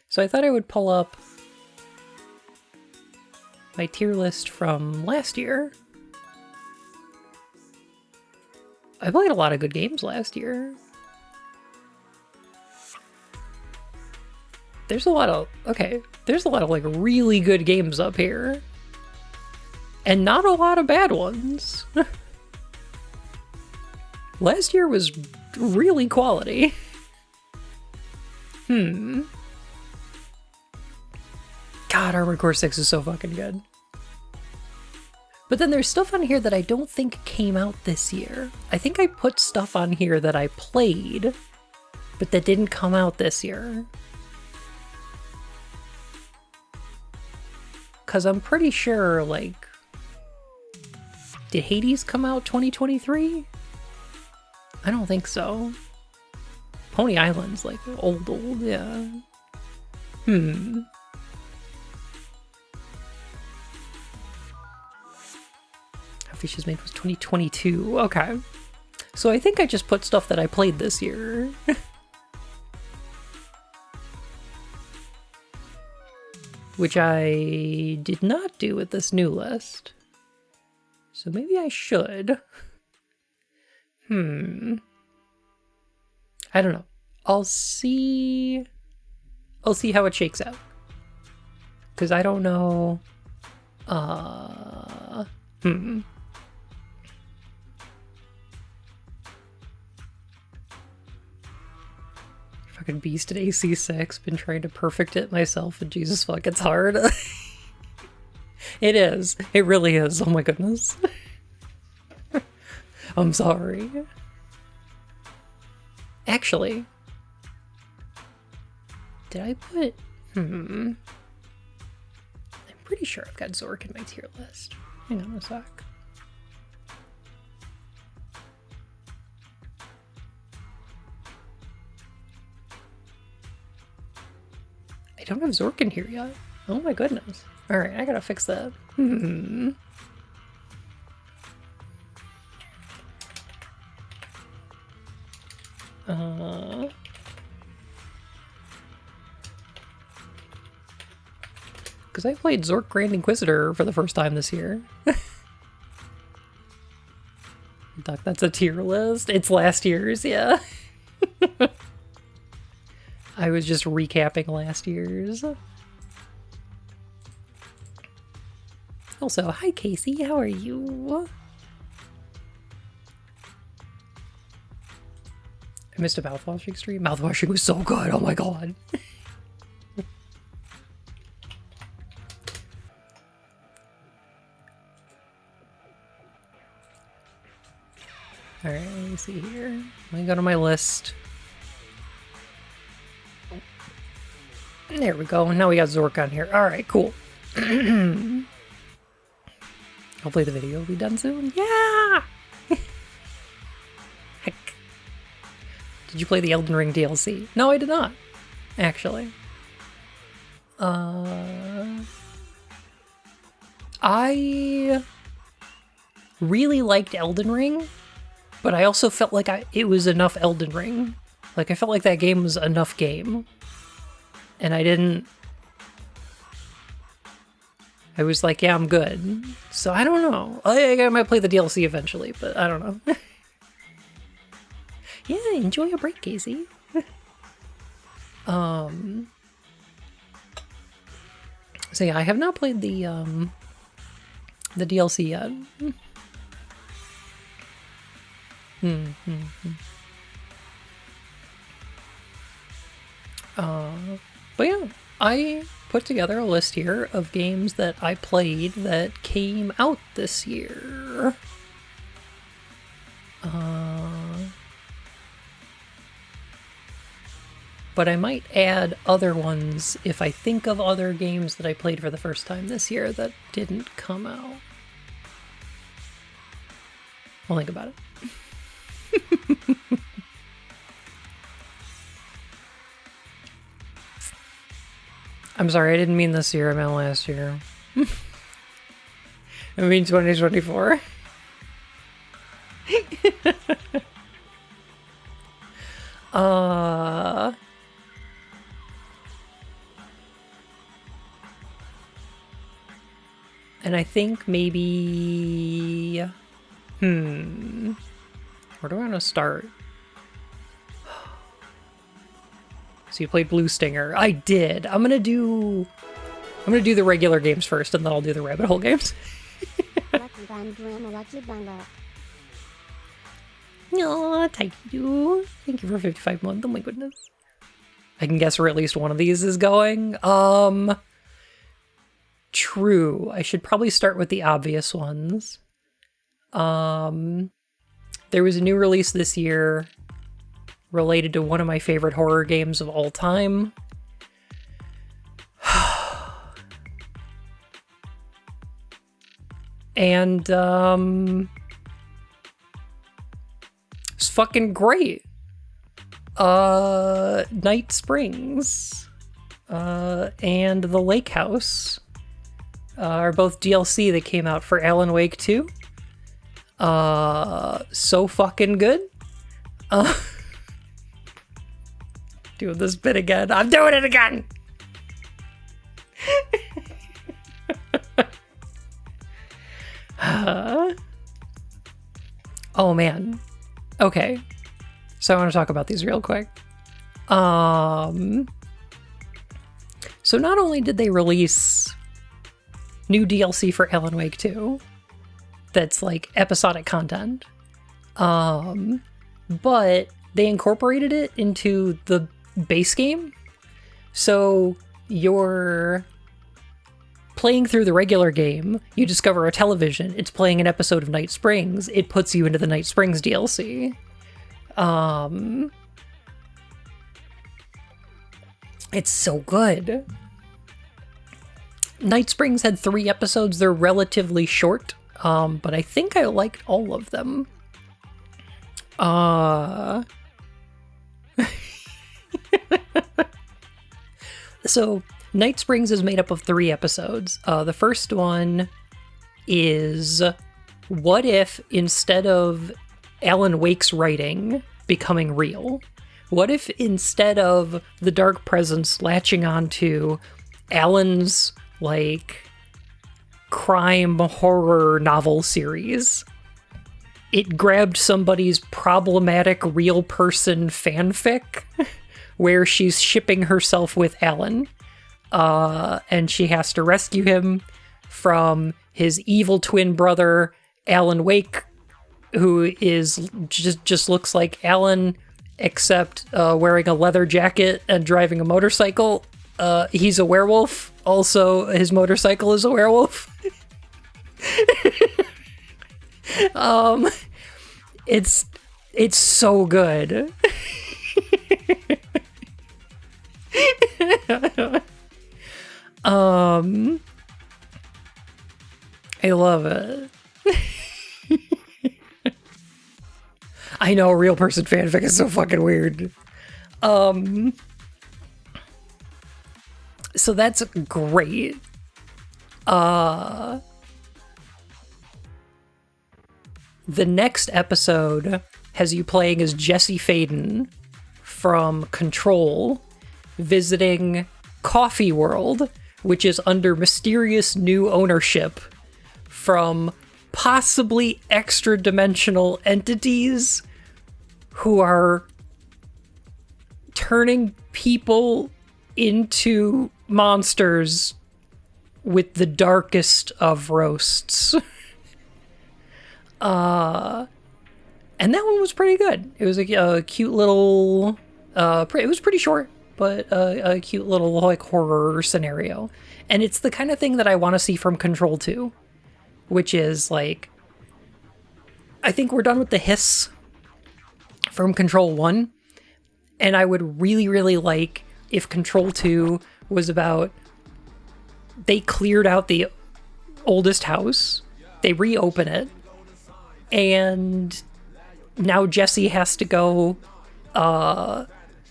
So I thought I would pull up my tier list from last year. I played a lot of good games last year. There's a lot of like really good games up here. And not a lot of bad ones. Last year was really quality. God, Armored Core 6 is so fucking good. But then there's stuff on here that I don't think came out this year. I think I put stuff on here that I played, but that didn't come out this year. Because I'm pretty sure, like... Did Hades come out 2023? I don't think so. Pony Island's like old, yeah. How Fishes Made was 2022. Okay. So I think I just put stuff that I played this year. Which I did not do with this new list. So maybe I should. I don't know. I'll see how it shakes out. Because I don't know. Fucking beast at AC6. Been trying to perfect it myself, and Jesus fuck, it's hard. It is. It really is. Oh my goodness. I'm sorry. Actually, did I put... I'm pretty sure I've got Zork in my tier list. Hang on a sec. I don't have Zork in here yet. Oh my goodness. Alright, I gotta fix that. Because I played Zork Grand Inquisitor for the first time this year. Duck, that's a tier list. It's last year's, yeah. I was just recapping last year's. Also, hi Casey, how are you? I missed a mouthwashing stream. Mouthwashing was so good, oh my god. Alright, let me see here. Let me go to my list. There we go. Now we got Zork on here. Alright, cool. Hopefully the video will be done soon. Yeah! Heck. Did you play the Elden Ring DLC? No, I did not. Actually. I really liked Elden Ring, but I also felt like it was enough Elden Ring. Like, I felt like that game was enough game. And I didn't... I was like, yeah, I'm good. So I don't know. I might play the DLC eventually, but I don't know. Yeah, enjoy your break, Casey. So yeah, I have not played the DLC yet. But yeah, I put together a list here of games that I played that came out this year. But I might add other ones if I think of other games that I played for the first time this year that didn't come out. I'll think about it. I'm sorry, I didn't mean this year, I meant last year. I mean 2024. And I think maybe... Where do I want to start? So you played Blue Stinger. I did. I'm gonna do the regular games first, and then I'll do the rabbit hole games. Aw, thank you. Thank you for 55 months. Oh my goodness. I can guess where at least one of these is going. True. I should probably start with the obvious ones. There was a new release this year related to one of my favorite horror games of all time. And, it's fucking great. Night Springs, and The Lake House, are both DLC that came out for Alan Wake 2. So fucking good. Doing this bit again. I'm doing it again! Oh man. Okay. So I want to talk about these real quick. So not only did they release new DLC for Alan Wake 2, that's like episodic content, but they incorporated it into the base game. So you're playing through the regular game, you discover a television, it's playing an episode of Night Springs, it puts you into the Night Springs DLC. It's so good. Night Springs had 3 episodes. They're relatively short, but I think I liked all of them. So Night Springs is made up of 3 episodes. The first one is, what if instead of Alan Wake's writing becoming real, what if instead of the dark presence latching onto Alan's like crime horror novel series, it grabbed somebody's problematic real person fanfic where she's shipping herself with Alan, and she has to rescue him from his evil twin brother Alan Wake, who is just looks like Alan, except wearing a leather jacket and driving a motorcycle. He's a werewolf. Also, his motorcycle is a werewolf. It's so good. I love it. I know, real person fanfic is so fucking weird. So that's great. The next episode has you playing as Jesse Faden from Control, visiting Coffee World, which is under mysterious new ownership from possibly extra-dimensional entities who are turning people into monsters with the darkest of roasts. And that one was pretty good. It was a cute little... it was pretty short, but a cute little like horror scenario. And it's the kind of thing that I want to see from Control 2, which is like... I think we're done with the hiss from Control 1, and I would really, really like if Control 2 was about... They cleared out the oldest house, they reopen it, and now Jesse has to go,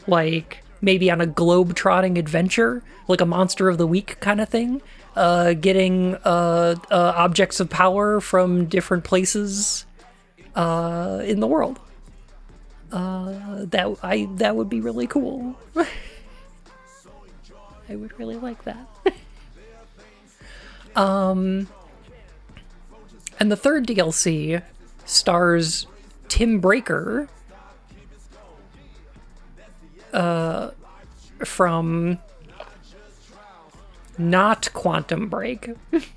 like, maybe on a globe-trotting adventure, like a Monster of the Week kind of thing, getting objects of power from different places in the world. That would be really cool. I would really like that. And the third DLC stars Tim Breaker from not Quantum Break. Give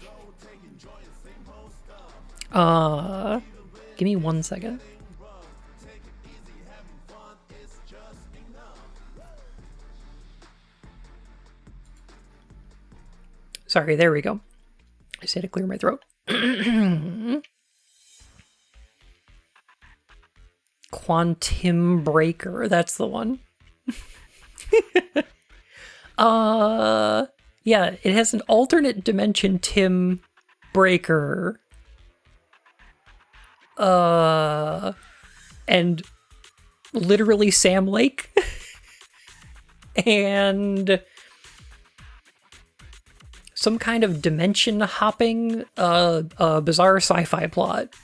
me 1 second. Sorry, there we go. I just had to clear my throat. Quantum Breaker, that's the one. Yeah, it has an alternate dimension Tim Breaker. And literally Sam Lake. And some kind of dimension hopping, bizarre sci-fi plot.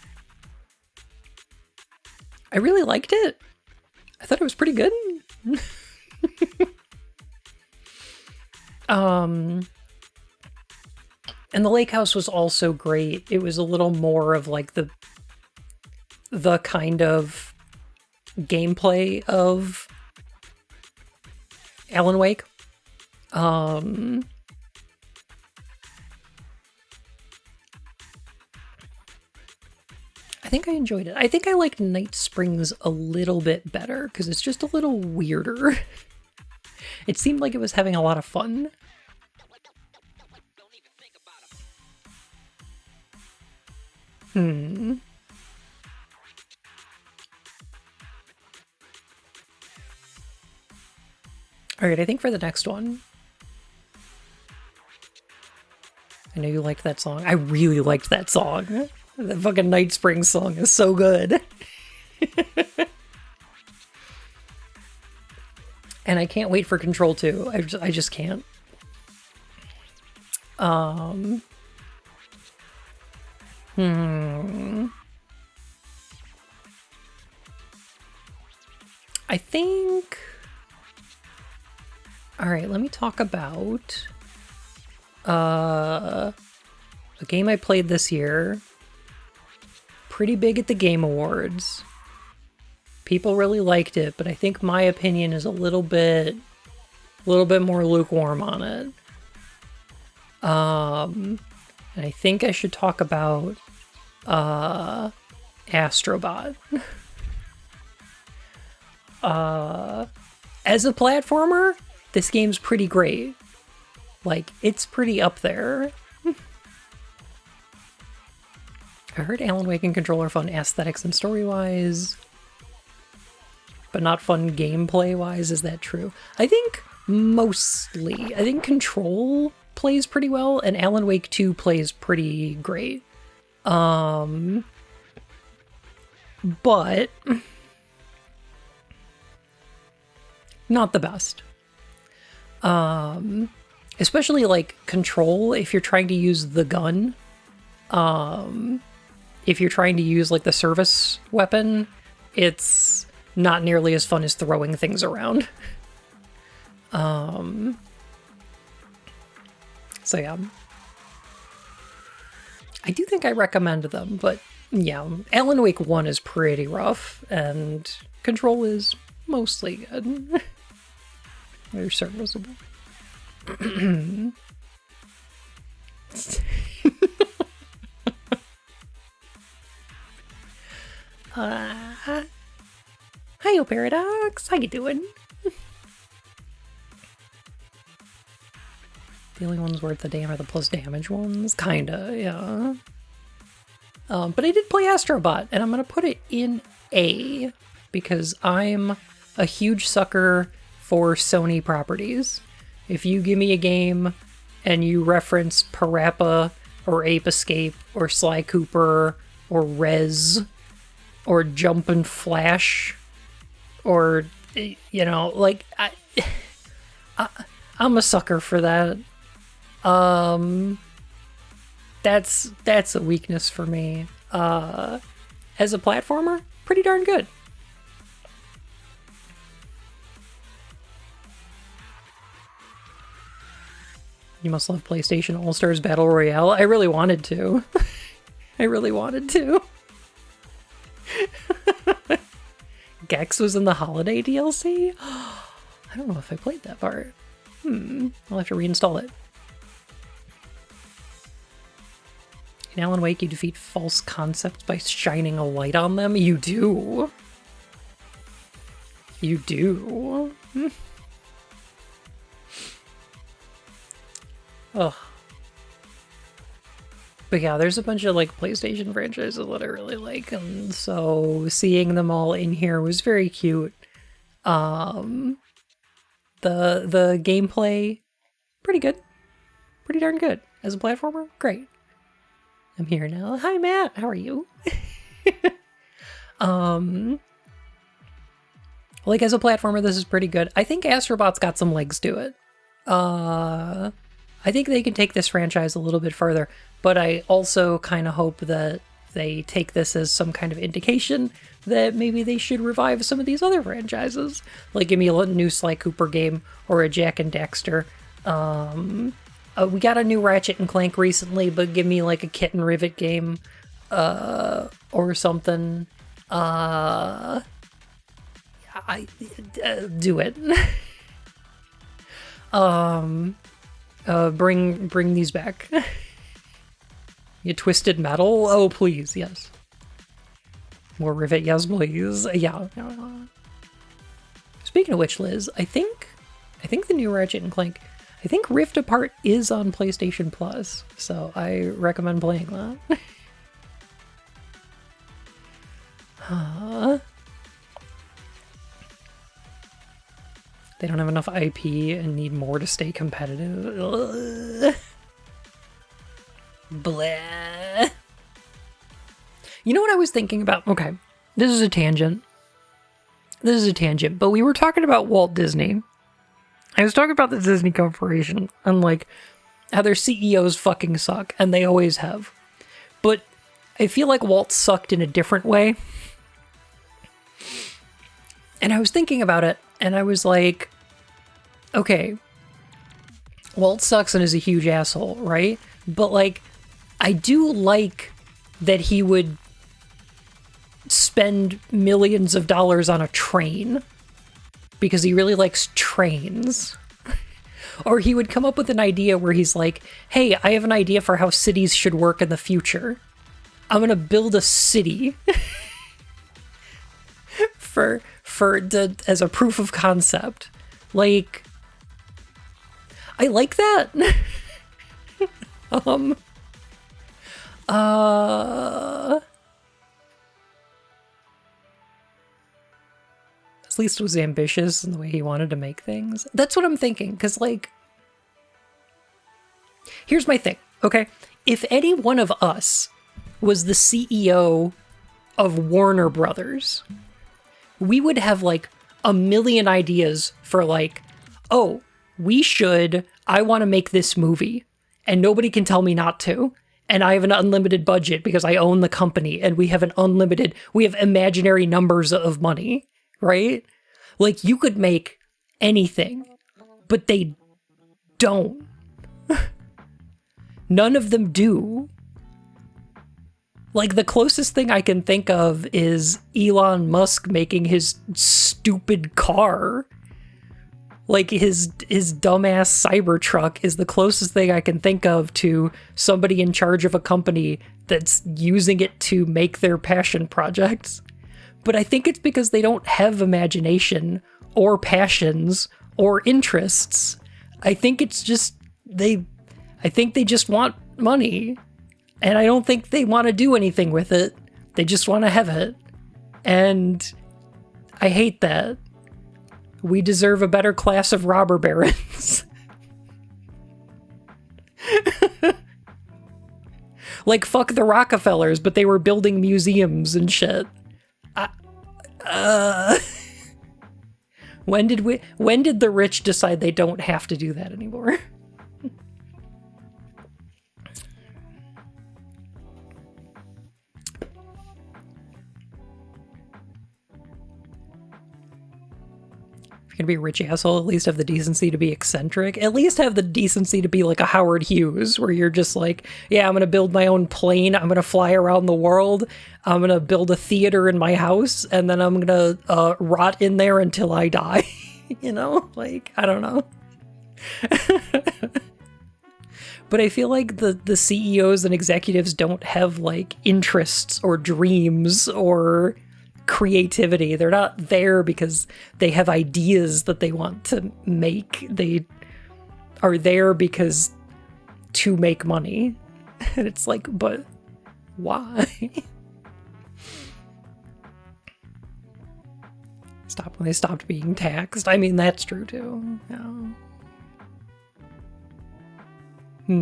I really liked it. I thought it was pretty good. And the lake house was also great. It was a little more of like the kind of gameplay of Alan Wake. I think I enjoyed it. I think I liked Night Springs a little bit better because it's just a little weirder. It seemed like it was having a lot of fun. Alright, I think for the next one, I know you liked that song. I really liked that song. That fucking Night Spring song is so good. And I can't wait for Control 2. I just can't. I think... Alright, let me talk about a game I played this year. Pretty big at the Game Awards. People really liked it, but I think my opinion is a little bit more lukewarm on it. And I think I should talk about Astrobot. As a platformer, this game's pretty great. Like, it's pretty up there. I heard Alan Wake and Control are fun aesthetics and story-wise, but not fun gameplay-wise. Is that true? I think mostly. I think Control plays pretty well, and Alan Wake 2 plays pretty great. But not the best. Especially like Control, if you're trying to use the gun. If you're trying to use like the service weapon, it's not nearly as fun as throwing things around. So yeah. I do think I recommend them, but yeah, Alan Wake 1 is pretty rough, and Control is mostly good. They're serviceable. Hi, Paradox. How you doing? The only ones worth the damn are the plus damage ones. Kinda, yeah. But I did play Astrobot, and I'm gonna put it in A, because I'm a huge sucker for Sony properties. If you give me a game and you reference Parappa or Ape Escape or Sly Cooper or Rez or Jump and Flash or, you know, like, I'm a sucker for that. That's a weakness for me. As a platformer, pretty darn good. You must love PlayStation All-Stars Battle Royale. I really wanted to. I really wanted to. Gex was in the holiday DLC? I don't know if I played that part. I'll have to reinstall it. In Alan Wake, you defeat false concepts by shining a light on them? You do. You do. Ugh. But yeah, there's a bunch of like PlayStation franchises that I really like, and so seeing them all in here was very cute. The gameplay, pretty good. Pretty darn good. As a platformer, great. I'm here now. Hi Matt, how are you? Like as a platformer, this is pretty good. I think Astrobot's got some legs to it. I think they can take this franchise a little bit further, but I also kind of hope that they take this as some kind of indication that maybe they should revive some of these other franchises. Like give me a new Sly Cooper game or a Jak and Daxter. We got a new Ratchet and Clank recently, but give me like a Kit and Rivet game or something. Do it. Bring these back. You Twisted Metal? Oh, please, yes. More Rivet, yes, please. Yeah. Speaking of which, Liz, I think the new Ratchet and Clank, I think Rift Apart is on PlayStation Plus, so I recommend playing that. They don't have enough IP and need more to stay competitive. Ugh. Blah. You know what I was thinking about? Okay, this is a tangent. But we were talking about Walt Disney. I was talking about the Disney Corporation and like how their CEOs fucking suck, and they always have. But I feel like Walt sucked in a different way. And I was thinking about it, and I was like, okay, Walt sucks and is a huge asshole, right? But like, I do like that he would spend millions of dollars on a train because he really likes trains. Or he would come up with an idea where he's like, hey, I have an idea for how cities should work in the future. I'm gonna build a city as a proof of concept. Like, I like that. At least was ambitious in the way he wanted to make things. That's what I'm thinking, because, like, here's my thing, okay? If any one of us was the CEO of Warner Brothers, we would have, like, a million ideas for, like, oh, I want to make this movie, and nobody can tell me not to. And I have an unlimited budget because I own the company, and we have imaginary numbers of money, right? Like, you could make anything, but they don't. None of them do. Like, the closest thing I can think of is Elon Musk making his stupid car. Like, his dumbass Cybertruck is the closest thing I can think of to somebody in charge of a company that's using it to make their passion projects. But I think it's because they don't have imagination or passions or interests. I think it's just I think they just want money. And I don't think they want to do anything with it. They just want to have it. And I hate that. We deserve a better class of robber barons. Like, fuck the Rockefellers, but they were building museums and shit. When did the rich decide they don't have to do that anymore? If you're gonna be a rich asshole, at least have the decency to be eccentric. At least have the decency to be like a Howard Hughes, where you're just like, yeah, I'm gonna build my own plane, I'm gonna fly around the world, I'm gonna build a theater in my house, and then I'm gonna rot in there until I die. You know? Like, I don't know. But I feel like the CEOs and executives don't have like interests or dreams or creativity. They're not there because they have ideas that they want to make. They are there because to make money. And it's like, but why? Stop when they stopped being taxed. I mean, that's true too. Yeah. I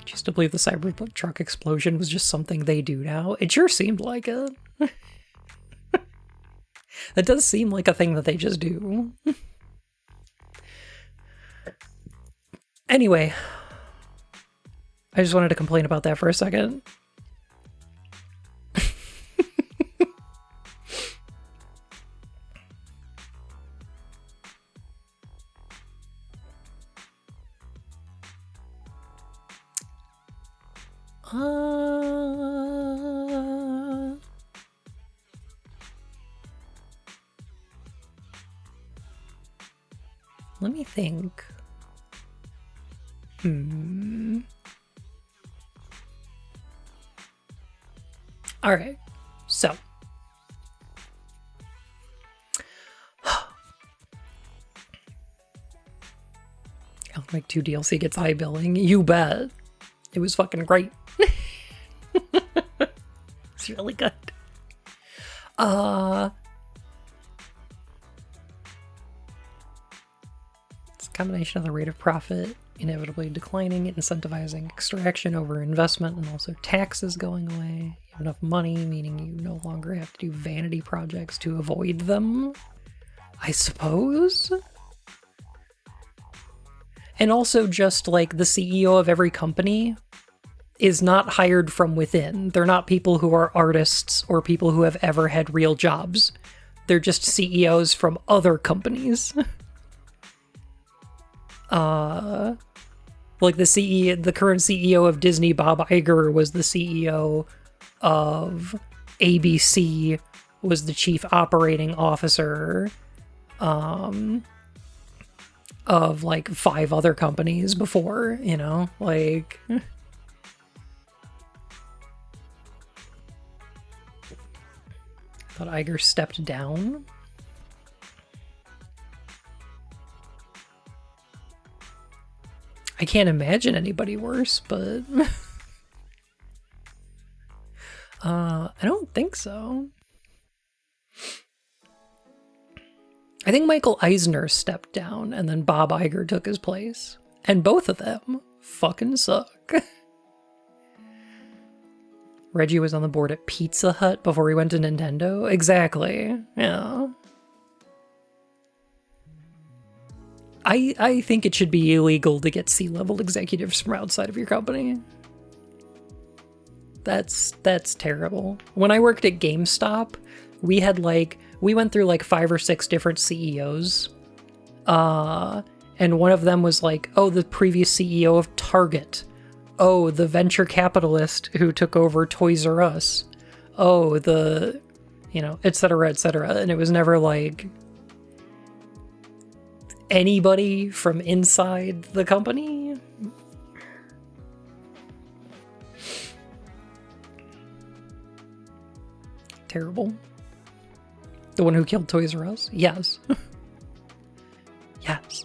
used to believe the Cybertruck explosion was just something they do now. It sure seemed like it. That does seem like a thing that they just do. Anyway, I just wanted to complain about that for a second. Let me think. All right, so. Like 2 DLC gets high billing. You bet. It was fucking great. It's really good. It's a combination of the rate of profit inevitably declining, incentivizing extraction over investment, and also taxes going away. You have enough money, meaning you no longer have to do vanity projects to avoid them, I suppose. And also just like the CEO of every company is not hired from within. They're not people who are artists or people who have ever had real jobs. They're just CEOs from other companies. Like the current CEO of Disney, Bob Iger, was the CEO of ABC, was the chief operating officer of like 5 other companies before, you know, like. Thought Iger stepped down. I can't imagine anybody worse, but I don't think so. I think Michael Eisner stepped down and then Bob Iger took his place. And both of them fucking suck. Reggie was on the board at Pizza Hut before he went to Nintendo. Exactly. Yeah. I think it should be illegal to get C-level executives from outside of your company. That's terrible. When I worked at GameStop, we went through like 5 or 6 different CEOs. And one of them was like, oh, the previous CEO of Target. Oh, the venture capitalist who took over Toys R Us. Oh, the, you know, et cetera, et cetera. And it was never like anybody from inside the company. Terrible. The one who killed Toys R Us? Yes. Yes.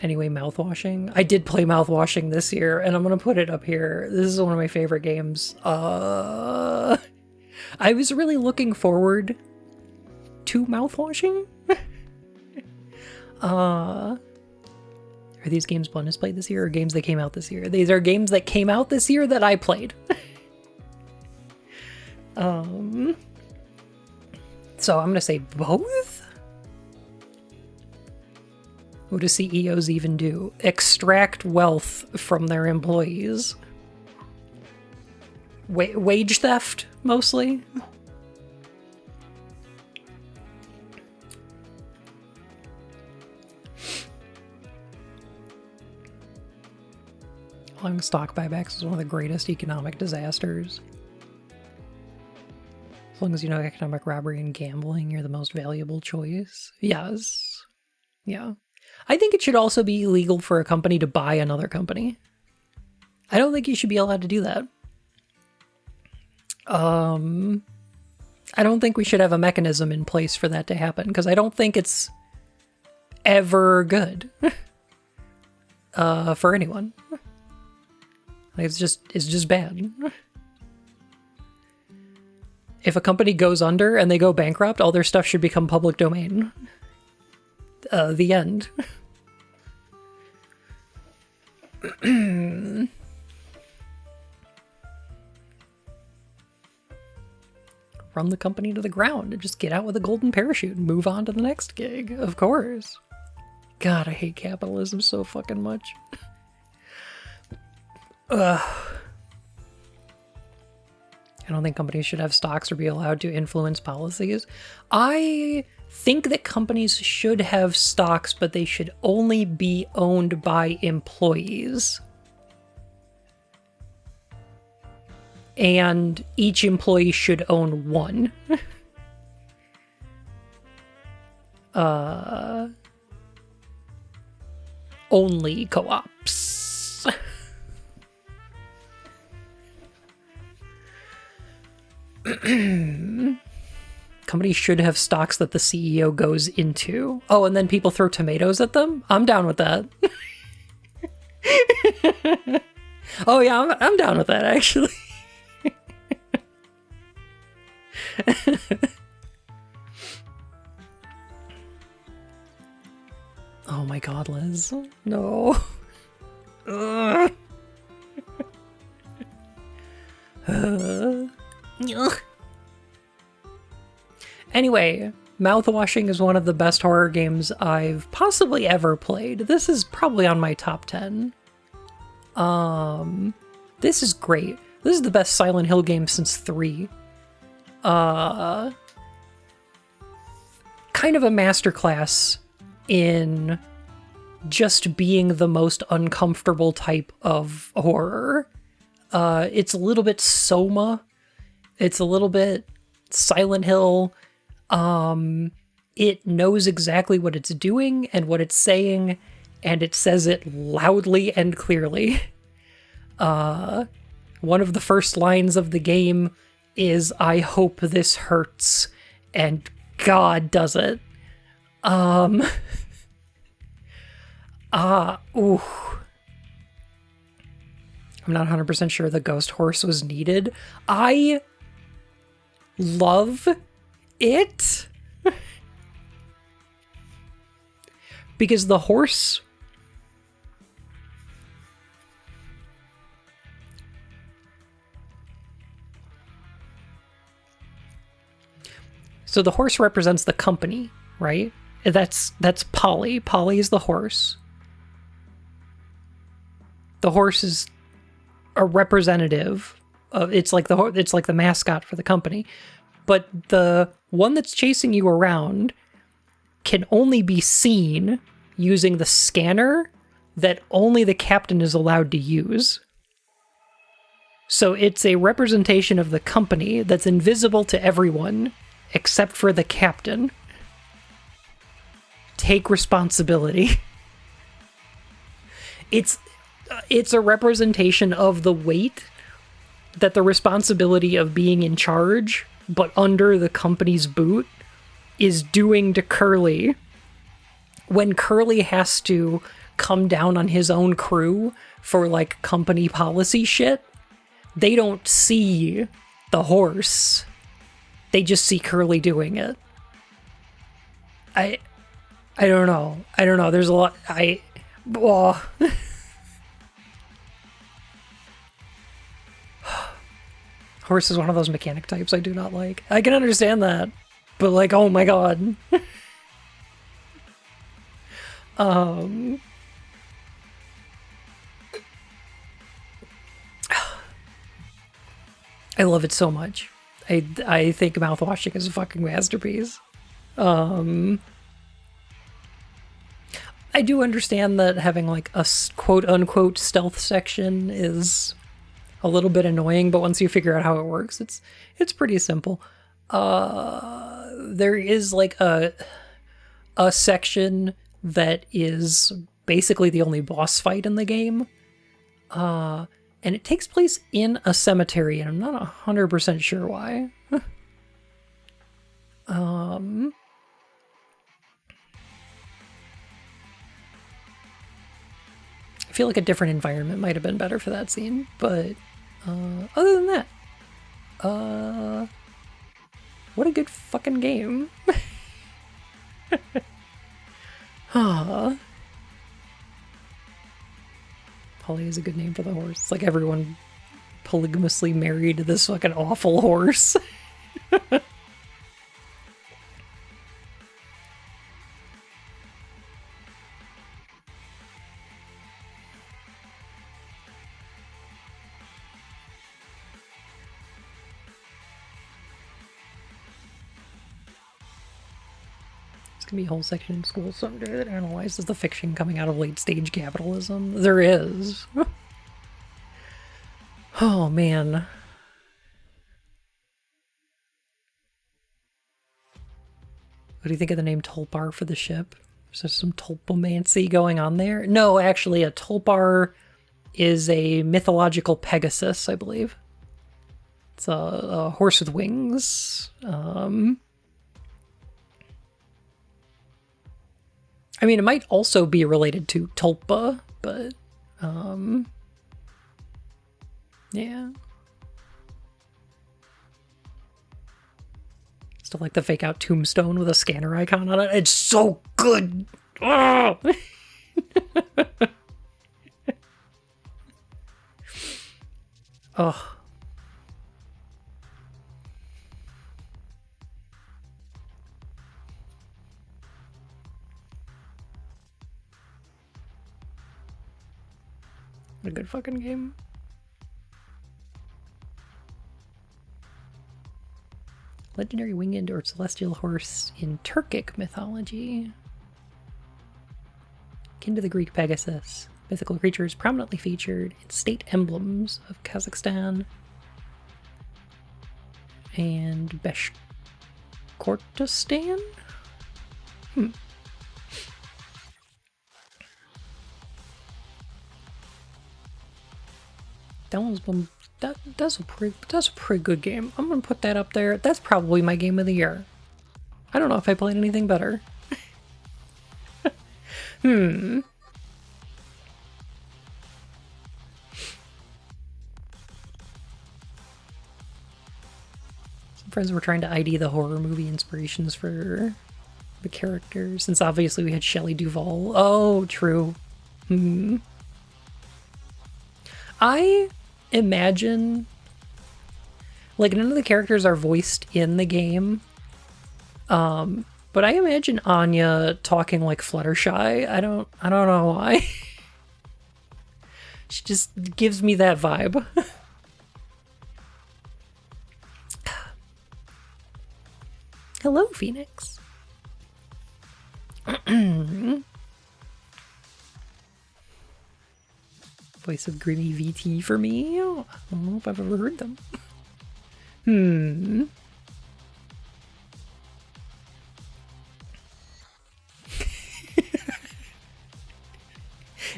Anyway, mouthwashing. I did play mouthwashing this year, and I'm gonna put it up here. This is one of my favorite games. I was really looking forward to mouthwashing. Are these games Blend has played this year, or games that came out this year? These are games that came out this year that I played. So I'm gonna say both. What do CEOs even do? Extract wealth from their employees. Wage theft, mostly? Long stock buybacks is one of the greatest economic disasters. As long as you know economic robbery and gambling, you're the most valuable choice. Yes. Yeah. I think it should also be illegal for a company to buy another company. I don't think you should be allowed to do that. I don't think we should have a mechanism in place for that to happen, because I don't think it's ever good for anyone. Like, it's just bad. If a company goes under and they go bankrupt, all their stuff should become public domain. The end. Run the company to the ground and just get out with a golden parachute and move on to the next gig, of course. God, I hate capitalism so fucking much. Ugh. I don't think companies should have stocks or be allowed to influence policies. I think that companies should have stocks, but they should only be owned by employees. And each employee should own one. Only co-ops. Companies should have stocks that the CEO goes into. Oh, and then people throw tomatoes at them? I'm down with that. Oh yeah, I'm down with that, actually. Oh my god, Liz. No. Anyway, Mouthwashing is one of the best horror games I've possibly ever played. This is probably on my top 10. This is great. This is the best Silent Hill game since 3. Kind of a masterclass in just being the most uncomfortable type of horror. It's a little bit Soma. It's a little bit Silent Hill. It knows exactly what it's doing and what it's saying, and it says it loudly and clearly. One of the first lines of the game is, "I hope this hurts," and God does it. Ooh. I'm not 100% sure the ghost horse was needed. I love it because the horse the horse represents the company, right? That's Polly. Polly is the horse. The horse is a representative of, it's like the mascot for the company. But the one that's chasing you around can only be seen using the scanner that only the captain is allowed to use. So it's a representation of the company that's invisible to everyone except for the captain. Take responsibility. It's a representation of the weight that the responsibility of being in charge, but under the company's boot, is doing to Curly when Curly has to come down on his own crew for like company policy shit. They don't see the horse. They just see Curly doing it. I don't know. There's a lot. Horse is one of those mechanic types I do not like. I can understand that, but like, oh my god. Um, I love it so much. I think mouthwashing is a fucking masterpiece. I do understand that having like a quote unquote stealth section is a little bit annoying, but once you figure out how it works, it's pretty simple. There is like a section that is basically the only boss fight in the game. And it takes place in a cemetery, and I'm not 100% sure why. I feel like a different environment might have been better for that scene, but other than that, what a good fucking game. Polly is a good name for the horse. It's like everyone polygamously married to this fucking awful horse. It's gonna be a whole section in school someday that analyzes the fiction coming out of late stage capitalism. There is. Oh man. What do you think of the name Tulpar for the ship? Is there some tulpomancy going on there? No, actually, a Tulpar is a mythological Pegasus, I believe. It's a horse with wings. I mean, it might also be related to Tulpa, but, yeah. Still like the fake out tombstone with a scanner icon on it. It's so good! Oh! Oh. A good fucking game. Legendary winged or celestial horse in Turkic mythology. Akin to the Greek Pegasus, mythical creatures prominently featured in state emblems of Kazakhstan and Bashkortostan? That's a pretty good game. I'm gonna put that up there. That's probably my game of the year. I don't know if I played anything better. Some friends were trying to ID the horror movie inspirations for the characters, since obviously we had Shelley Duvall. Oh, true. I imagine, like, none of the characters are voiced in the game, but I imagine Anya talking like Fluttershy. I don't know why. She just gives me that vibe. Hello, Phoenix. Voice of Grimmy VT for me? I don't know if I've ever heard them.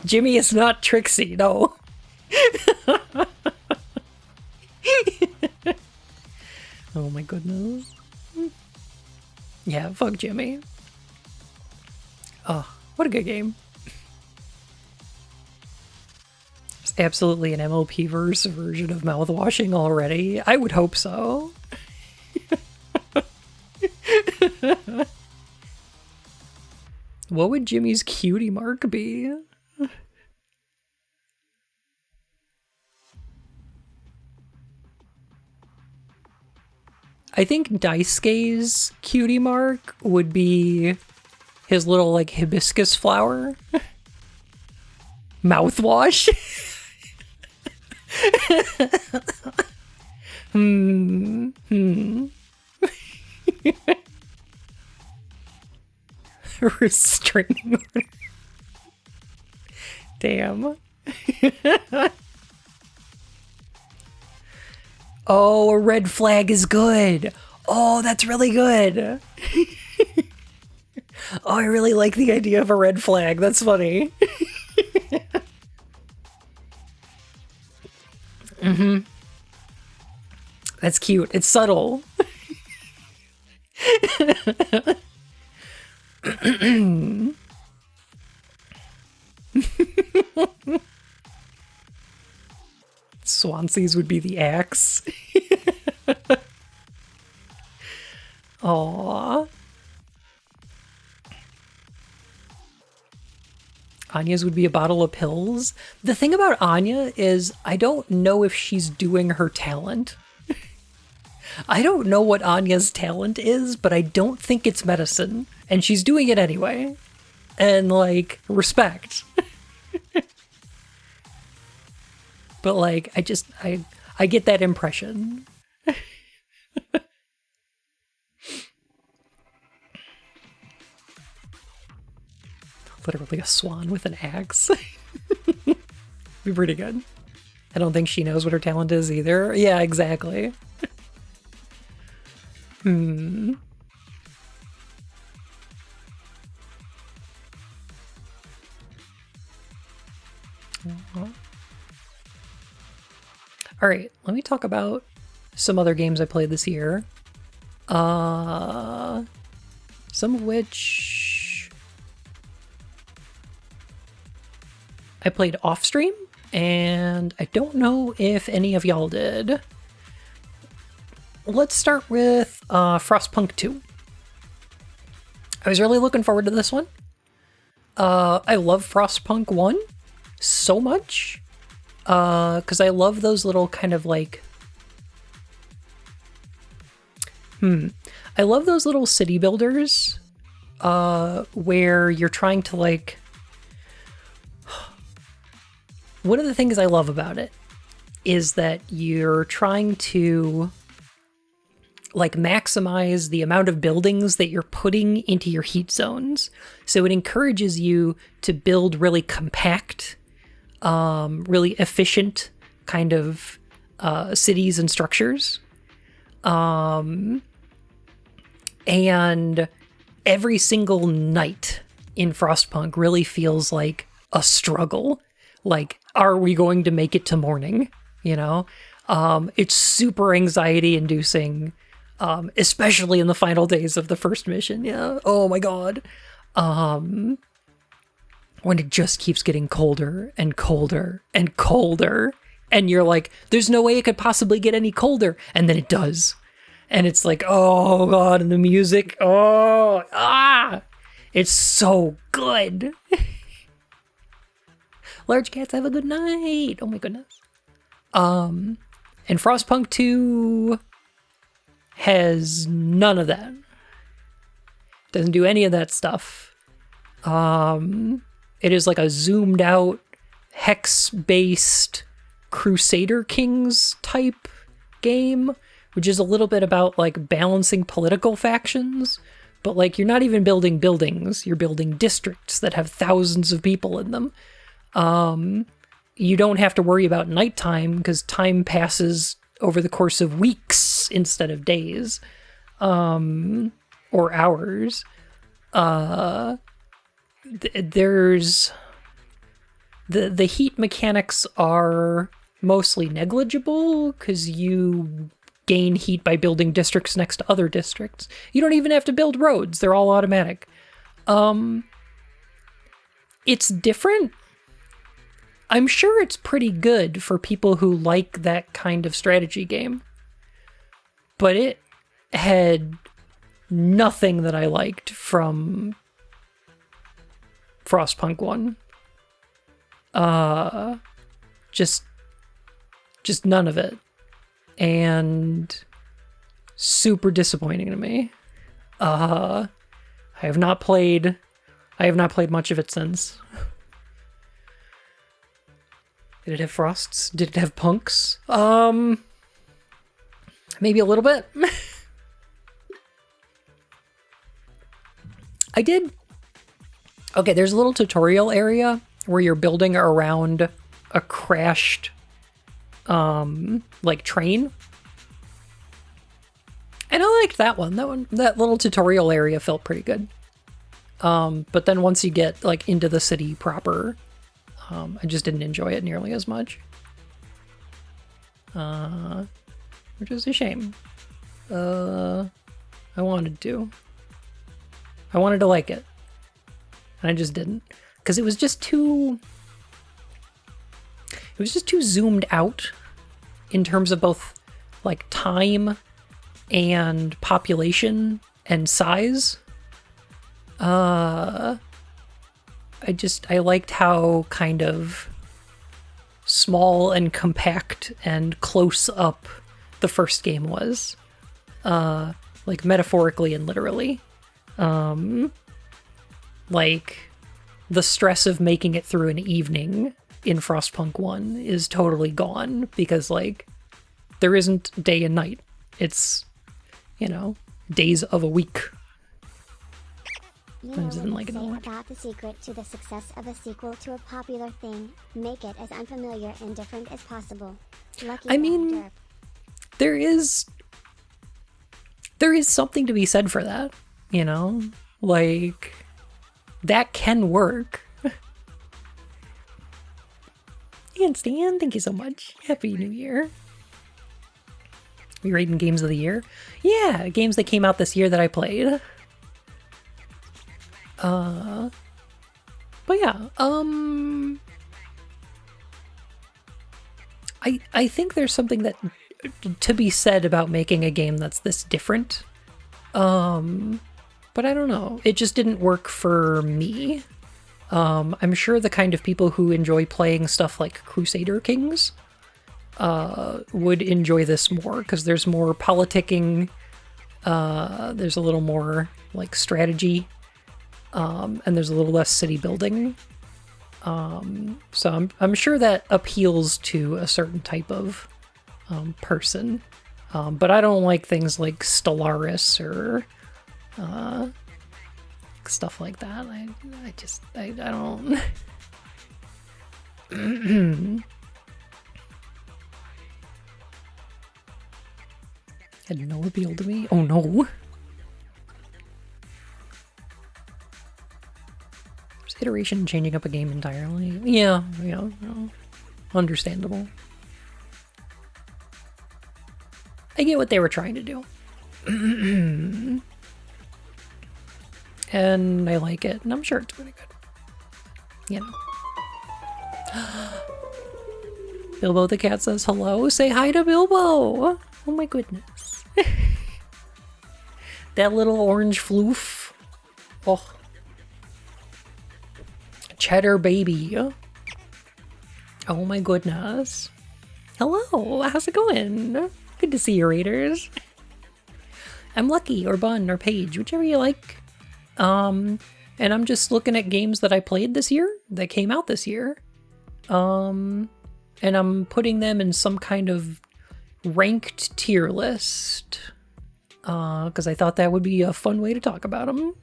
Jimmy is not Trixie, no. Oh my goodness. Yeah, fuck Jimmy. Oh, what a good game. There's absolutely an MLP version of mouthwashing already. I would hope so. What would Jimmy's cutie mark be? I think Daisuke's cutie mark would be His little, like, hibiscus flower. Mouthwash. Restraining order. Damn. Oh, a red flag is good. Oh, that's really good. Oh, I really like the idea of a red flag. That's funny. Mm-hmm. That's cute. It's subtle. Swansea's would be the axe. Aww. Anya's would be a bottle of pills. The thing about Anya is I don't know if she's doing her talent. I don't know what Anya's talent is, but I don't think it's medicine. And she's doing it anyway. And, like, respect. But, like, I get that impression. Literally a swan with an axe. Be pretty good. I don't think she knows what her talent is either. Yeah, exactly. All right, let me talk about some other games I played this year. Some of which I played off stream, and I don't know if any of y'all did. Let's start with Frostpunk 2. I was really looking forward to this one. I love Frostpunk 1 so much. Because I love those little kind of like... I love those little city builders where you're trying to like... One of the things I love about it is that you're trying to like maximize the amount of buildings that you're putting into your heat zones. So it encourages you to build really compact, really efficient kind of cities and structures. And every single night in Frostpunk really feels like a struggle. Like, are we going to make it to morning? You know? It's super anxiety inducing, especially in the final days of the first mission. Yeah. Oh my God. When it just keeps getting colder and colder and colder. And you're like, there's no way it could possibly get any colder. And then it does. And it's like, oh God, and the music, it's so good. Large cats have a good night. Oh my goodness. And Frostpunk 2 has none of that. Doesn't do any of that stuff. It is like a zoomed out, hex-based Crusader Kings type game, which is a little bit about like balancing political factions, but like you're not even building buildings, you're building districts that have thousands of people in them. You don't have to worry about nighttime because time passes over the course of weeks instead of days, or hours. There's the heat mechanics are mostly negligible because you gain heat by building districts next to other districts. You don't even have to build roads. They're all automatic. It's different. I'm sure it's pretty good for people who like that kind of strategy game. But it had nothing that I liked from Frostpunk 1. Just none of it. And super disappointing to me. I have not played I have not played much of it since. Did it have frosts? Did it have punks? Maybe a little bit. I did. Okay, there's a little tutorial area where you're building around a crashed, like train. And I liked that one. That little tutorial area felt pretty good. But then once you get like into the city proper, I just didn't enjoy it nearly as much. Which is a shame. I wanted to like it. And I just didn't. Because it was just too zoomed out in terms of both like time and population and size. I liked how kind of small and compact and close up the first game was. Like metaphorically and literally. Like the stress of making it through an evening in Frostpunk 1 is totally gone because like there isn't day and night. It's, you know, days of a week. You know what they say about the secret to the success of a sequel to a popular thing: make it as unfamiliar and different as possible. Lucky I mean, there is something to be said for that, you know? Like, that can work. And Stan, thank you so much. Happy New Year. We rating games of the year? Yeah, games that came out this year that I played. But yeah, I think there's something that to be said about making a game that's this different. But I don't know. It just didn't work for me. I'm sure the kind of people who enjoy playing stuff like Crusader Kings would enjoy this more because there's more politicking. There's a little more like strategy. And there's a little less city building. So I'm sure that appeals to a certain type of person. But I don't like things like Stellaris or stuff like that. I don't. Had no appeal to me. Oh no. Iteration changing up a game entirely. Yeah, understandable. I get what they were trying to do. And I like it, and I'm sure it's pretty good. You know. Bilbo the cat says hello. Say hi to Bilbo! Oh my goodness. That little orange floof. Oh. Cheddar baby. Oh my goodness. Hello, how's it going? Good to see you, Raiders. I'm Lucky, or Bun, or Paige, whichever you like. And I'm just looking at games that I played this year, that came out this year. And I'm putting them in some kind of ranked tier list. Because I thought that would be a fun way to talk about them.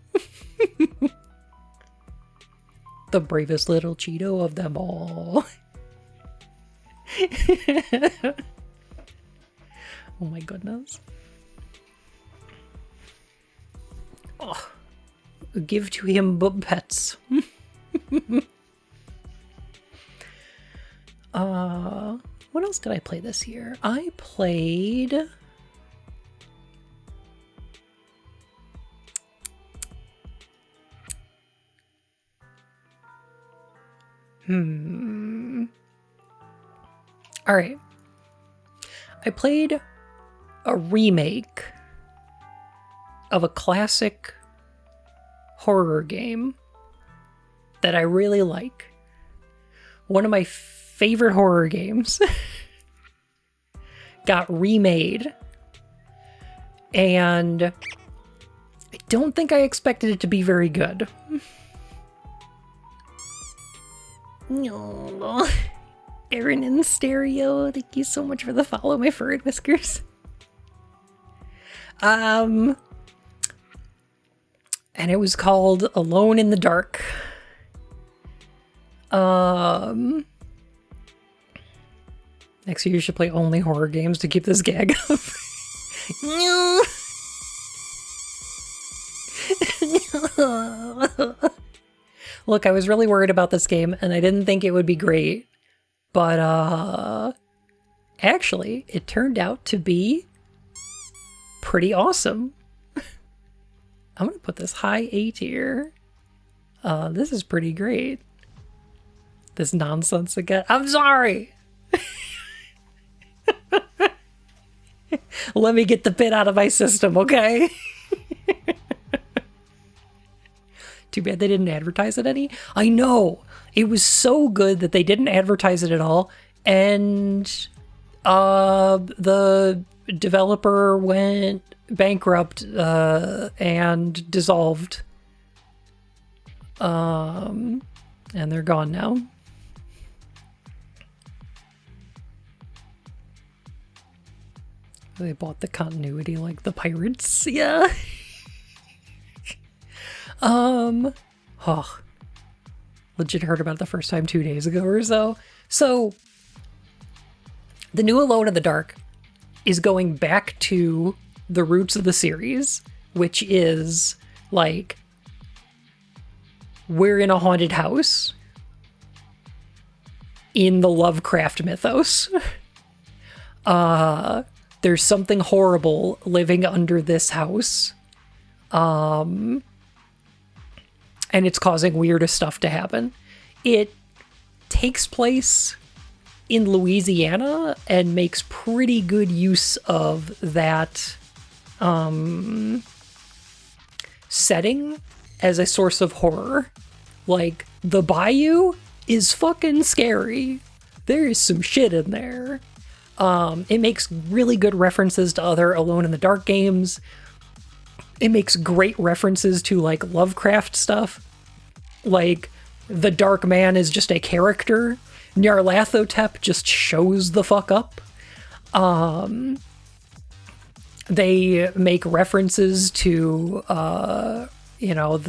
The bravest little Cheeto of them all. Oh my goodness. Oh, give to him bub pets. What else did I play this year? I played... All right. I played a remake of a classic horror game that I really like. One of my favorite horror games got remade, and I don't think I expected it to be very good. No. Aaron in stereo, thank you so much for the follow, my fur and whiskers. And it was called Alone in the Dark. Next year you should play only horror games to keep this gag up. Look, I was really worried about this game and I didn't think it would be great. But, actually, it turned out to be pretty awesome. I'm gonna put this high A tier. This is pretty great. This nonsense again. I'm sorry! Let me get the bit out of my system, okay? Too bad they didn't advertise it any. I know! It was so good that they didn't advertise it at all, and the developer went bankrupt and dissolved. And they're gone now. They bought the continuity like the pirates. Yeah. Oh. Legit heard about it the first time 2 days ago or so. So, the new Alone in the Dark is going back to the roots of the series, which is, like, we're in a haunted house in the Lovecraft mythos. There's something horrible living under this house. And it's causing weirder stuff to happen. It takes place in Louisiana and makes pretty good use of that setting as a source of horror. Like, the bayou is fucking scary. There is some shit in there. It makes really good references to other Alone in the Dark games. It makes great references to, like, Lovecraft stuff. Like, the Dark Man is just a character. Nyarlathotep just shows the fuck up. They make references to, you know,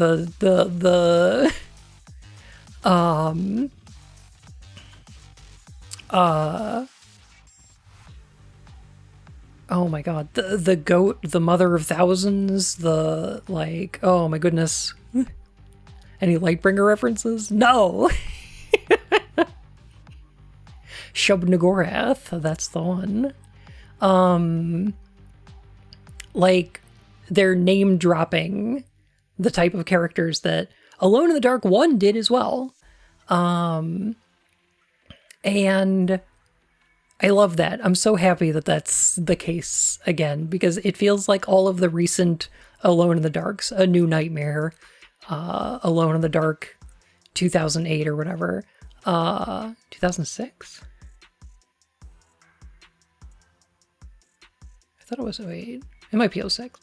oh my god, the goat, the mother of thousands, the, like, oh my goodness. Any Lightbringer references? No! Shub-Niggurath, that's the one. Like, they're name-dropping the type of characters that Alone in the Dark 1 did as well. And I love that. I'm so happy that that's the case again, because it feels like all of the recent Alone in the Darks, A New Nightmare, Alone in the Dark 2008 or whatever, 2006? I thought it was 08. It might be 06.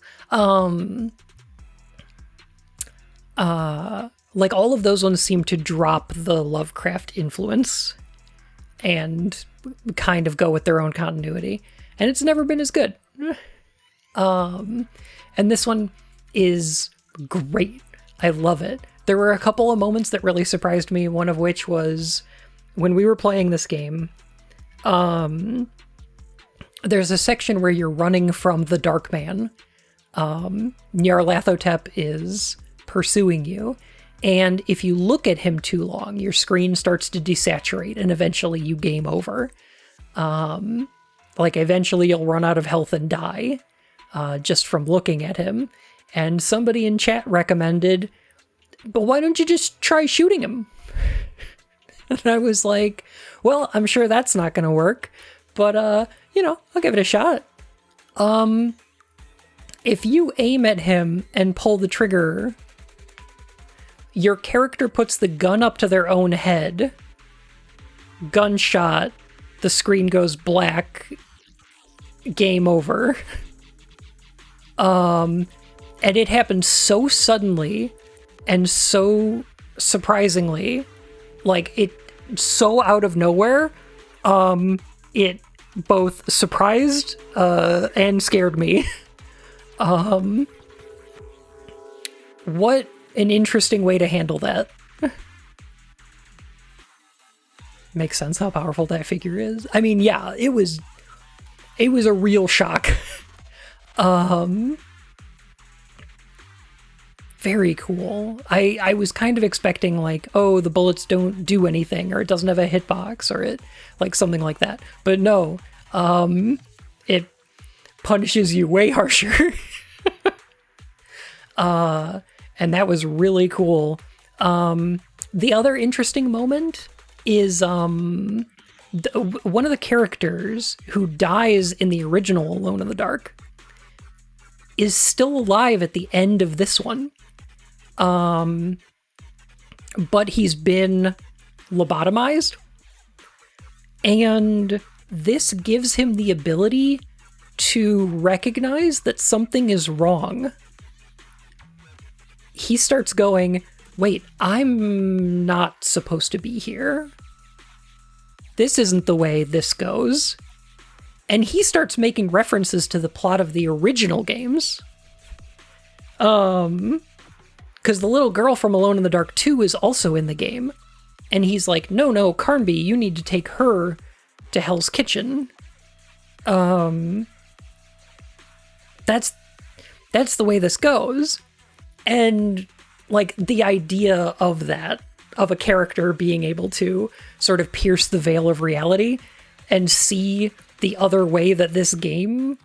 Like, all of those ones seem to drop the Lovecraft influence and kind of go with their own continuity. And it's never been as good. And this one is great. I love it. There were a couple of moments that really surprised me, one of which was when we were playing this game, there's a section where you're running from the Dark Man. Nyarlathotep is pursuing you, and if you look at him too long, your screen starts to desaturate, and eventually you game over. Like, eventually you'll run out of health and die, just from looking at him. And somebody in chat recommended, but why don't you just try shooting him? And I was like, well, I'm sure that's not going to work, but, you know, I'll give it a shot. If you aim at him and pull the trigger, your character puts the gun up to their own head, gunshot, the screen goes black, game over. And it happened so suddenly and so surprisingly, like, it so out of nowhere. It both surprised and scared me. What an interesting way to handle that. Makes sense how powerful that figure is. I mean, yeah, it was a real shock. Very cool. I was kind of expecting like, oh, the bullets don't do anything, or it doesn't have a hitbox, or it like something like that. But no, it punishes you way harsher. And that was really cool. The other interesting moment is one of the characters who dies in the original Alone in the Dark is still alive at the end of this one. But he's been lobotomized, and this gives him the ability to recognize that something is wrong. He starts going, wait, I'm not supposed to be here. This isn't the way this goes. And he starts making references to the plot of the original games. Because the little girl from Alone in the Dark 2 is also in the game. And he's like, no, Carnby, you need to take her to Hell's Kitchen. That's the way this goes. And, like, the idea of that, of a character being able to sort of pierce the veil of reality and see the other way that this game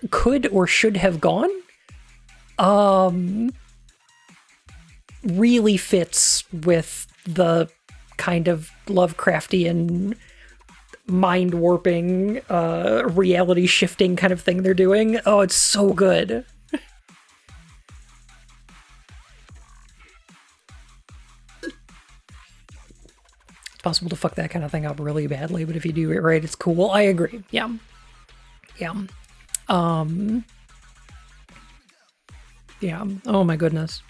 could or should have gone, really fits with the kind of Lovecraftian mind-warping, reality-shifting kind of thing they're doing. Oh, it's so good. It's possible to fuck that kind of thing up really badly, but if you do it right, it's cool. I agree. Yeah. Yeah. Yeah. Oh my goodness.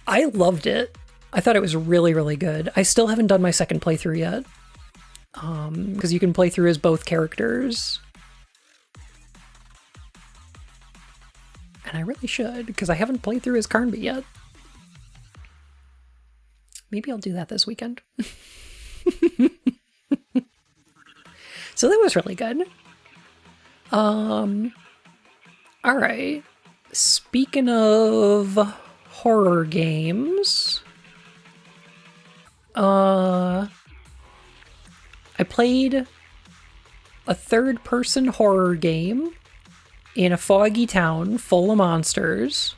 I loved it. I thought it was really, really good. I still haven't done my second playthrough yet. Because you can play through as both characters. And I really should, because I haven't played through as Carnby yet. Maybe I'll do that this weekend. So that was really good. All right. Speaking of horror games, I played a third-person horror game in a foggy town full of monsters.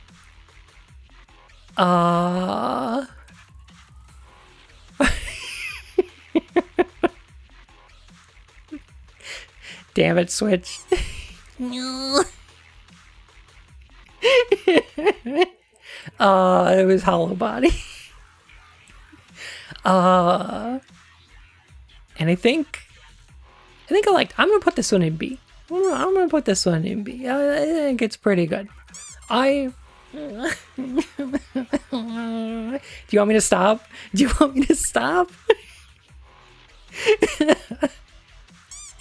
Damn it, Switch. No. It was Hollow Body. And I think I'm gonna put this one in B. I'm gonna put this one in B. I think it's pretty good. Do you want me to stop?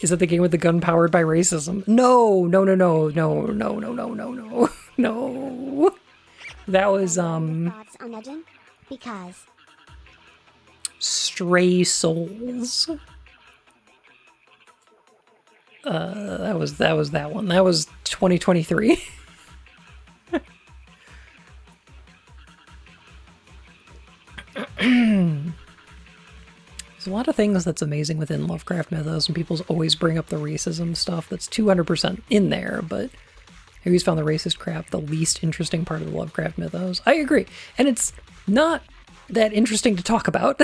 Is it the game with the gun powered by racism? No. That was Thoughts on Legend? Because Stray Souls. That was that one. That was 2023. There's a lot of things that's amazing within Lovecraft mythos, and people always bring up the racism stuff. That's 200% in there, but I always found the racist crap the least interesting part of the Lovecraft mythos. I agree. And it's not that interesting to talk about.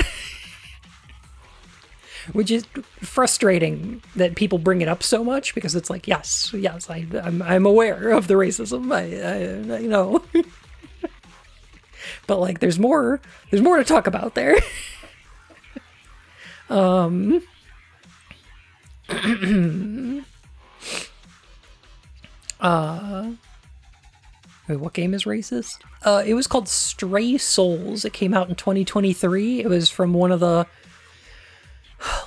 Which is frustrating that people bring it up so much, because it's like, yes, I'm aware of the racism. I know. But like, there's more to talk about there. Wait, what game is racist? It was called Stray Souls. It came out in 2023. It was from one of the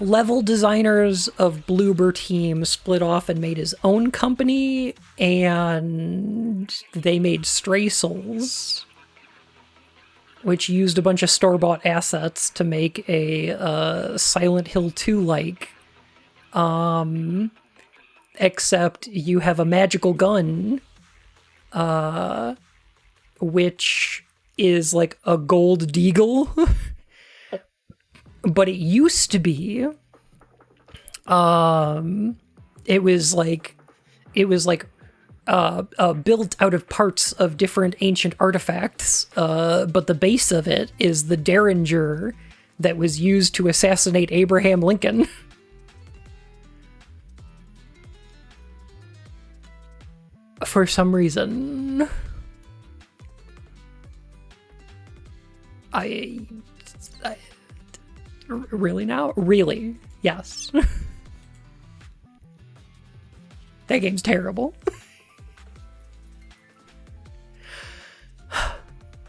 level designers of Bloober Team, split off and made his own company, and they made Stray Souls, which used a bunch of store-bought assets to make a Silent Hill 2-like. Except you have a magical gun, which is like a gold deagle. But it used to be, it was like built out of parts of different ancient artifacts, but the base of it is the Derringer that was used to assassinate Abraham Lincoln. For some reason. Really now? Really? Yes. That game's terrible.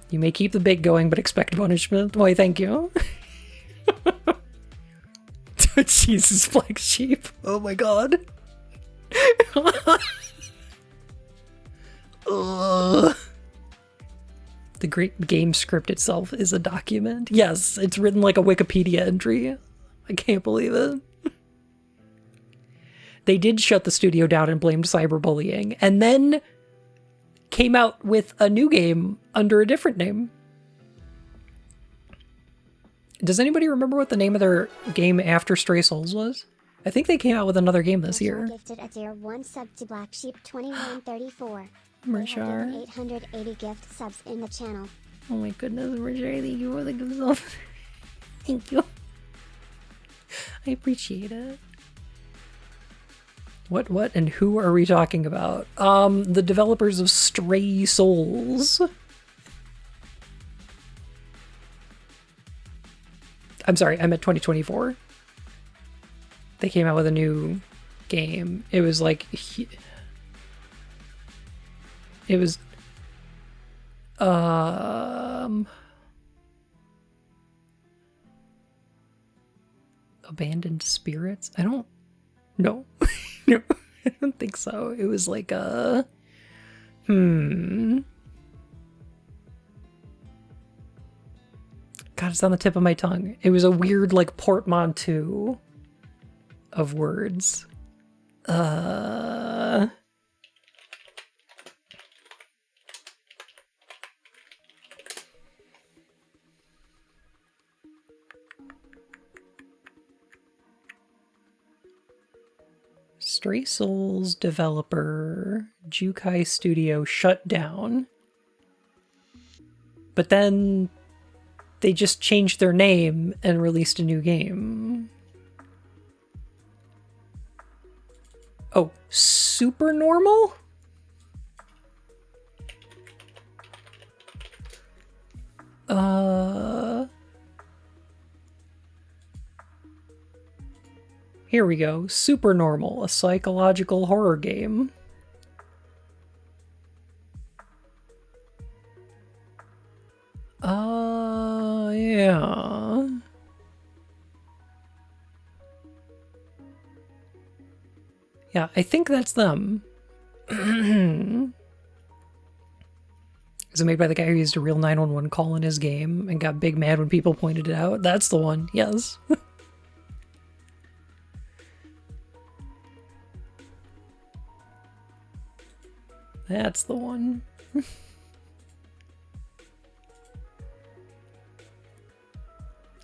You may keep the bait going, but expect punishment. Why, thank you. Jesus, Black Sheep. Oh my god. Ugh. The great game script itself is a document. Yes, it's written like a Wikipedia entry. I can't believe it. They did shut the studio down and blamed cyberbullying, and then came out with a new game under a different name. Does anybody remember what the name of their game after Stray Souls was? I think they came out with another game this year. Gifted a tier 1 sub to Black Sheep 2134. Marshar. 880 gift subs in the channel. Oh my goodness, Marshar, thank you for the gift subs. Thank you. I appreciate it. What, and who are we talking about? The developers of Stray Souls. I'm sorry, I meant 2024. They came out with a new game. It was like... It was... Abandoned Spirits? I don't... No. No, I don't think so. It was like a... God, it's on the tip of my tongue. It was a weird, like, portmanteau of words. Stray Souls developer Jukai Studio shut down. But then they just changed their name and released a new game. Oh, Super Normal? Here we go. Super Normal, a psychological horror game. Yeah. Yeah, I think that's them. Is it made by the guy who used a real 911 call in his game and got big mad when people pointed it out? That's the one, yes. That's the one.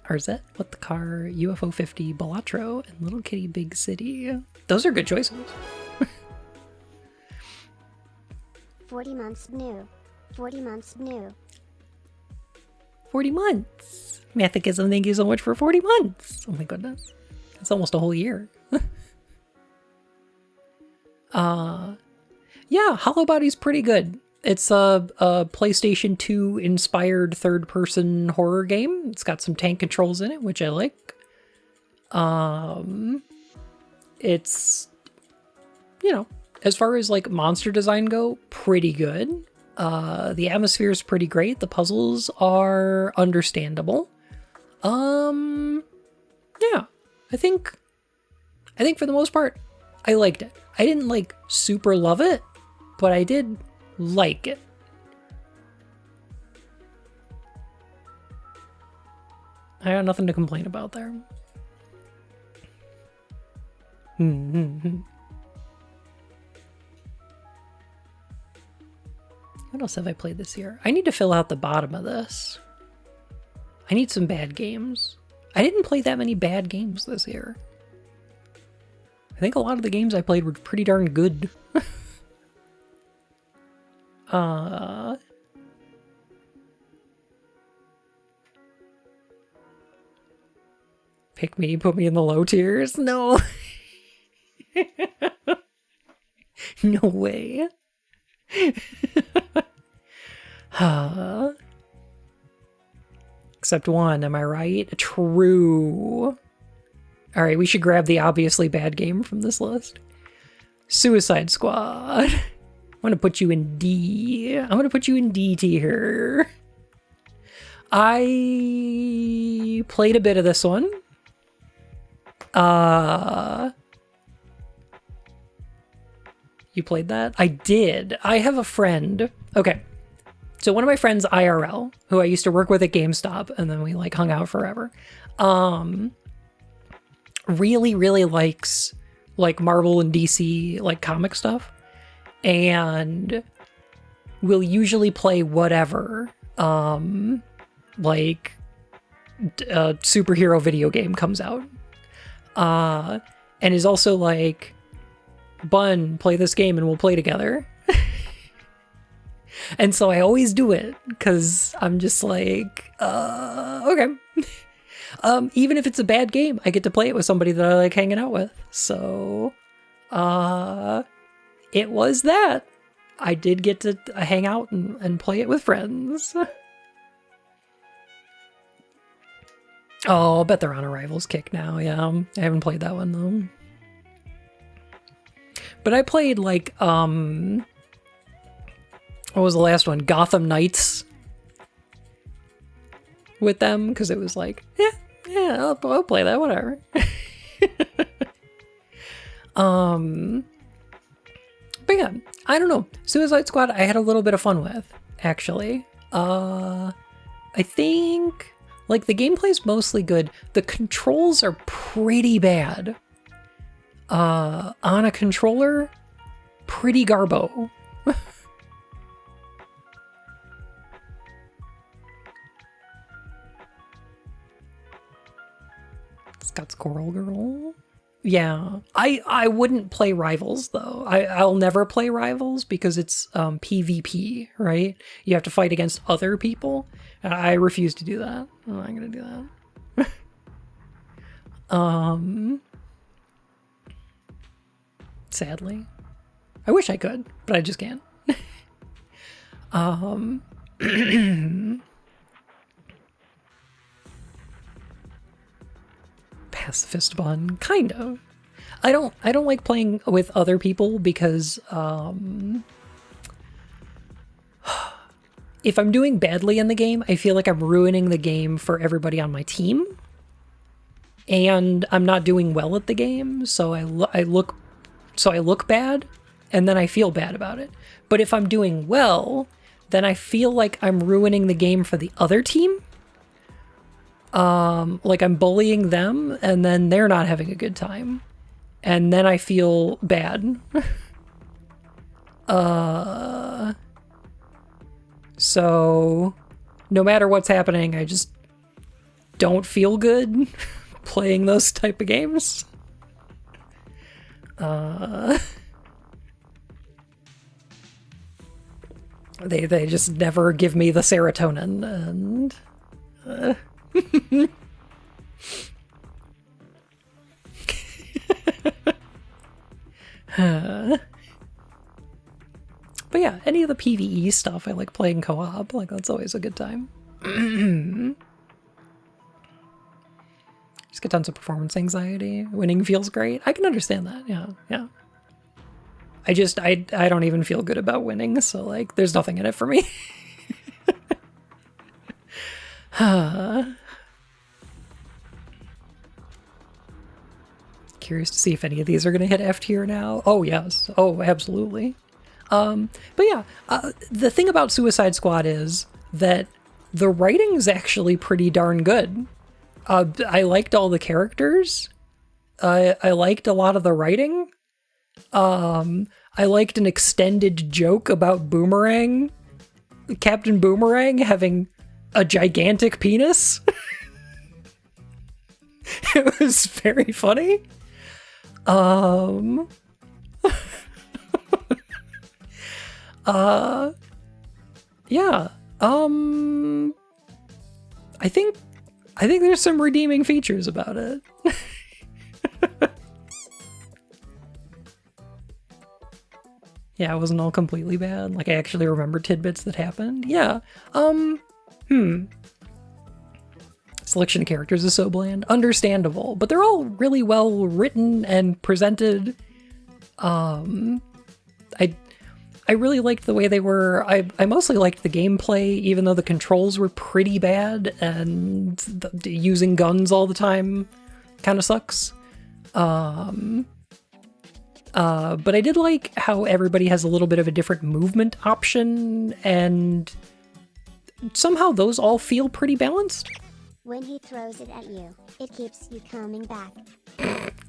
Arzette, What the Car, UFO 50, Balatro, and Little Kitty Big City. Those are good choices. 40 months Bnuu. 40 months Bnuu. 40 months. Mathicism, thank you so much for 40 months. Oh my goodness. That's almost a whole year. Yeah, Hollow Body's pretty good. It's a PlayStation 2 inspired third-person horror game. It's got some tank controls in it, which I like. It's, you know, as far as like monster design go, pretty good. The atmosphere is pretty great. The puzzles are understandable. Yeah, I think for the most part, I liked it. I didn't like super love it, but I did like it. I got nothing to complain about there. What else have I played this year? I need to fill out the bottom of this. I need some bad games. I didn't play that many bad games this year. I think a lot of the games I played were pretty darn good. Pick me, put me in the low tiers? No. No way. Except one, am I right? True. Alright, we should grab the obviously bad game from this list. Suicide Squad. I'm gonna put you in D. I'm gonna put you in D tier. I played a bit of this one. You played that? I did. I have a friend. Okay. So one of my friends, IRL, who I used to work with at GameStop, and then we like hung out forever, really, really likes like Marvel and DC like comic stuff, and will usually play whatever like a superhero video game comes out, and is also like, Bun, play this game and we'll play together. And so I always do it because I'm just like, okay. Even if it's a bad game, I get to play it with somebody that I like hanging out with. So it was that. I did get to hang out and play it with friends. Oh, I'll bet they're on a Rivals kick now. Yeah, I haven't played that one though. But I played like, what was the last one? Gotham Knights with them, because it was like, yeah, I'll play that, whatever. But yeah, I don't know. Suicide Squad I had a little bit of fun with, actually. I think like the gameplay's mostly good. The controls are pretty bad. On a controller, pretty garbo. It's got Squirrel Girl. Yeah, I wouldn't play Rivals though. I'll never play Rivals because it's PvP, right? You have to fight against other people. I refuse to do that. I'm not gonna do that. Sadly. I wish I could, but I just can't. Pacifist Bun, kind of. I don't like playing with other people because if I'm doing badly in the game, I feel like I'm ruining the game for everybody on my team. And I'm not doing well at the game, so I look bad, and then I feel bad about it. But if I'm doing well, then I feel like I'm ruining the game for the other team. Like I'm bullying them, and then they're not having a good time. And then I feel bad. So no matter what's happening, I just don't feel good playing those type of games. They just never give me the serotonin, and but yeah, any of the PvE stuff I like playing co-op, like that's always a good time. Just get tons of performance anxiety. Winning feels great. I can understand that. Yeah. I don't even feel good about winning, so like there's nothing in it for me. Curious to see if any of these are going to hit F tier now. Oh yes, oh absolutely. But yeah, the thing about Suicide Squad is that the writing's actually pretty darn good. I liked all the characters. I liked a lot of the writing. I liked an extended joke about Boomerang, Captain Boomerang having a gigantic penis. It was very funny. Yeah. I think there's some redeeming features about it. Yeah, it wasn't all completely bad. Like, I actually remember tidbits that happened. Yeah. Selection of characters is so bland. Understandable. But they're all really well written and presented. I really liked the way they were. I mostly liked the gameplay, even though the controls were pretty bad, and using guns all the time kind of sucks. But I did like how everybody has a little bit of a different movement option, and somehow those all feel pretty balanced. When he throws it at you, it keeps you coming back.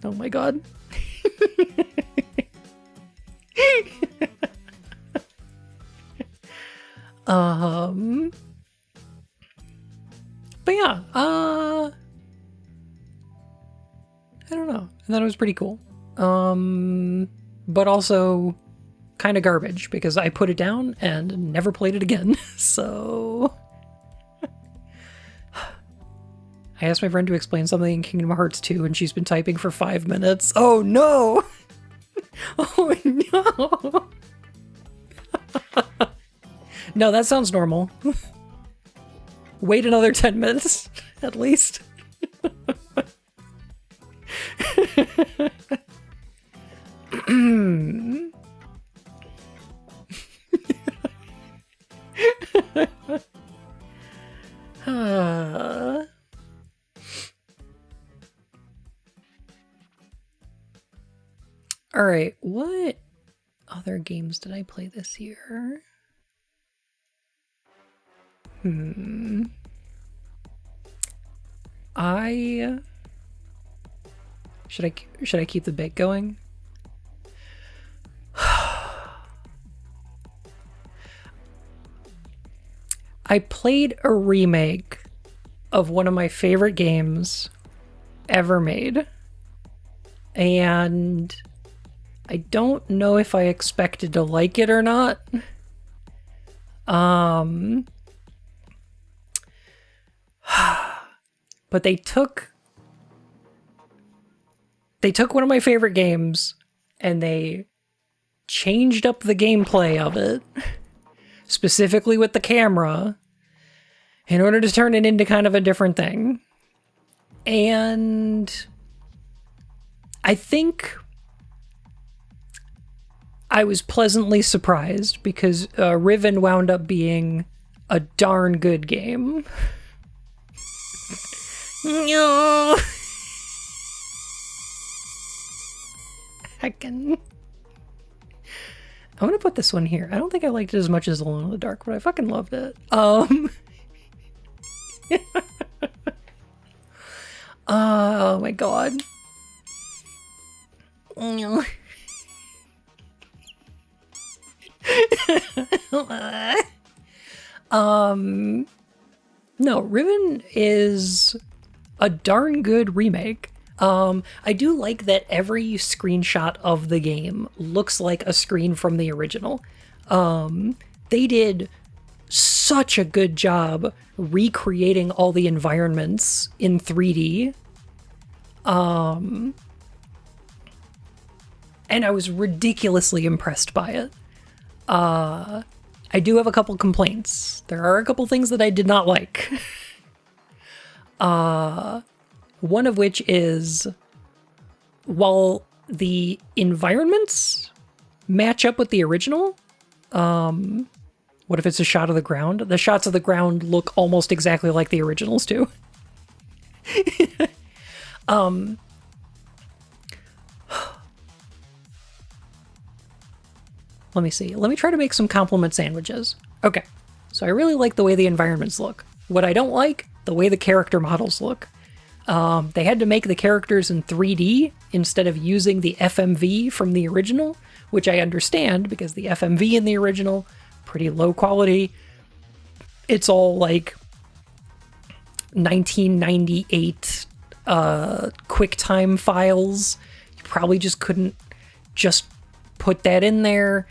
Oh my god. But yeah, I don't know. I thought it was pretty cool. But also kind of garbage because I put it down and never played it again. So I asked my friend to explain something in Kingdom Hearts 2 and she's been typing for 5 minutes. Oh no! Oh no! No, that sounds normal. Wait another 10 minutes, at least. All right, what other games did I play this year? Should I keep the bit going? I played a remake of one of my favorite games ever made, and I don't know if I expected to like it or not. But they took one of my favorite games and they changed up the gameplay of it, specifically with the camera, in order to turn it into kind of a different thing. And I think I was pleasantly surprised because Riven wound up being a darn good game. No. I'm gonna put this one here. I don't think I liked it as much as Alone in the Dark, but I fucking loved it. Oh my god. No, Riven is a darn good remake. I do like that every screenshot of the game looks like a screen from the original. They did such a good job recreating all the environments in 3D. And I was ridiculously impressed by it. I do have a couple complaints. There are a couple things that I did not like. One of which is, while the environments match up with the original. What if it's a shot of the ground? The shots of the ground look almost exactly like the originals too. Let me see. Let me try to make some compliment sandwiches. Okay, so I really like the way the environments look. What I don't like, the way the character models look. They had to make the characters in 3D instead of using the FMV from the original, which I understand because the FMV in the original, pretty low quality. It's all like 1998 QuickTime files. You probably just couldn't just put that in there.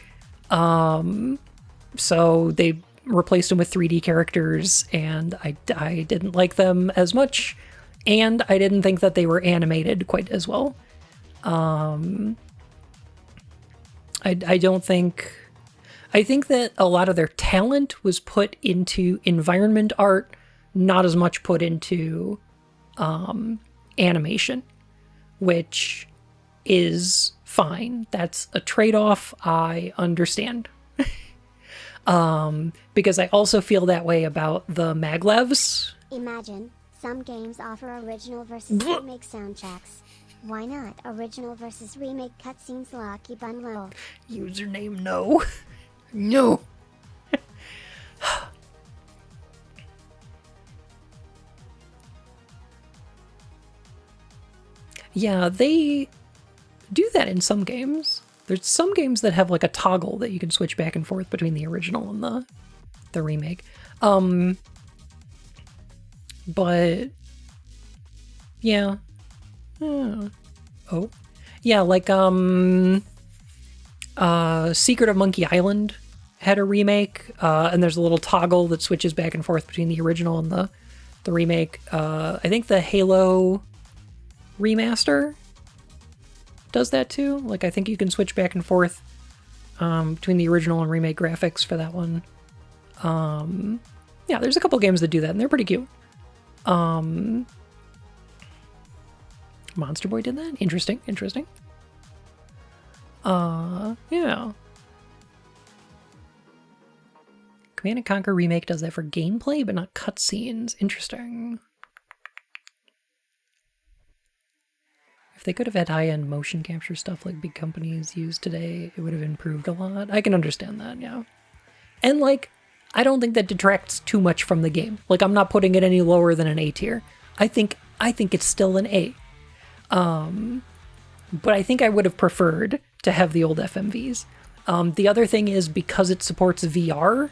So they replaced them with 3D characters, and I didn't like them as much, and I didn't think that they were animated quite as well. I think that a lot of their talent was put into environment art, not as much put into animation, which is fine. That's a trade-off I understand. Because I also feel that way about the maglevs. Imagine, some games offer original versus remake soundtracks. Why not original versus remake cutscenes Lucky Bnuu? Username no. No. Yeah, they do that in some games. There's some games that have like a toggle that you can switch back and forth between the original and the remake. But yeah. Oh. Yeah, like Secret of Monkey Island had a remake, and there's a little toggle that switches back and forth between the original and the remake. I think the Halo remaster does that too. Like, I think you can switch back and forth between the original and remake graphics for that one. Yeah, there's a couple games that do that, and they're pretty cute. Monster Boy did that? Interesting. Yeah. Command & Conquer Remake does that for gameplay, but not cutscenes. Interesting. If they could have had high-end motion capture stuff like big companies use today, it would have improved a lot. I can understand that, yeah. And, like, I don't think that detracts too much from the game. Like, I'm not putting it any lower than an A tier. I think it's still an A. But I think I would have preferred to have the old FMVs. The other thing is, because it supports VR,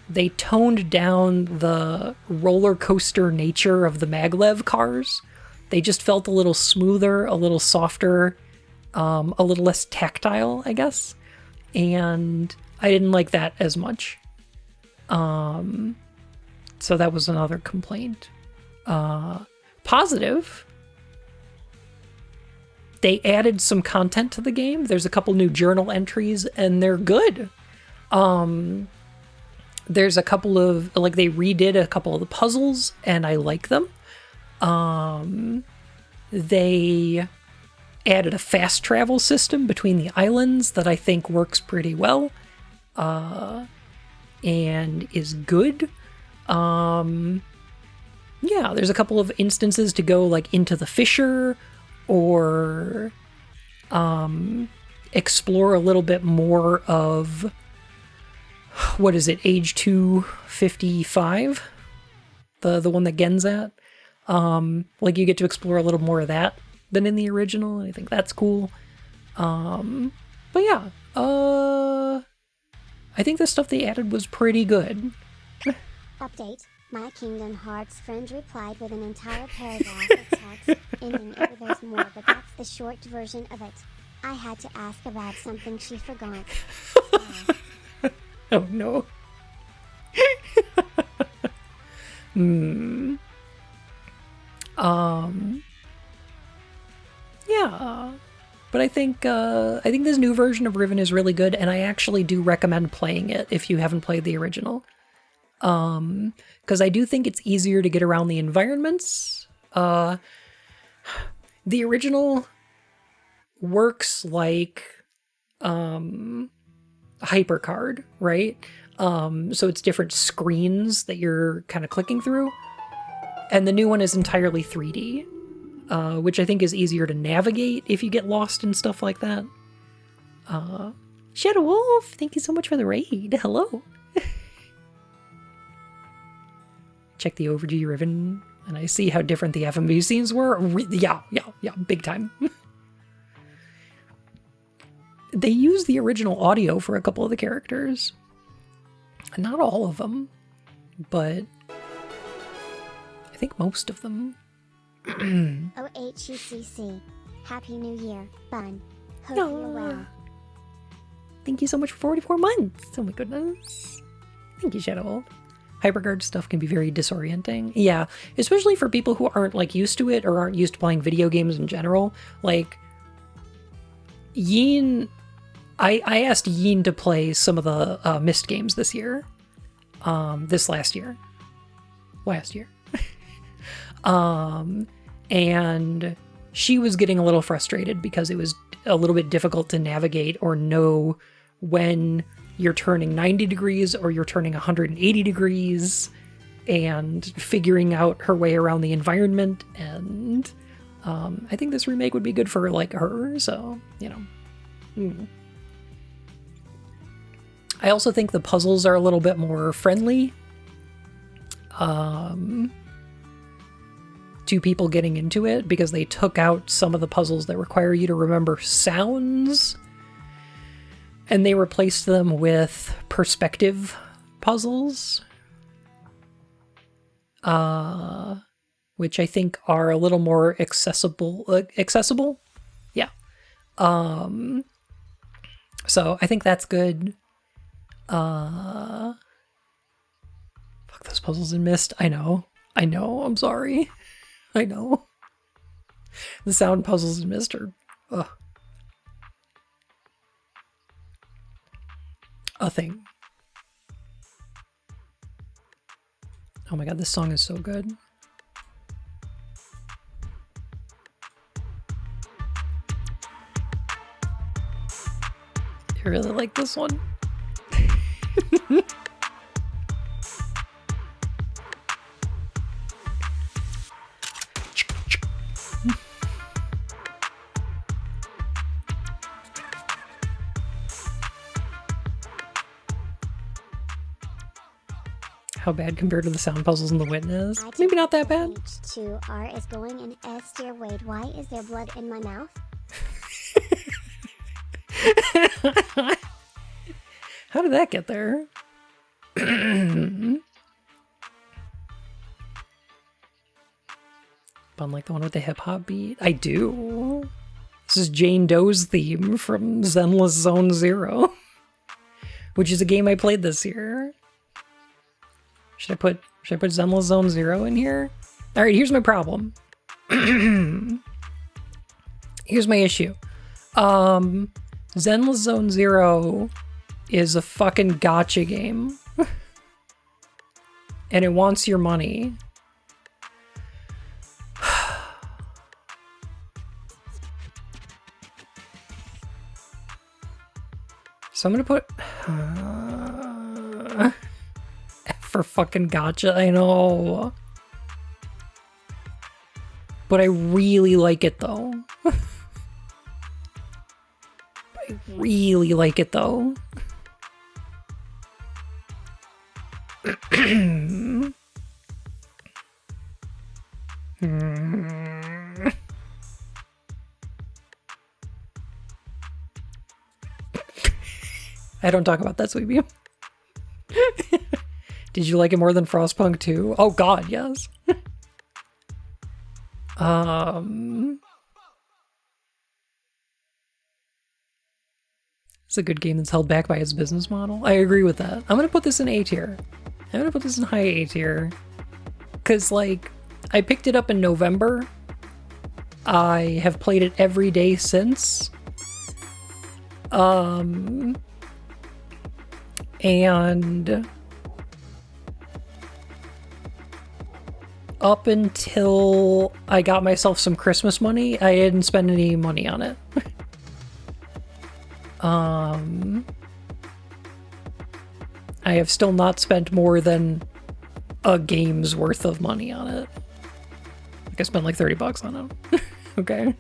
they toned down the roller coaster nature of the maglev cars. They just felt a little smoother, a little softer, a little less tactile, I guess. And I didn't like that as much. So that was another complaint. Positive, they added some content to the game. There's a couple new journal entries, and they're good. There's a couple of, like, they redid a couple of the puzzles, and I like them. They added a fast travel system between the islands that I think works pretty well, and is good. Yeah, there's a couple of instances to go, like, into the fissure, or explore a little bit more of, what is it, age 255? The one that Gen's at. Like, you get to explore a little more of that than in the original, and I think that's cool. But yeah, I think the stuff they added was pretty good. Update. My Kingdom Hearts friend replied with an entire paragraph of text, ending it with "there's more, but that's the short version of it. I had to ask about something she forgot." Oh no. Yeah. But I think this new version of Riven is really good, and I actually do recommend playing it if you haven't played the original. Because I do think it's easier to get around the environments. The original works like hypercard, right? So it's different screens that you're kind of clicking through. And the new one is entirely 3D, which I think is easier to navigate if you get lost and stuff like that. Shadow Wolf, thank you so much for the raid. Hello. Check the OG Riven, and I see how different the FMV scenes were. Yeah, big time. They used the original audio for a couple of the characters. Not all of them, but I think most of them. OHUCC. Happy New Year, Bun. Hope you're well. Thank you so much for 44 months. Oh my goodness. Thank you, Shadow Wolf. Hyperguard stuff can be very disorienting. Yeah, especially for people who aren't like used to it or aren't used to playing video games in general. Like, Yin, I asked Yin to play some of the Myst games this year. This last year. And she was getting a little frustrated because it was a little bit difficult to navigate or know when you're turning 90 degrees or you're turning 180 degrees and figuring out her way around the environment. And I think this remake would be good for like her, so, you know. I also think the puzzles are a little bit more friendly to people getting into it because they took out some of the puzzles that require you to remember sounds and they replaced them with perspective puzzles, which I think are a little more accessible. Yeah. So I think that's good. Fuck those puzzles in Myst. I know, I'm sorry. I know. The sound puzzles in Myst are a thing. Oh my god, this song is so good. I really like this one. How bad compared to the sound puzzles in The Witness? Maybe not that bad. H2R is going in S tier. Wait, why is there blood in my mouth? How did that get there? Unlike the one with the hip-hop beat? I do. This is Jane Doe's theme from Zenless Zone Zero, which is a game I played this year. Should I put Zenless Zone Zero in here? All right, here's my problem. Here's my issue. Zenless Zone Zero is a fucking gacha game. And it wants your money. So I'm gonna put F for fucking gacha, I know. But I really like it though. I really like it though. I don't talk about that, Sweet Beam. Did you like it more than Frostpunk 2? Oh god, yes. It's a good game that's held back by its business model. I agree with that. I'm gonna put this in A tier. I'm gonna put this in high A tier. Cause like, I picked it up in November. I have played it every day since. And up until I got myself some Christmas money, I didn't spend any money on it. I have still not spent more than a game's worth of money on it. Like I spent like $30 on it. Okay.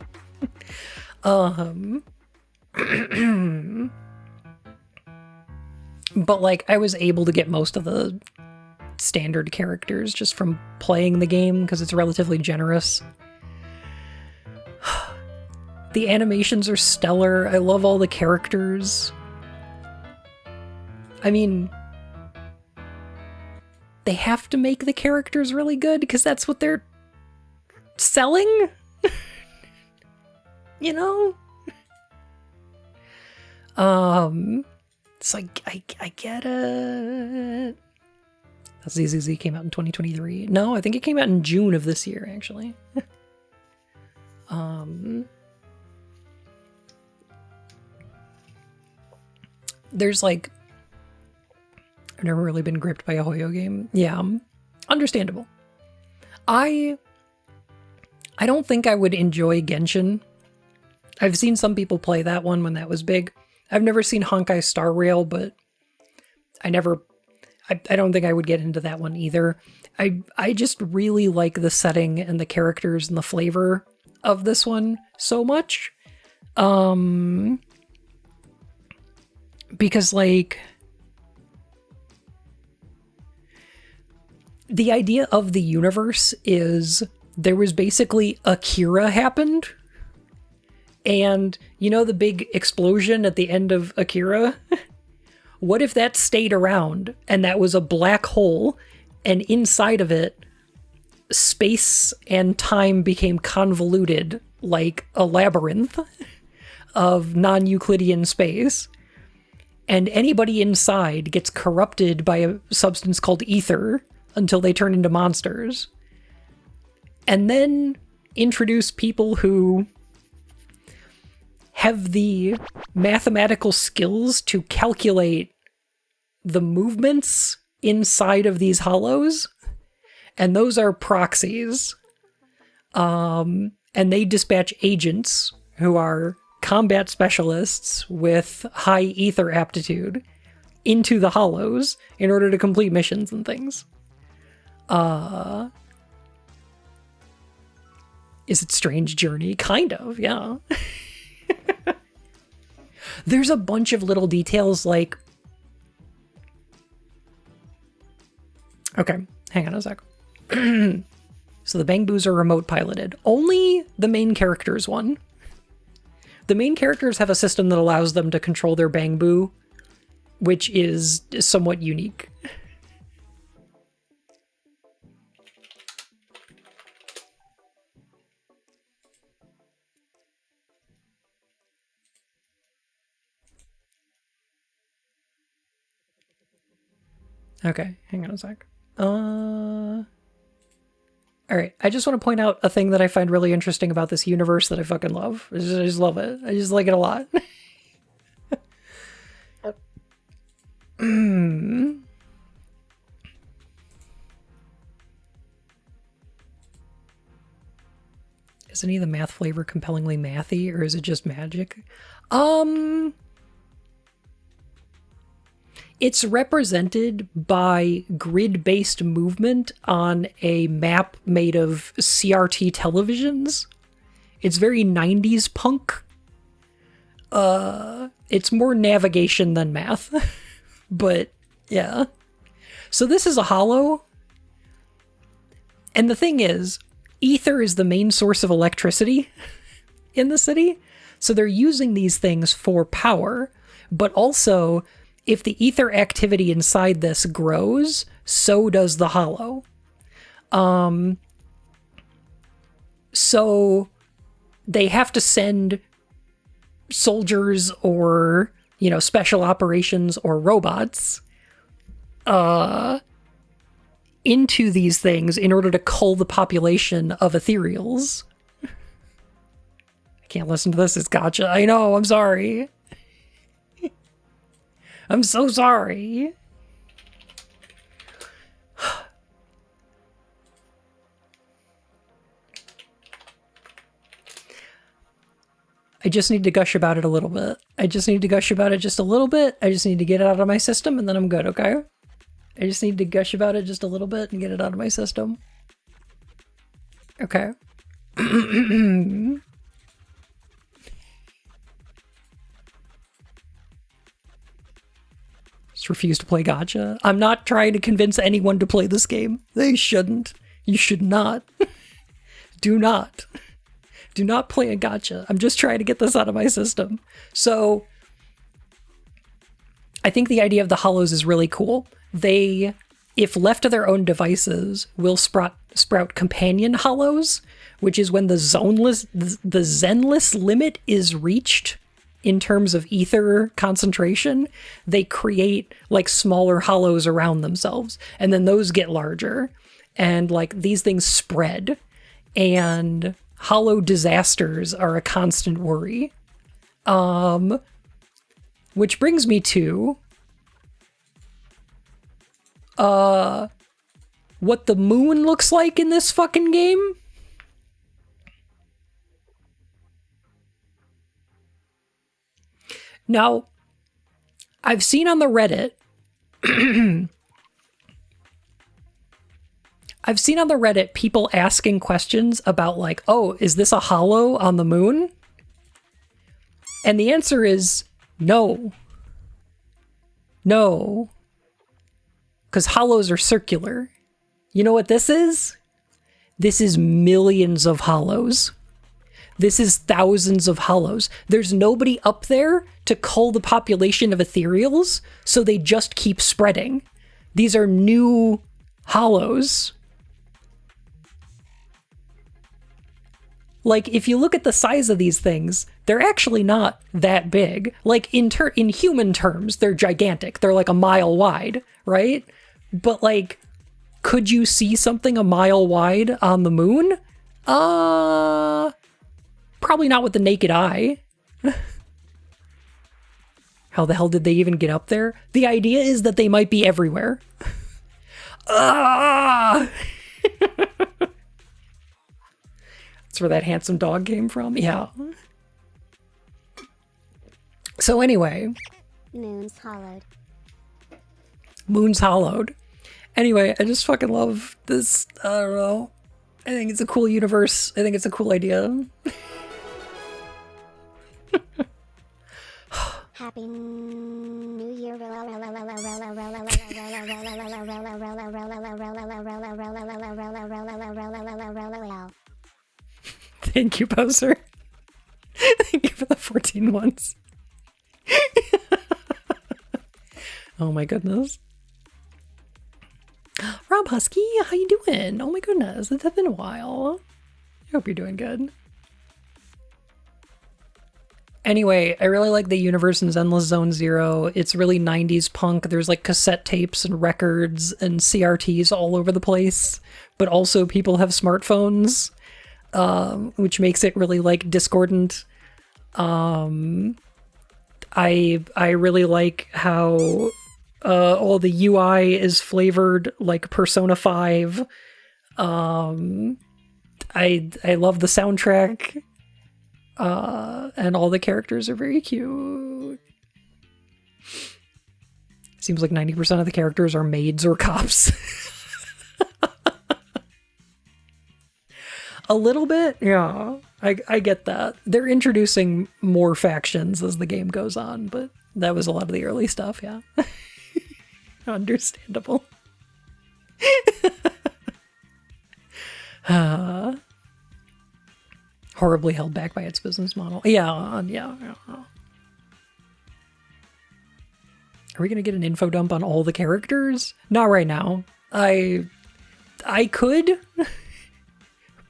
But like I was able to get most of the standard characters just from playing the game because it's relatively generous. The animations are stellar. I love all the characters. I mean, they have to make the characters really good because that's what they're selling. You know? It's like, I get it. ZZZ came out in 2023. No, I think it came out in June of this year, actually. There's like, I've never really been gripped by a Hoyo game. Yeah, understandable. I don't think I would enjoy Genshin. I've seen some people play that one when that was big. I've never seen Honkai Star Rail, but I don't think I would get into that one either. I just really like the setting and the characters and the flavor of this one so much. Because like the idea of the universe is there was basically Akira happened. And you know the big explosion at the end of Akira? What if that stayed around and that was a black hole and inside of it, space and time became convoluted like a labyrinth of non-Euclidean space. And anybody inside gets corrupted by a substance called ether until they turn into monsters. And then introduce people who have the mathematical skills to calculate the movements inside of these hollows. And those are proxies. And they dispatch agents who are combat specialists with high ether aptitude into the hollows in order to complete missions and things. Is it Strange Journey? Kind of, yeah. There's a bunch of little details like... Okay, hang on a sec. So the Bangboos are remote piloted. Only the main characters one. The main characters have a system that allows them to control their Bangboo, which is somewhat unique. Okay, hang on a sec. Alright, I just want to point out a thing that I find really interesting about this universe that I fucking love. I just love it. I just like it a lot. Is any of the math flavor compellingly mathy, or is it just magic? It's represented by grid-based movement on a map made of CRT televisions. It's very 90s punk. It's more navigation than math. But, yeah. So this is a hollow. And the thing is, ether is the main source of electricity in the city. So they're using these things for power, but also... if the ether activity inside this grows, so does the hollow. So they have to send soldiers or, special operations or robots into these things in order to cull the population of ethereals. I can't listen to this, it's gotcha. I know, I'm sorry. I'm so sorry. I just need to gush about it a little bit. I just need to gush about it just a little bit. I just need to get it out of my system and then I'm good, okay? I just need to gush about it just a little bit and get it out of my system. Okay. Just refuse to play gacha. I'm not trying to convince anyone to play this game. They shouldn't. You should not. Do not. Do not play a gacha. I'm just trying to get this out of my system. So, I think the idea of the hollows is really cool. They, if left to their own devices, will sprout companion hollows, which is when the zenless limit is reached in terms of ether concentration. They create like smaller hollows around themselves, and then those get larger, and like these things spread, and hollow disasters are a constant worry. Which brings me to what the moon looks like in this fucking game. Now, I've seen on the Reddit people asking questions about like, oh, is this a hollow on the moon? And the answer is no. No. Because hollows are circular. You know what this is? This is millions of hollows. This is thousands of hollows. There's nobody up there to cull the population of ethereals, so they just keep spreading. These are new hollows. Like, if you look at the size of these things, they're actually not that big. Like, in human terms, they're gigantic. They're like a mile wide, right? But, like, could you see something a mile wide on the moon? Probably not with the naked eye. How the hell did they even get up there? The idea is that they might be everywhere. That's where that handsome dog came from? Yeah. So anyway. Moon's hollowed. Moon's hollowed. Anyway, I just fucking love this. I don't know. I think it's a cool universe. I think it's a cool idea. Happy New Year. Thank you, Poser. Thank you for the 14 ones. Oh my goodness. Rob Husky, how you doing? Oh my goodness, it's been a while. I hope you're doing good. Anyway, I really like the universe in Zenless Zone Zero. It's really 90s punk. There's like cassette tapes and records and CRTs all over the place, but also people have smartphones, which makes it really like discordant. I really like how all the UI is flavored like Persona 5. I love the soundtrack. And all the characters are very cute. Seems like 90% of the characters are maids or cops. A little bit, yeah. I get that. They're introducing more factions as the game goes on, but that was a lot of the early stuff, yeah. Understandable. Horribly held back by its business model. Yeah. Are we gonna get an info dump on all the characters? Not right now. I could,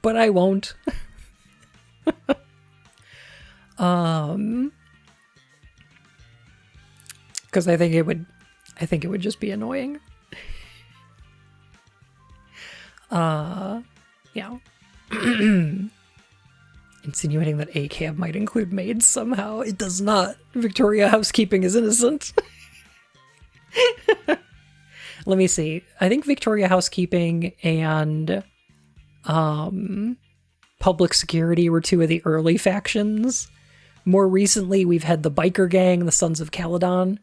but I won't. Because I think it would just be annoying. Yeah. Insinuating that a cab might include maids somehow. It does not. Victoria Housekeeping is innocent. Let me see. I think Victoria Housekeeping and Public Security were two of the early factions. More recently, we've had the biker gang, the Sons of Caledon.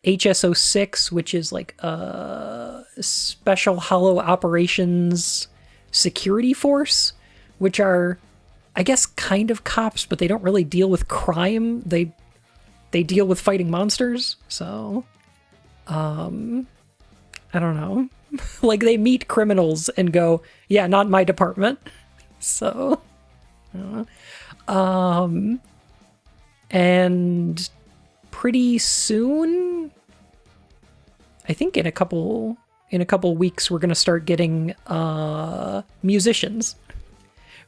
HSO6, which is like a special hollow operations security force, which are, I guess, kind of cops, but they don't really deal with crime. They deal with fighting monsters. So, I don't know. Like, they meet criminals and go, yeah, not my department. So, and pretty soon, I think in a couple weeks, we're gonna start getting musicians.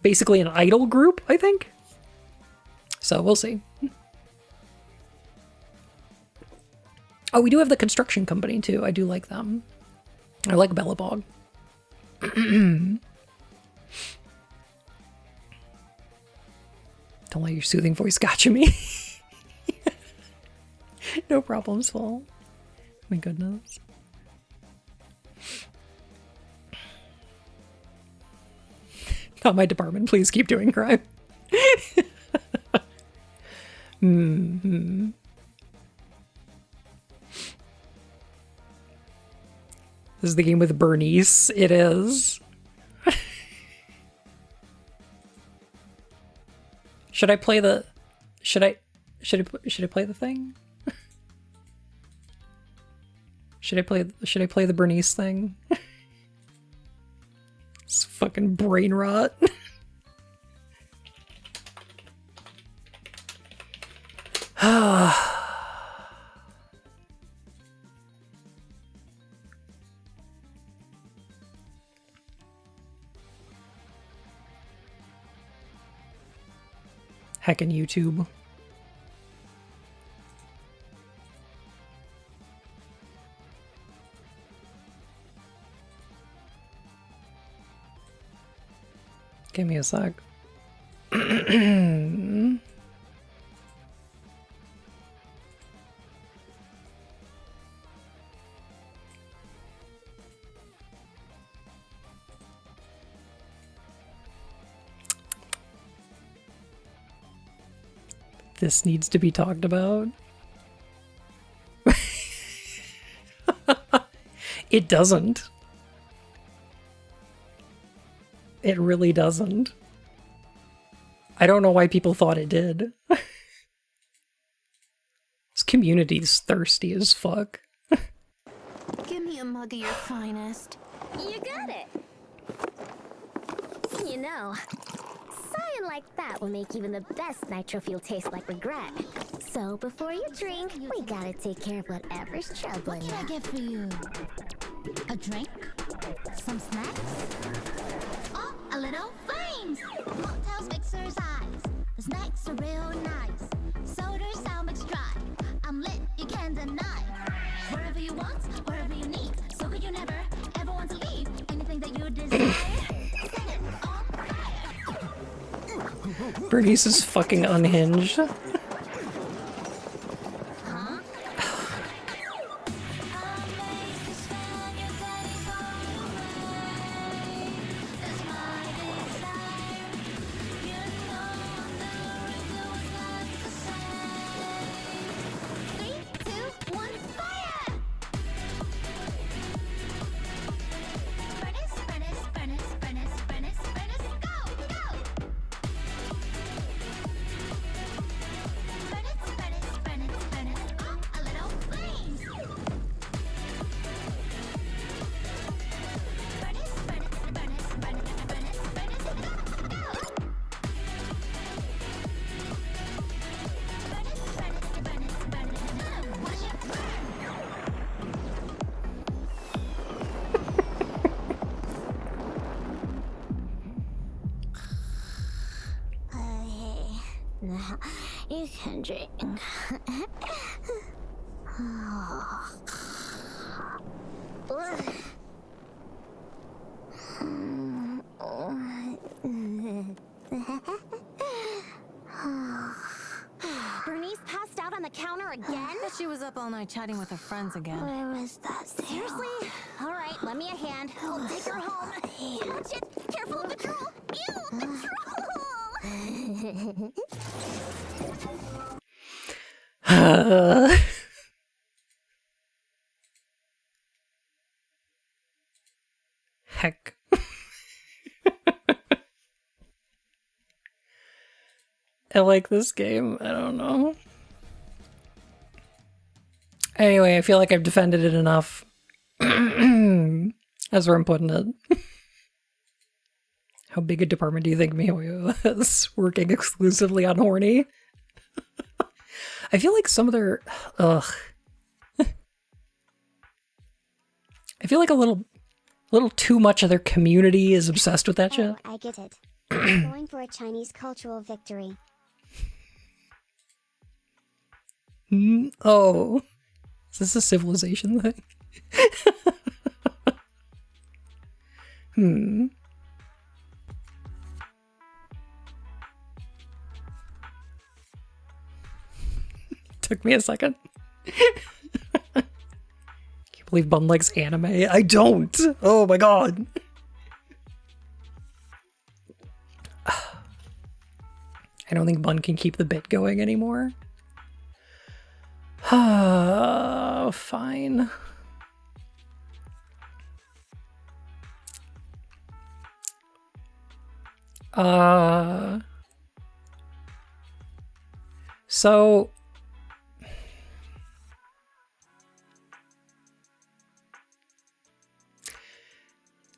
Basically an idol group, I think. So we'll see. Oh, we do have the construction company too. I do like them. I like Bellabog. Don't let your soothing voice gotcha me. No problem, Soul. My goodness. Not my department. Please keep doing crime. Mm-hmm. This is the game with Bernice. It is. Should I play the? Should I play the thing? Should I play the Bernice thing? It's fucking brain rot. Heckin' YouTube. Give me a sec. This needs to be talked about. It doesn't. It really doesn't. I don't know why people thought it did. This community's thirsty as fuck. Give me a mug of your finest. You got it. You know, sighing like that will make even the best nitro fuel taste like regret. So before you drink, we gotta take care of whatever's troubling you. What can I get for you? A drink? Some snacks? Oh, a little flames! Mocktails exercise. The snacks are real nice. Soda's sound mix dry. I'm lit, you can't deny. Wherever you want, wherever you need. So could you never, ever want to leave? Anything that you desire, set it on fire. Bernice is fucking unhinged. Now, you can drink. Bernice passed out on the counter again? She was up all night chatting with her friends again. Where was that? Seriously? All right, lend me a hand. I'll take her home. Watch it. Careful of the troll. Ew, the troll. Heck. I like this game. I don't know. Anyway, I feel like I've defended it enough. That's where I'm putting it. How big a department do you think MiHoYo is working exclusively on horny? I feel like some of their... Ugh. I feel like a little too much of their community is obsessed with that shit. Oh, I get it. I'm going for a Chinese cultural victory. Oh. Is this a civilization thing? Took me a second. Can't believe Bun likes anime. I don't! Oh my god. I don't think Bun can keep the bit going anymore. Fine.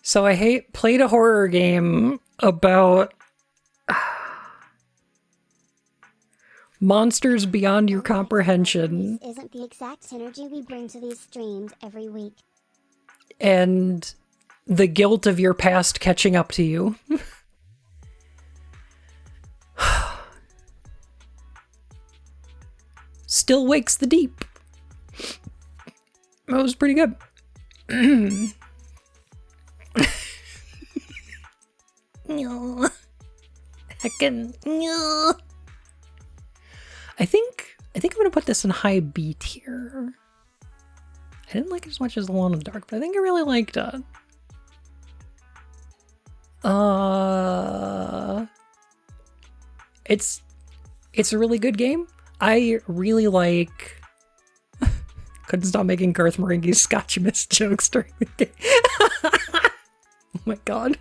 So I played a horror game about monsters beyond your comprehension. This isn't the exact synergy we bring to these streams every week. And the guilt of your past catching up to you. Still wakes the deep. That was pretty good. No. Heckin'. No. I think I'm gonna put this in high B tier. I didn't like it as much as Alone in the Dark, but I think I really liked it. It's a really good game. I really like... Couldn't stop making Garth Marenghi's Scotch Mist jokes during the game. Oh my god.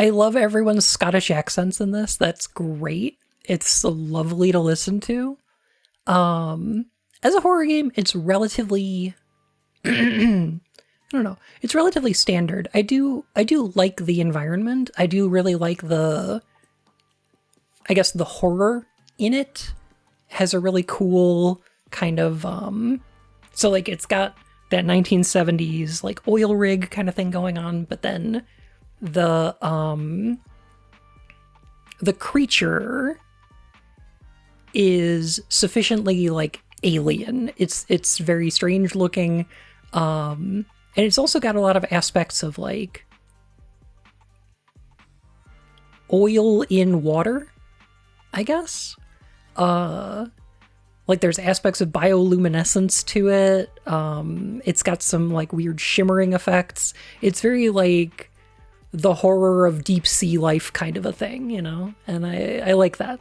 I love everyone's Scottish accents in this. That's great. It's lovely to listen to. As a horror game, it's relatively... I don't know. It's relatively standard. I do like the environment. I do really like the... I guess the horror in it has a really cool kind of... So, like, it's got that 1970s, like, oil rig kind of thing going on, but then the creature is sufficiently, like, alien. It's very strange looking, and it's also got a lot of aspects of, like, oil in water, I guess. Like, there's aspects of bioluminescence to it. It's got some, like, weird shimmering effects. It's very, like, the horror of deep sea life kind of a thing, you know? And I like that.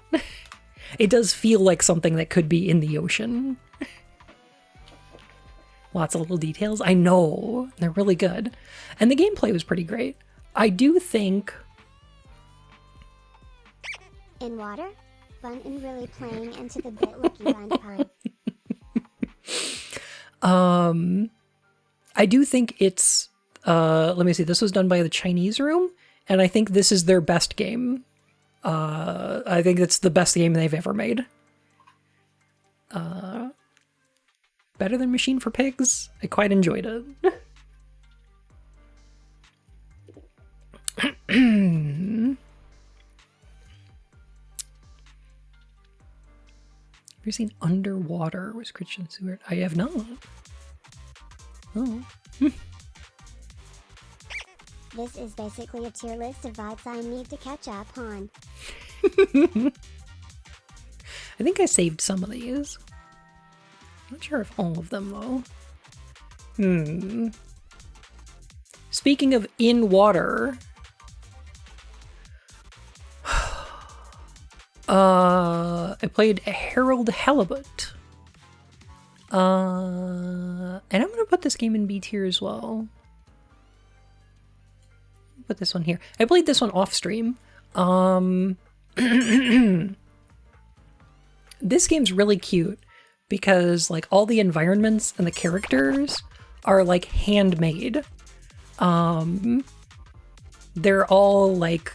It does feel like something that could be in the ocean. Lots of little details. I know. They're really good. And the gameplay was pretty great. I do think... In water? Fun and really playing into the bit looky pun. I do think it's... let me see. This was done by the Chinese Room, and I think this is their best game. I think it's the best game they've ever made. Better than Machine for Pigs? I quite enjoyed it. Have you seen Underwater with Christian Stewart? I have not. Oh. This is basically a tier list of vibes I need to catch up on. I think I saved some of these. Not sure if all of them, though. Speaking of in water, I played Harold Halibut. And I'm gonna put this game in B tier as well. Put this one here. I played this one off stream. This game's really cute because like all the environments and the characters are like handmade. They're all like,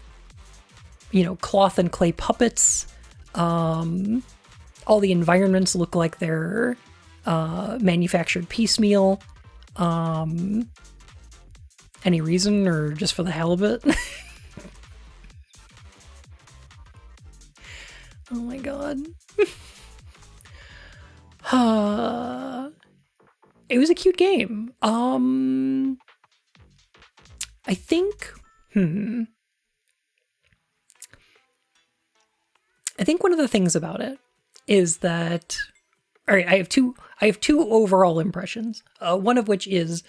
you know, cloth and clay puppets. All the environments look like they're manufactured piecemeal. Any reason or just for the halibut? Oh my god. It was a cute game. I think I think one of the things about it is that, all right, I have two overall impressions. One of which is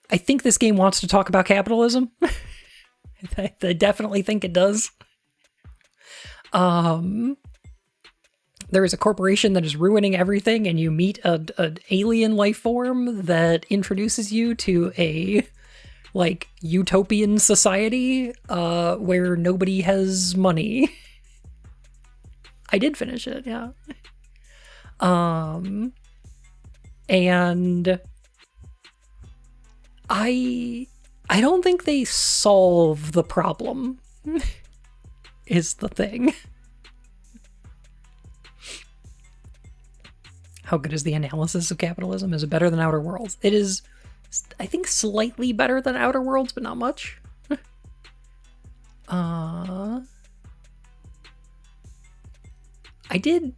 I think this game wants to talk about capitalism. I definitely think it does. There is a corporation that is ruining everything, and you meet an alien life form that introduces you to a like utopian society where nobody has money. I did finish it, yeah. And I don't think they solve the problem. Is the thing. How good is the analysis of capitalism? Is it better than Outer Worlds? It is, I think, slightly better than Outer Worlds, but not much. I did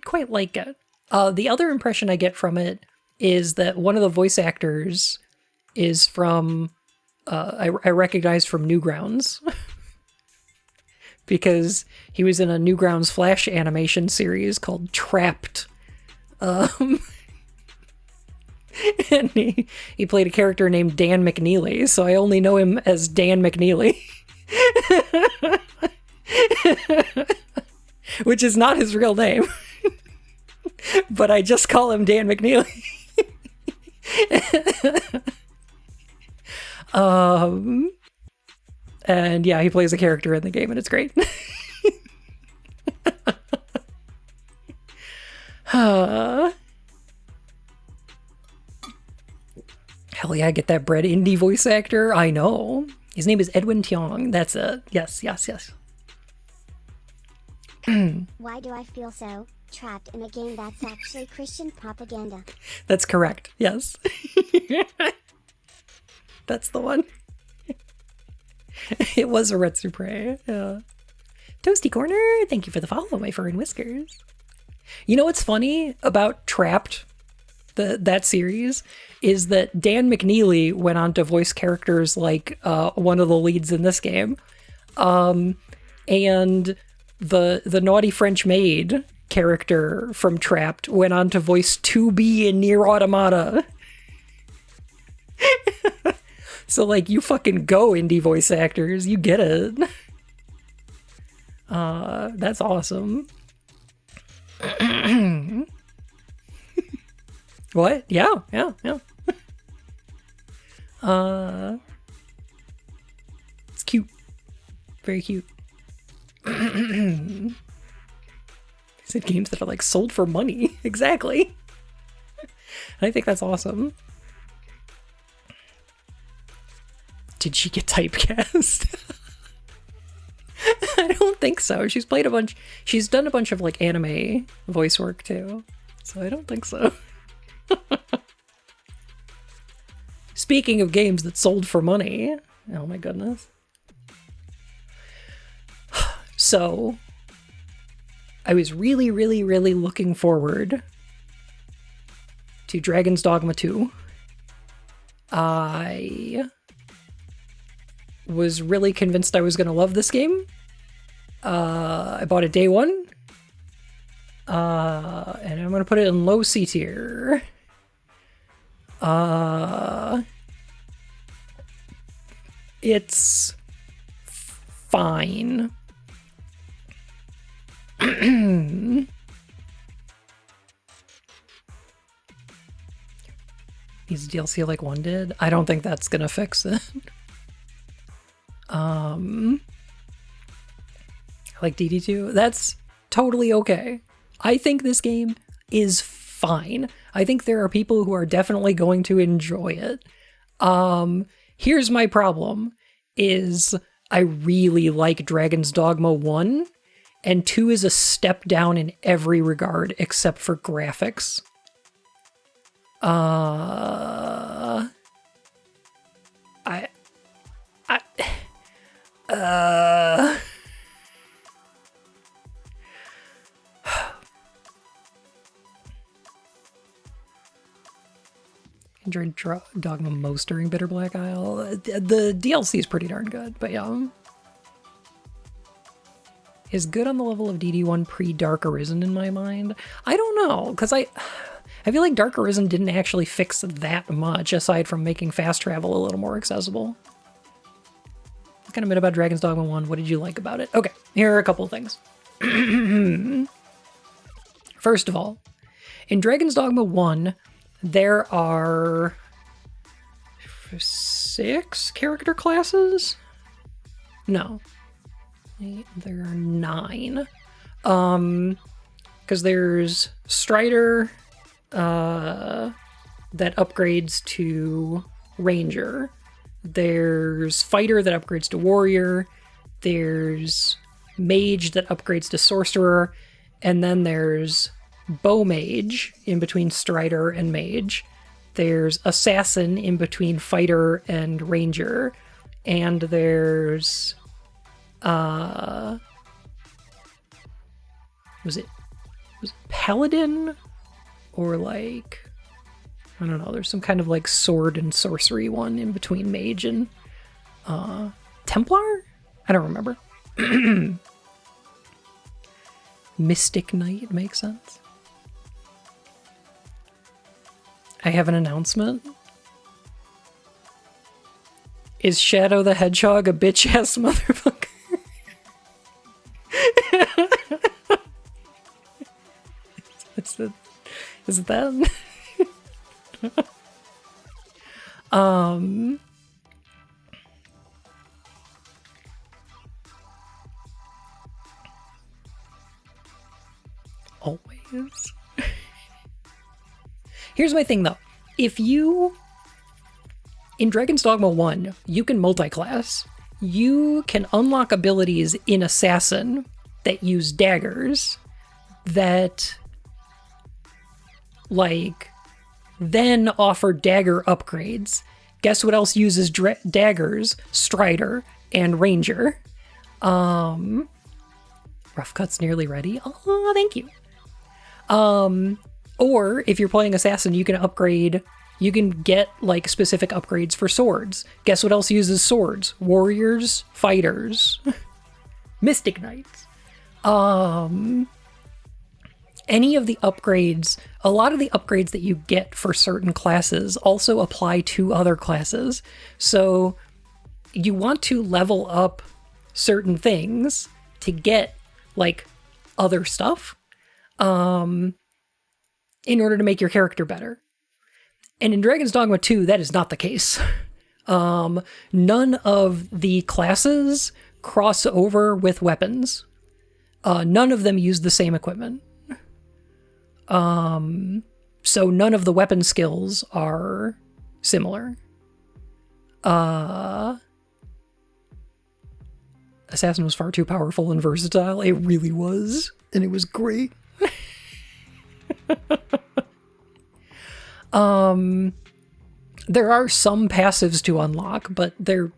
quite like it. The other impression I get from it is that one of the voice actors is from, I recognized from Newgrounds. Because he was in a Newgrounds Flash animation series called Trapped. And he played a character named Dan McNeely, so I only know him as Dan McNeely. Which is not his real name. But I just call him Dan McNeely. And yeah, he plays a character in the game, and it's great. Hell yeah, get that bread indie voice actor. I know. His name is Edwin Tiong. That's it. Yes. Why do I feel so trapped in a game that's actually Christian propaganda? That's correct. Yes. That's the one. It was a Red Supre. Yeah. Toasty Corner, thank you for the follow, my fur and whiskers. You know what's funny about Trapped, that series, is that Dan McNeely went on to voice characters like one of the leads in this game. And the naughty French maid character from Trapped went on to voice 2B in Nier Automata. So, like, you fucking go, indie voice actors. You get it. That's awesome. What? Yeah. It's cute. Very cute. I said games that are, like, sold for money. Exactly. I think that's awesome. Did she get typecast? I don't think so. She's done a bunch of like anime voice work too. So I don't think so. Speaking of games that sold for money. Oh my goodness. So I was really looking forward to Dragon's Dogma 2. I was really convinced I was going to love this game. I bought it day one. And I'm going to put it in low C tier. It's fine. Needs DLC like 1 did? I don't think that's gonna fix it. Like DD2, that's totally okay. I think this game is fine. I think there are people who are definitely going to enjoy it. Here's my problem, is I really like Dragon's Dogma 1, and 2 is a step down in every regard except for graphics. Enjoyed Dogma most during Bitter Black Isle. The DLC is pretty darn good, but yeah. Is good on the level of DD1 pre-Dark Arisen in my mind? I don't know, because I feel like Dark Arisen didn't actually fix that much, aside from making fast travel a little more accessible. Kind of bit about Dragon's Dogma 1. What did you like about it? Okay, here are a couple of things. First of all, in Dragon's Dogma 1, there are 6 character classes? No. There are 9. Because there's Strider, that upgrades to Ranger. There's Fighter that upgrades to Warrior. There's Mage that upgrades to Sorcerer. And then there's Bow Mage in between Strider and Mage. There's Assassin in between Fighter and Ranger. And there's... was it Paladin? Or like... I don't know, there's some kind of like sword and sorcery one in between Mage and Templar? I don't remember. Mystic Knight makes sense. I have an announcement. Is Shadow the Hedgehog a bitch-ass motherfucker? Is it that? Always. Here's my thing though. If you... In Dragon's Dogma 1, you can multi-class. You can unlock abilities in Assassin that use daggers that, like, then offer dagger upgrades. Guess what else uses daggers? Strider and Ranger. Rough Cut's nearly ready. Oh, thank you. Or if you're playing Assassin, you can upgrade... You can get, like, specific upgrades for swords. Guess what else uses swords? Warriors, fighters, Mystic Knights. Any of the upgrades, a lot of the upgrades that you get for certain classes also apply to other classes. So you want to level up certain things to get, like, other stuff, in order to make your character better. And in Dragon's Dogma 2, that is not the case. None of the classes cross over with weapons. None of them use the same equipment. So none of the weapon skills are similar. Assassin was far too powerful and versatile. It really was. And it was great. There are some passives to unlock, but they're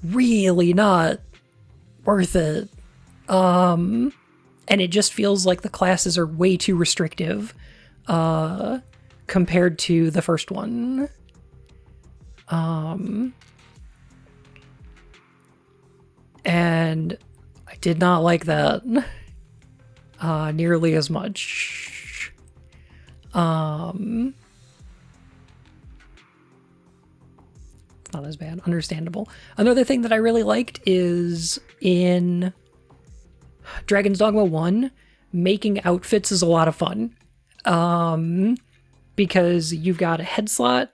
really not worth it. And it just feels like the classes are way too restrictive, compared to the first one. And I did not like that, nearly as much. not as bad. Understandable. Another thing that I really liked is in Dragon's Dogma 1, making outfits is a lot of fun. Because you've got a head slot,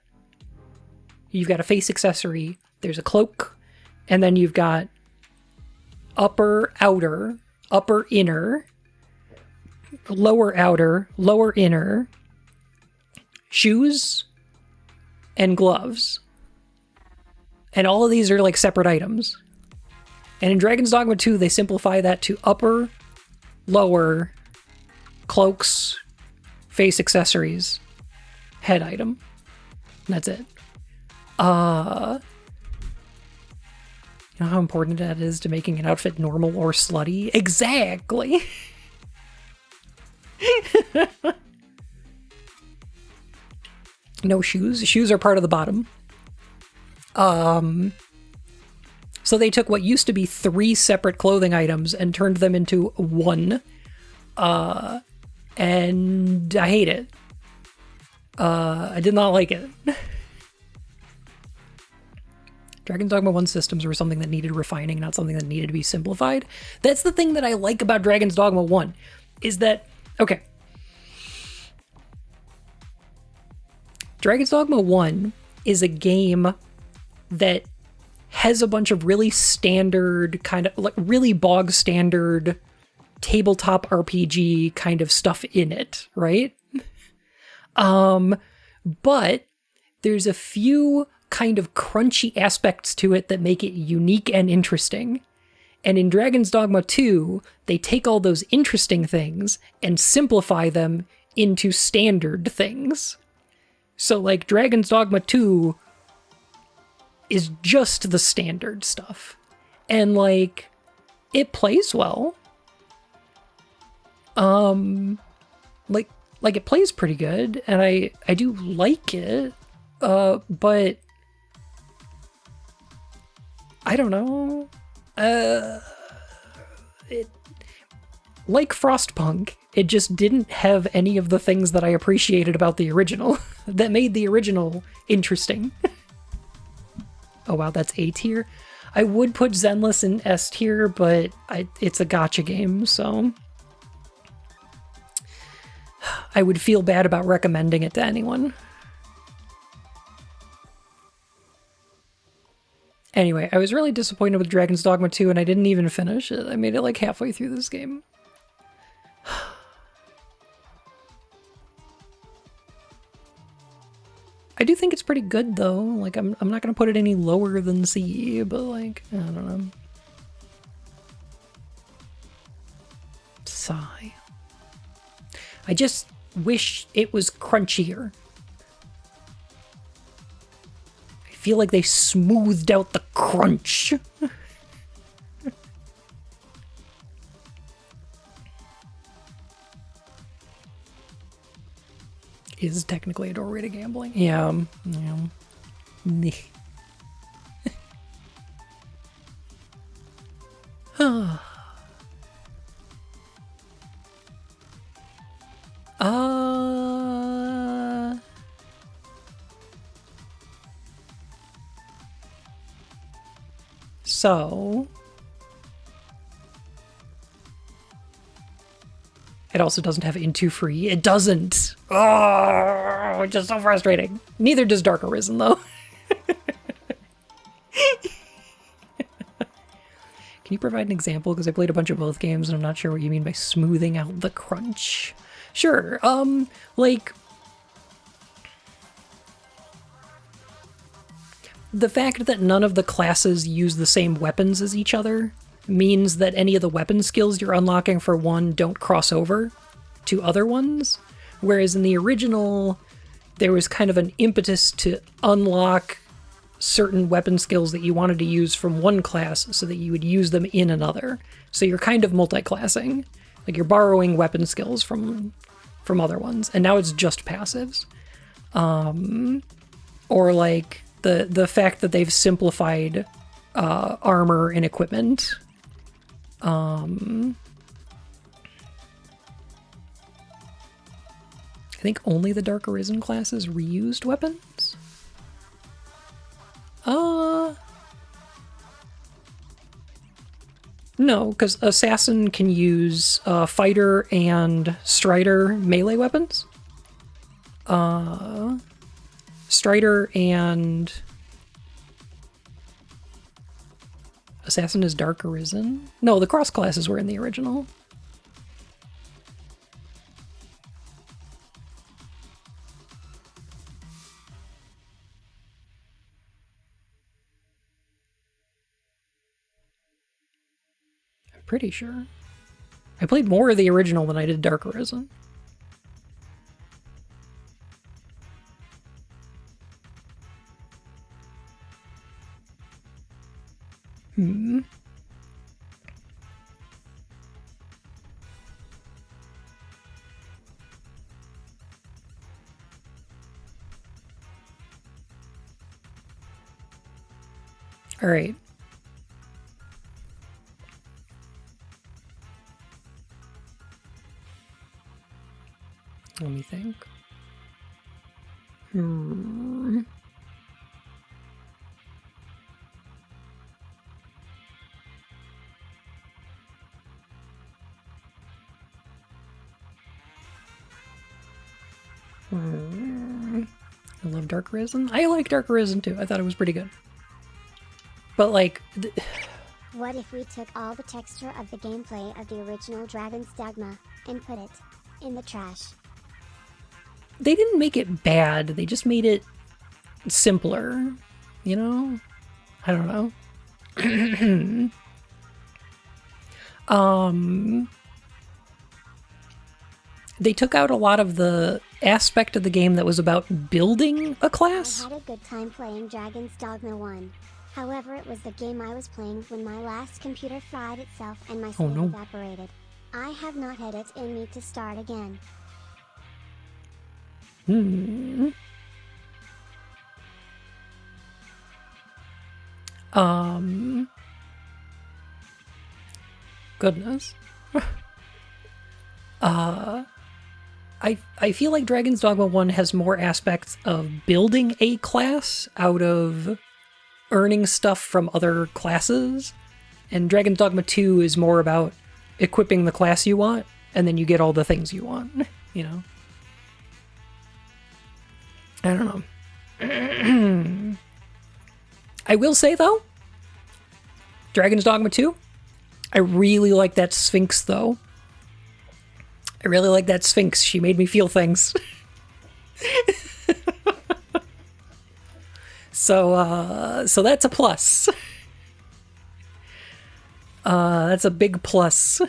you've got a face accessory, there's a cloak, and then you've got upper, outer, upper, inner, lower, outer, lower, inner, shoes, and gloves. And all of these are like separate items. And in Dragon's Dogma 2, they simplify that to upper, lower, cloaks, face accessories, head item. And that's it. You know how important that is to making an outfit normal or slutty? Exactly! No shoes. Shoes are part of the bottom. So they took what used to be 3 separate clothing items and turned them into one. And I hate it. I did not like it. Dragon's Dogma 1 systems were something that needed refining, not something that needed to be simplified. That's the thing that I like about Dragon's Dogma 1, is that, okay. Dragon's Dogma 1 is a game that has a bunch of really standard, kind of like really bog standard tabletop RPG kind of stuff in it, right? But there's a few kind of crunchy aspects to it that make it unique and interesting. And in Dragon's Dogma 2, they take all those interesting things and simplify them into standard things. So like Dragon's Dogma 2 is just the standard stuff. And like, it plays well. Like it plays pretty good, and I do like it, but I don't know. It, like Frostpunk, it just didn't have any of the things that I appreciated about the original that made the original interesting. Oh wow, that's A tier. I would put Zenless in S tier, but it's a gacha game, so I would feel bad about recommending it to anyone. Anyway, I was really disappointed with Dragon's Dogma 2, and I didn't even finish it. I made it like halfway through this game. I do think it's pretty good, though. Like, I'm not gonna put it any lower than C, but like, I don't know. Sigh. I just wish it was crunchier. I feel like they smoothed out the crunch. Is technically a doorway to gambling. Yeah. Meh. So it also doesn't have Into Free. It doesn't. Oh, which is so frustrating. Neither does Dark Arisen, though. Can you provide an example? Because I played a bunch of both games, and I'm not sure what you mean by smoothing out the crunch. Sure. Like, the fact that none of the classes use the same weapons as each other means that any of the weapon skills you're unlocking for one don't cross over to other ones. Whereas in the original, there was kind of an impetus to unlock certain weapon skills that you wanted to use from one class so that you would use them in another. So you're kind of multi-classing. Like, you're borrowing weapon skills from other ones. And now it's just passives. Or like the fact that they've simplified armor and equipment. I think only the Dark Arisen classes reused weapons. No, because Assassin can use Fighter and Strider melee weapons. Strider and... Assassin is Dark Arisen? No, the cross classes were in the original. I'm pretty sure. I played more of the original than I did Dark Arisen. All right. Let me think. I love Dark Arisen. I like Dark Arisen too. I thought it was pretty good. But like... What if we took all the texture of the gameplay of the original Dragon's Dogma and put it in the trash? They didn't make it bad. They just made it simpler. You know? I don't know. They took out a lot of the aspect of the game that was about building a class. I had a good time playing Dragon's Dogma 1. However, it was the game I was playing when my last computer fried itself and my soul evaporated. I have not had it in me to start again. Goodness. I feel like Dragon's Dogma 1 has more aspects of building a class out of earning stuff from other classes, and Dragon's Dogma 2 is more about equipping the class you want, and then you get all the things you want, you know? I don't know. I will say, though, Dragon's Dogma 2, I really like that Sphinx, though. I really like that Sphinx. She made me feel things. So that's a plus. That's a big plus.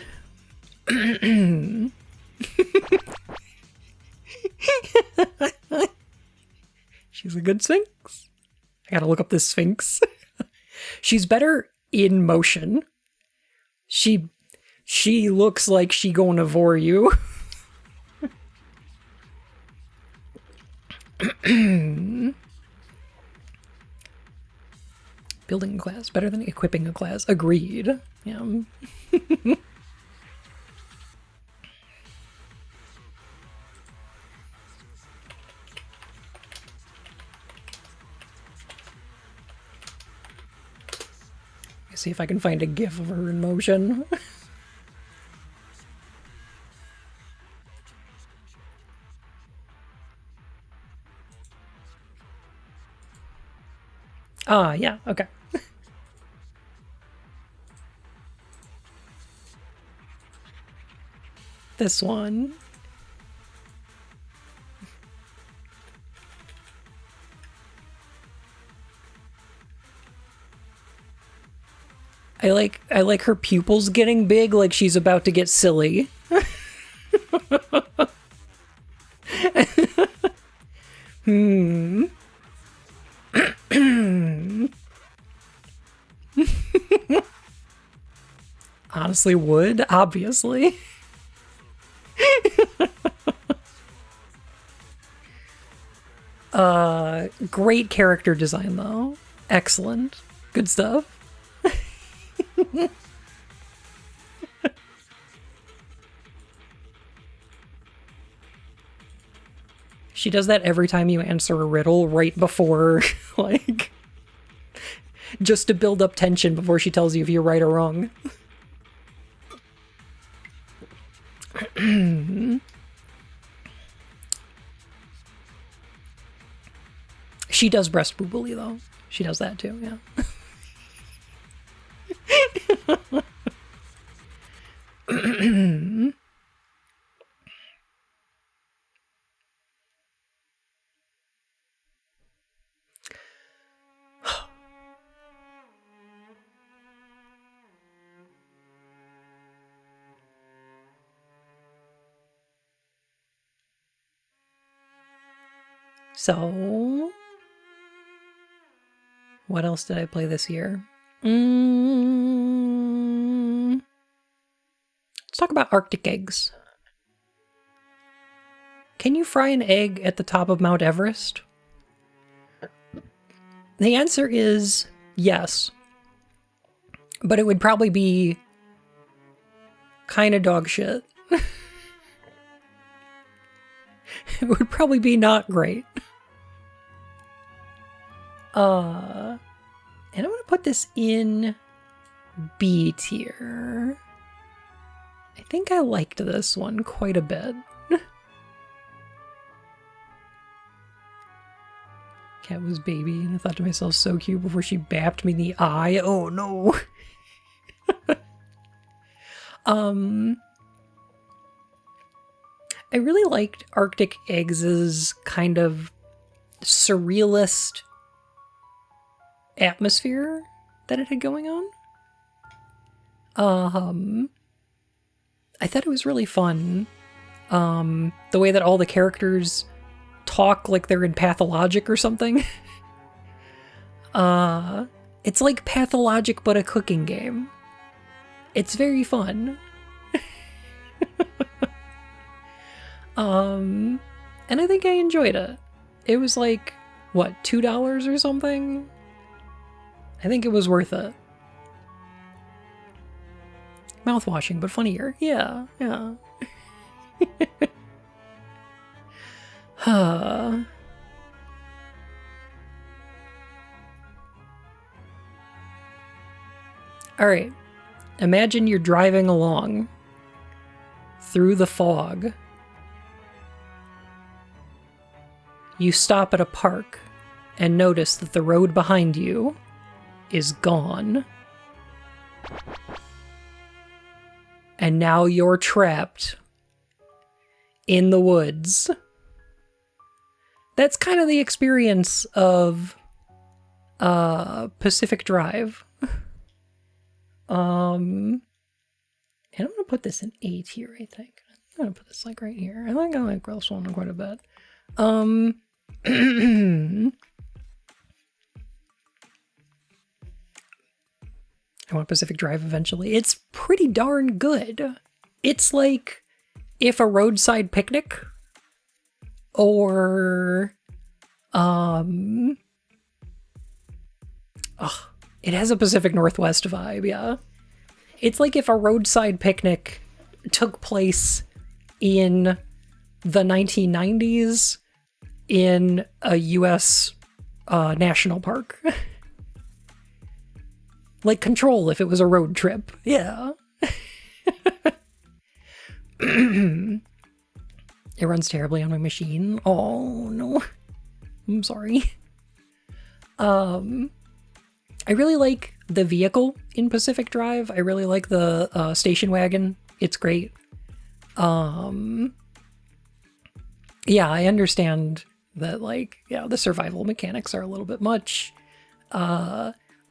She's a good Sphinx. I gotta look up this Sphinx. She's better in motion. She looks like she gonna vor you. Building a class better than equipping a class. Agreed. Yeah. See if I can find a gif of her in motion. Yeah, okay. This one. I like her pupils getting big, like she's about to get silly. Honestly would, obviously. Great character design though. Excellent. Good stuff. She does that every time you answer a riddle right before, like, just to build up tension before she tells you if you're right or wrong. She does breast boobily though. She does that too, yeah. So, what else did I play this year? Let's talk about Arctic eggs. Can you fry an egg at the top of Mount Everest? The answer is yes. But it would probably be kind of dog shit. It would probably be not great. And I'm going to put this in B tier. I think I liked this one quite a bit. Cat was baby, and I thought to myself, so cute, before she bapped me in the eye. Oh no. I really liked Arctic Eggs' kind of surrealist atmosphere that it had going on. I thought it was really fun. The way that all the characters talk like they're in Pathologic or something. It's like Pathologic but a cooking game. It's very fun. And I think I enjoyed it. It was like, what, $2 or something? I think it was worth it. Mouthwashing, but funnier. Yeah, yeah. Alright. Imagine you're driving along through the fog. You stop at a park and notice that the road behind you is gone. And now you're trapped in the woods. That's kind of the experience of Pacific Drive. And I'm going to put this in A tier, I think. I'm going to put this like right here. I think I like this one quite a bit. I want Pacific Drive eventually. It's pretty darn good. It's like if a roadside picnic or it has a Pacific Northwest vibe, yeah. It's like if a roadside picnic took place in the 1990s in a US national park. Like Control if it was a road trip. Yeah. It runs terribly on my machine. Oh, no. I'm sorry. I really like the vehicle in Pacific Drive. I really like the station wagon. It's great. Yeah, I understand that, like, yeah, the survival mechanics are a little bit much.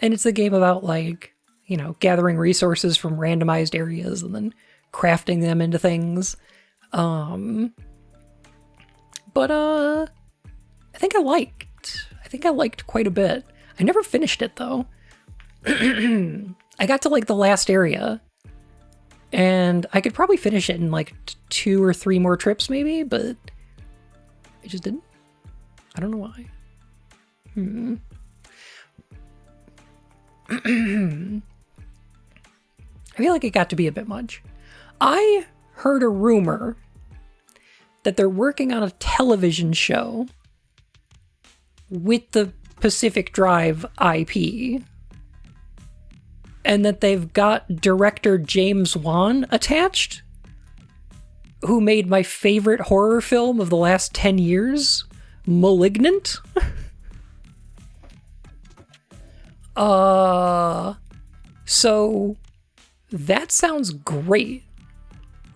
And it's a game about, like, you know, gathering resources from randomized areas and then crafting them into things. But I think I liked quite a bit. I never finished it, though. I got to, like, the last area. And I could probably finish it in, like, 2 or 3 more trips, maybe, but I just didn't. I don't know why. I feel like it got to be a bit much. I heard a rumor that they're working on a television show with the Pacific Drive IP. and that they've got director James Wan attached, who made my favorite horror film of the last 10 years, Malignant. So that sounds great.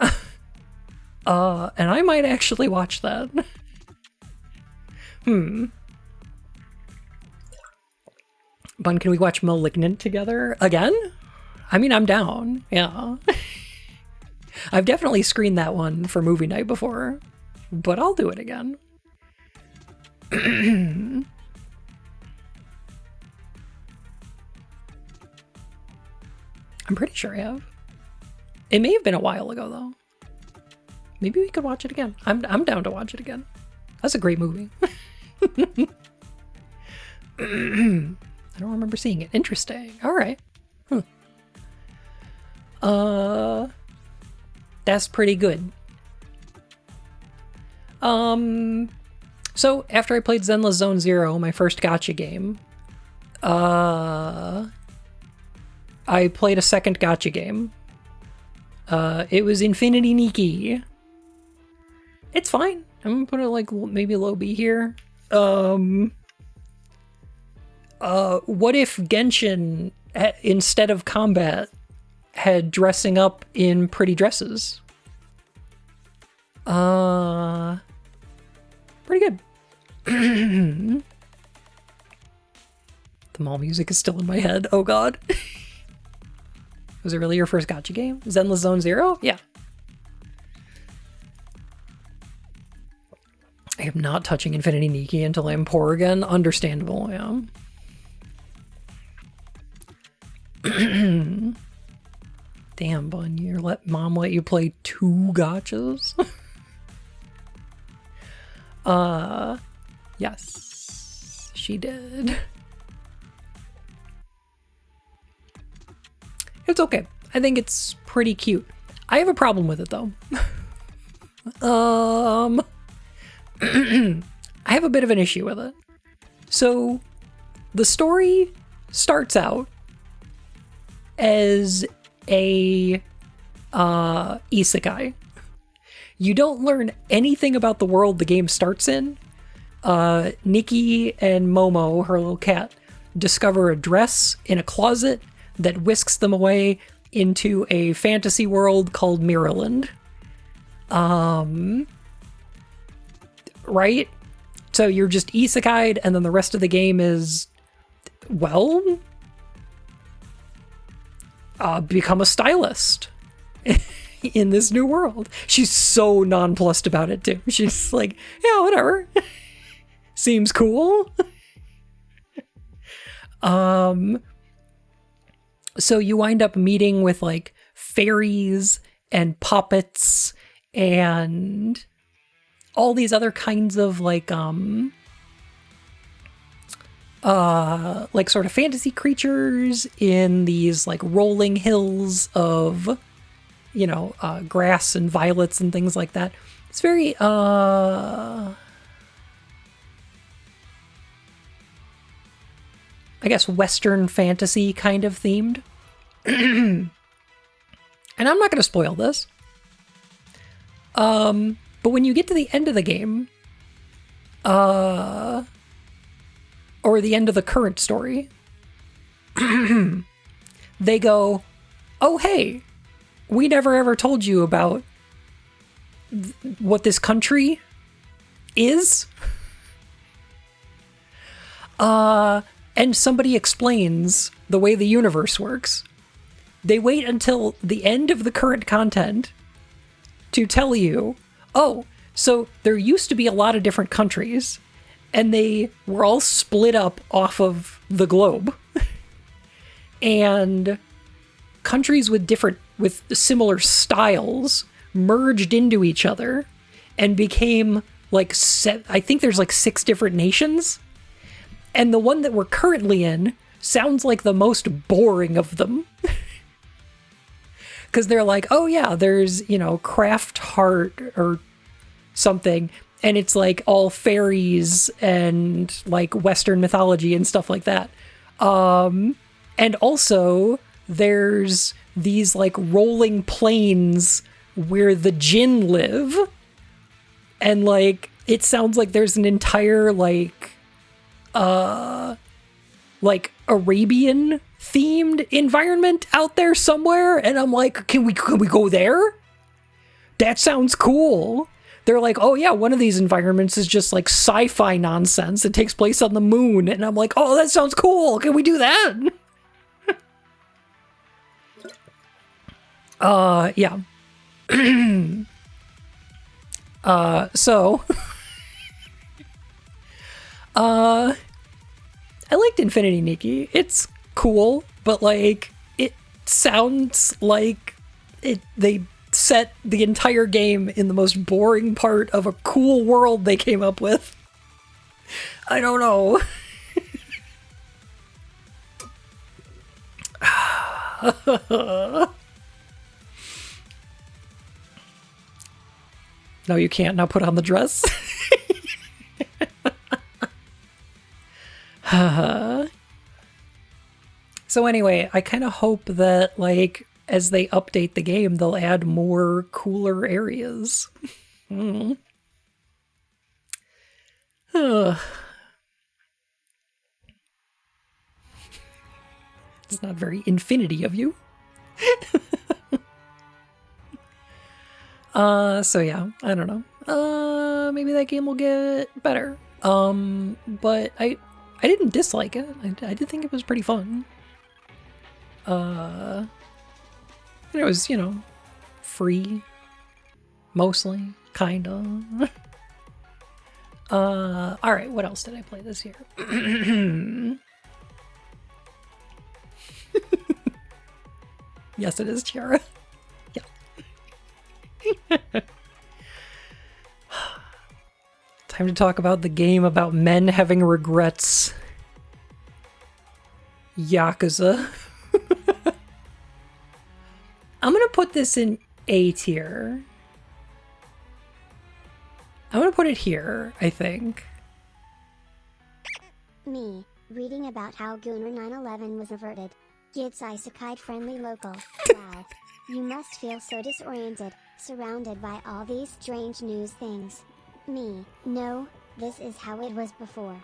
And I might actually watch that. Bun, can we watch Malignant together again? I mean, I'm down. Yeah. I've definitely screened that one for movie night before, but I'll do it again. I'm pretty sure I have. It may have been a while ago, though. Maybe we could watch it again. I'm down to watch it again. That's a great movie. I don't remember seeing it. Interesting. All right. That's pretty good. So after I played Zenless Zone Zero, my first gacha game, I played a second gacha game. It was Infinity Nikki. It's fine. I'm gonna put it like maybe low B here. What if Genshin, instead of combat, had dressing up in pretty dresses? Pretty good. The mall music is still in my head. Oh god. Was it really your first gacha game? Zenless Zone Zero? Yeah. I am not touching Infinity Nikki until I'm poor again. Understandable, yeah. Damn, Bun, mom let you play 2 gachas? Yes, she did. It's okay. I think it's pretty cute. I have a problem with it, though. I have a bit of an issue with it. So, the story starts out as a isekai. You don't learn anything about the world the game starts in. Nikki and Momo, her little cat, discover a dress in a closet that whisks them away into a fantasy world called Mirrorland. Right? So you're just isekai'd, and then the rest of the game is, well, become a stylist in this new world. She's so nonplussed about it, too. She's like, yeah, whatever. Seems cool. So you wind up meeting with, like, fairies and puppets and all these other kinds of, like sort of fantasy creatures in these, like, rolling hills of, you know, grass and violets and things like that. It's very, I guess, Western fantasy kind of themed. And I'm not going to spoil this. But when you get to the end of the game, or the end of the current story, they go, oh, hey, we never ever told you about what this country is. And somebody explains the way the universe works. They wait until the end of the current content to tell you, oh, so there used to be a lot of different countries, and they were all split up off of the globe. And countries with similar styles merged into each other and became like, I think there's like 6 different nations. And the one that we're currently in sounds like the most boring of them. Because they're like, oh yeah, there's, you know, Craft Heart or something. And it's like all fairies and like Western mythology and stuff like that. And also there's these like rolling plains where the jinn live, and like it sounds like there's an entire like Arabian themed environment out there somewhere, and I'm like, can we go there? That sounds cool. They're like, oh yeah, one of these environments is just like sci-fi nonsense. It takes place on the moon, and I'm like, oh, that sounds cool. Can we do that? Yeah. So I liked Infinity Nikki. It's cool, but like it sounds like they set the entire game in the most boring part of a cool world they came up with. I don't know. No, you can't. Now put on the dress. So anyway, I kind of hope that, like, as they update the game, they'll add more cooler areas. It's not very infinity of you. So yeah, I don't know. Maybe that game will get better. But I didn't dislike it. I did think it was pretty fun. And it was, you know, free. Mostly. Kinda. Alright, what else did I play this year? Yes, it is Tiara. Yeah. Time to talk about the game about men having regrets. Yakuza. I'm gonna put this in A tier. I'm gonna put it here, I think. Me, reading about how Gunner 9/11 was averted. Gives isekai friendly local. Wow. You must feel so disoriented, surrounded by all these strange news things. Me, no, this is how it was before.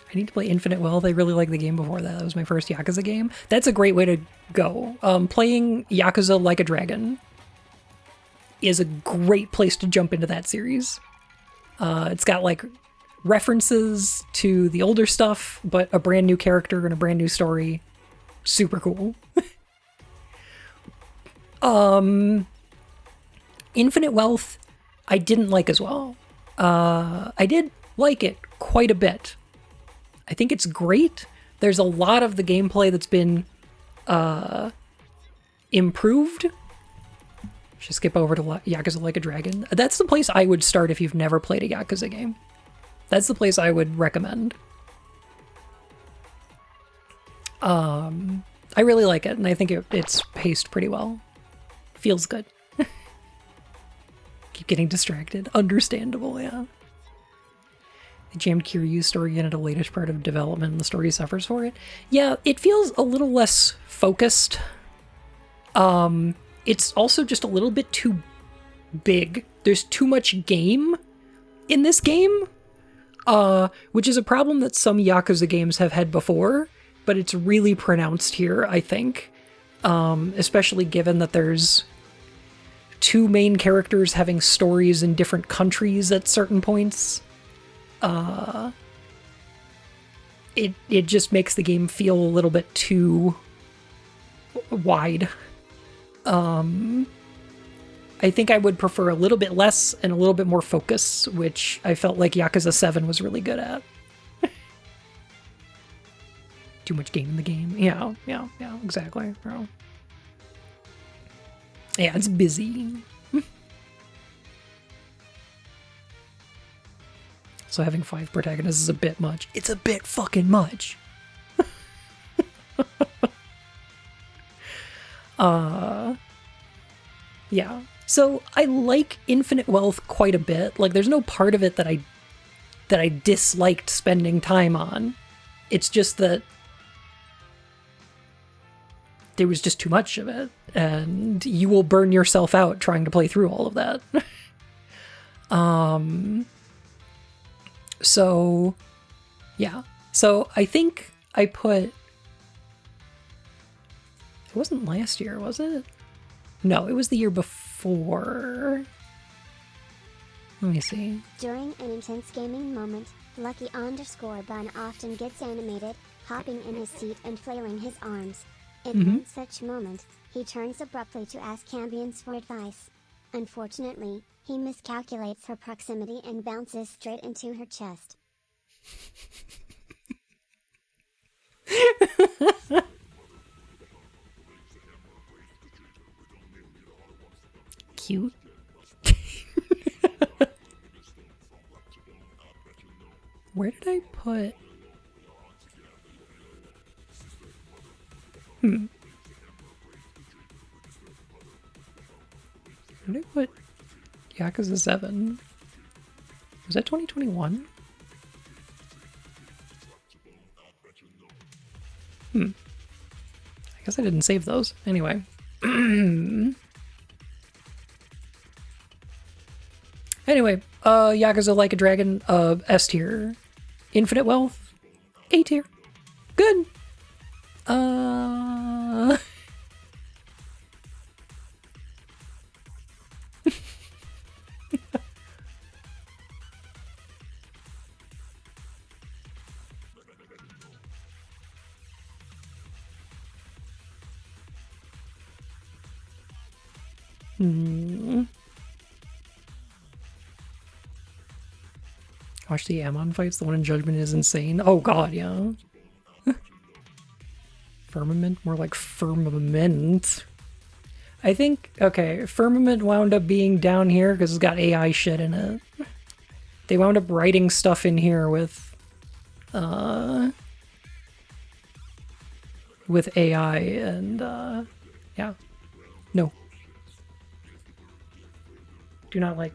I need to play Infinite Wealth. I really like the game before that. That was my first Yakuza game. That's a great way to go. Playing Yakuza Like a Dragon is a great place to jump into that series. It's got like references to the older stuff, but a brand new character and a brand new story. Super cool. Infinite Wealth, I didn't like as well. I did like it quite a bit. I think it's great. There's a lot of the gameplay that's been improved. Should skip over to Yakuza Like a Dragon. That's the place I would start if you've never played a Yakuza game. That's the place I would recommend. I really like it, and I think it's paced pretty well. Feels good. Keep getting distracted. Understandable, yeah. They jammed Kiryu's story in at a latest part of development, and the story suffers for it. Yeah, it feels a little less focused. It's also just a little bit too big. There's too much game in this game, which is a problem that some Yakuza games have had before, but it's really pronounced here, I think. Especially given that there's two main characters having stories in different countries at certain points. It just makes the game feel a little bit too wide. I think I would prefer a little bit less and a little bit more focus, which I felt like Yakuza 7 was really good at. Too much game in the game. Yeah, exactly. Yeah, it's busy. So having 5 protagonists is a bit much. It's a bit fucking much. Yeah. So I like Infinite Wealth quite a bit. Like, there's no part of it that I disliked spending time on. It's just that there was just too much of it, and you will burn yourself out trying to play through all of that. So, yeah. So I think I put... It wasn't last year, was it? No, it was the year before. Let me see. During an intense gaming moment, Lucky_Bun often gets animated, hopping in his seat and flailing his arms. In one such moment, he turns abruptly to ask Cambions for advice. Unfortunately, he miscalculates her proximity and bounces straight into her chest. Cute. Where did I put... Where did I put Yakuza 7? Was that 2021? I guess I didn't save those. Anyway. Anyway, Yakuza Like a Dragon, S tier. Infinite Wealth, A tier. Good. Watch the Amon fights. The one in Judgment is insane. Oh god, yeah. Firmament? More like firmament. I think, okay, Firmament wound up being down here because it's got AI shit in it. They wound up writing stuff in here with AI and, yeah. No. Do not like.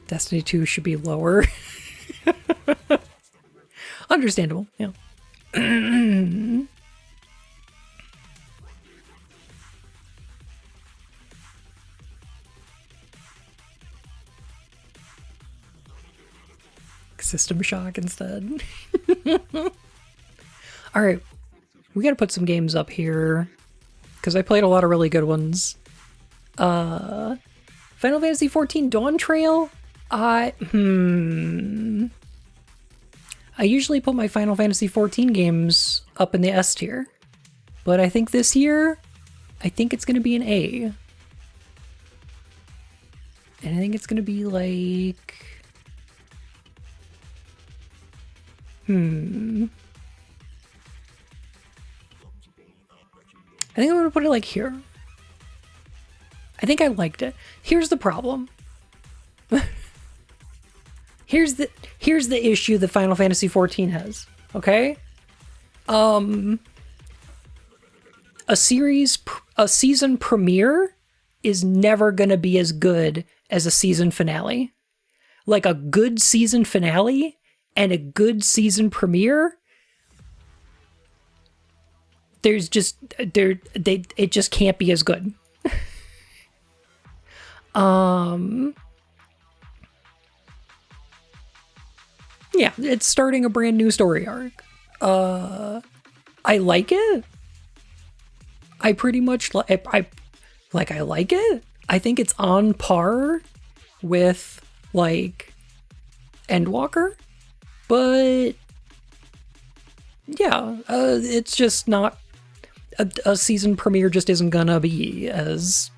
Destiny 2 should be lower. Understandable, yeah. System Shock instead. Alright, we gotta put some games up here, because I played a lot of really good ones. Final Fantasy XIV Dawn Trail? I usually put my Final Fantasy XIV games up in the S tier, but I think this year, I think it's gonna be an A. And I think it's gonna be like... I think I'm gonna put it like here. I think I liked it. Here's the problem. Here's the issue that Final Fantasy XIV has. Okay? A season premiere is never gonna be as good as a season finale. Like a good season finale and a good season premiere, it just can't be as good. Yeah, it's starting a brand new story arc. I like it. I pretty much I like it. I think it's on par with like Endwalker. But yeah, it's just not a season premiere. Just isn't gonna be as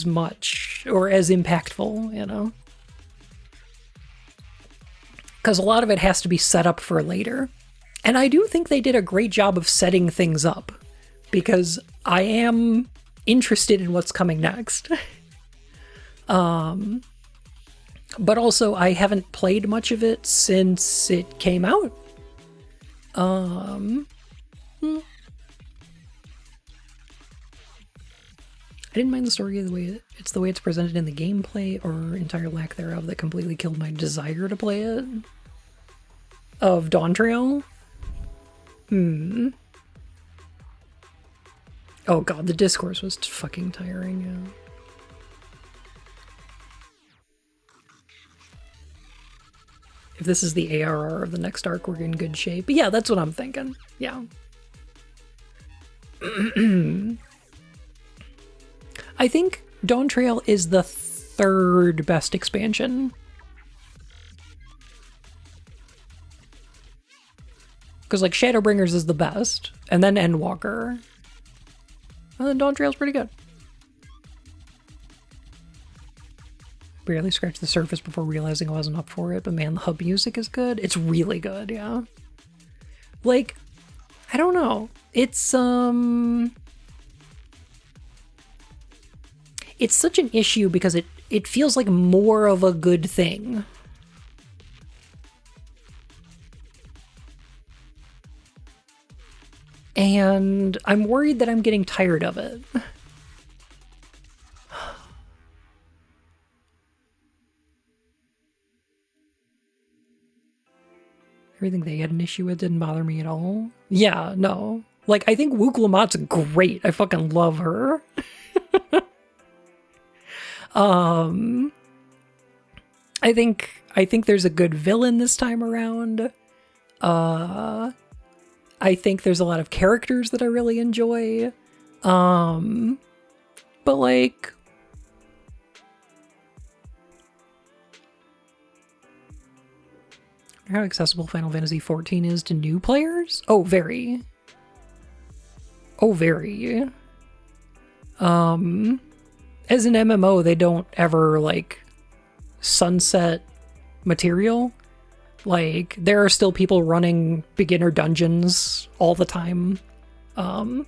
much or as impactful, you know, because a lot of it has to be set up for later. And I do think they did a great job of setting things up, because I am interested in what's coming next. But also, I haven't played much of it since it came out. I didn't mind the story the way it's the way it's presented in the gameplay, or entire lack thereof, that completely killed my desire to play it. Of Dawn Trail. Oh god, the discourse was fucking tiring, yeah. If this is the ARR of the next arc, we're in good shape. But yeah, that's what I'm thinking. Yeah. I think Dawn Trail is the third best expansion. Because, like, Shadowbringers is the best, and then Endwalker. And then Dawn Trail's pretty good. Barely scratched the surface before realizing I wasn't up for it, but man, the hub music is good. It's really good, yeah. Like, I don't know. It's such an issue because it feels like more of a good thing. And I'm worried that I'm getting tired of it. Everything they had an issue with didn't bother me at all. Yeah, no. Like, I think Wook Lamott's great. I fucking love her. I think there's a good villain this time around. I think there's a lot of characters that I really enjoy. But like, how accessible Final Fantasy XIV is to new players? Oh, very. Oh, very. As an MMO, they don't ever, like, sunset material. Like, there are still people running beginner dungeons all the time. Like,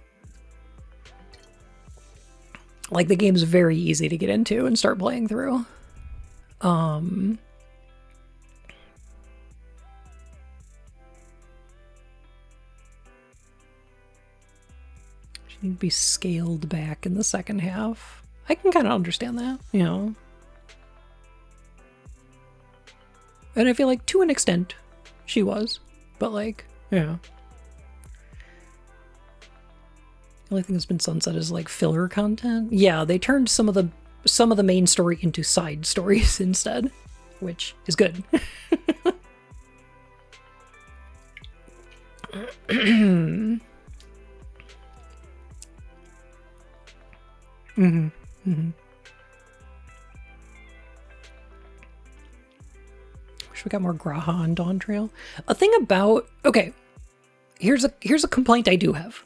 the game's very easy to get into and start playing through. Should need to be scaled back in the second half. I can kind of understand that, you know. And I feel like, to an extent, she was. But, like, yeah. The only thing that's been sunset is, like, filler content. Yeah, they turned some of the main story into side stories instead, which is good. Wish we got more Graha on Dawn Trail. A thing about, okay, here's a complaint I do have.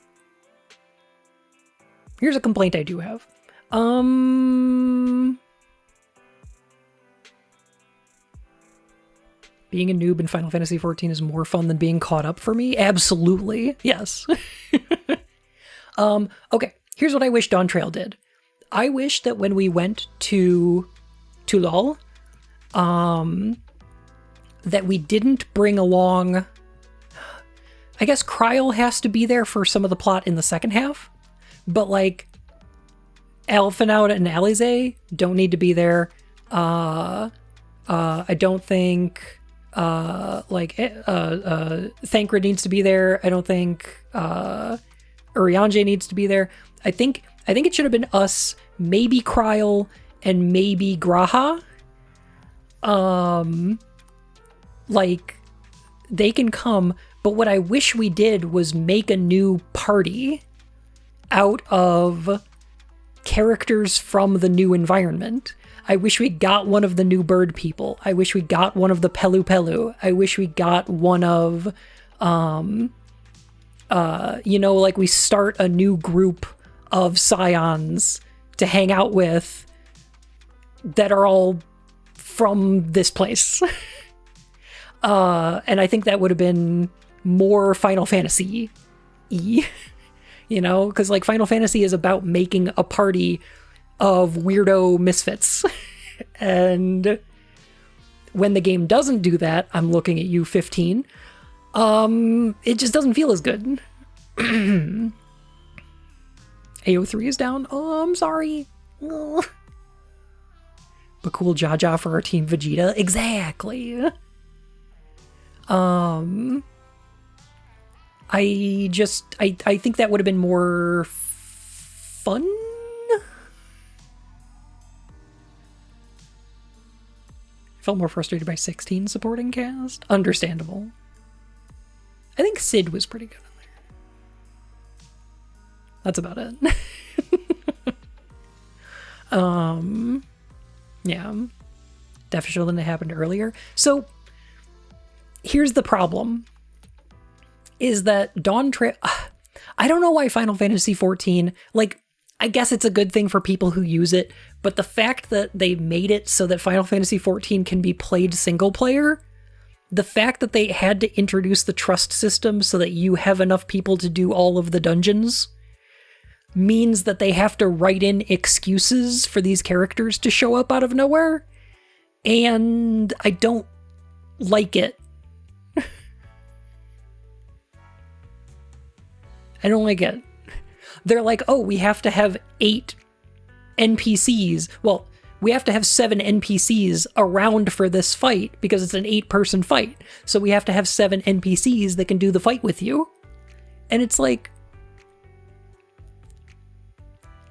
Being a noob in Final Fantasy XIV is more fun than being caught up for me? Absolutely. Yes. Okay, here's what I wish Dawn Trail did. I wish that when we went to LOL, that we didn't bring along, I guess Kryl has to be there for some of the plot in the second half, but like Alphinaud and Alize don't need to be there. I don't think Thancred needs to be there. I don't think Urianger needs to be there. I think it should have been us, maybe Kryl, and maybe Graha. Like, they can come, but what I wish we did was make a new party out of characters from the new environment. I wish we got one of the new bird people. I wish we got one of the Pelu Pelu. I wish we got one of, like we start a new group of scions to hang out with that are all from this place. And I think that would have been more Final Fantasy-y, you know? Because, like, Final Fantasy is about making a party of weirdo misfits. And when the game doesn't do that, I'm looking at you, 15. It just doesn't feel as good. AO3 is down. Oh, I'm sorry. Oh. But cool Jaja for our team Vegeta. Exactly. I think that would have been more fun. Felt more frustrated by 16 supporting cast. Understandable. I think Sid was pretty good on there. That's about it. Yeah. Definitely shouldn't have happened earlier. So, here's the problem. Is that Dawn Trail... I don't know why Final Fantasy XIV... Like, I guess it's a good thing for people who use it, but the fact that they made it so that Final Fantasy XIV can be played single player... The fact that they had to introduce the trust system so that you have enough people to do all of the dungeons means that they have to write in excuses for these characters to show up out of nowhere. And I don't like it. I don't like it. They're like, oh, we have to have 8 NPCs. Well, we have to have 7 NPCs around for this fight because it's an 8-person fight. So we have to have 7 NPCs that can do the fight with you. And it's like,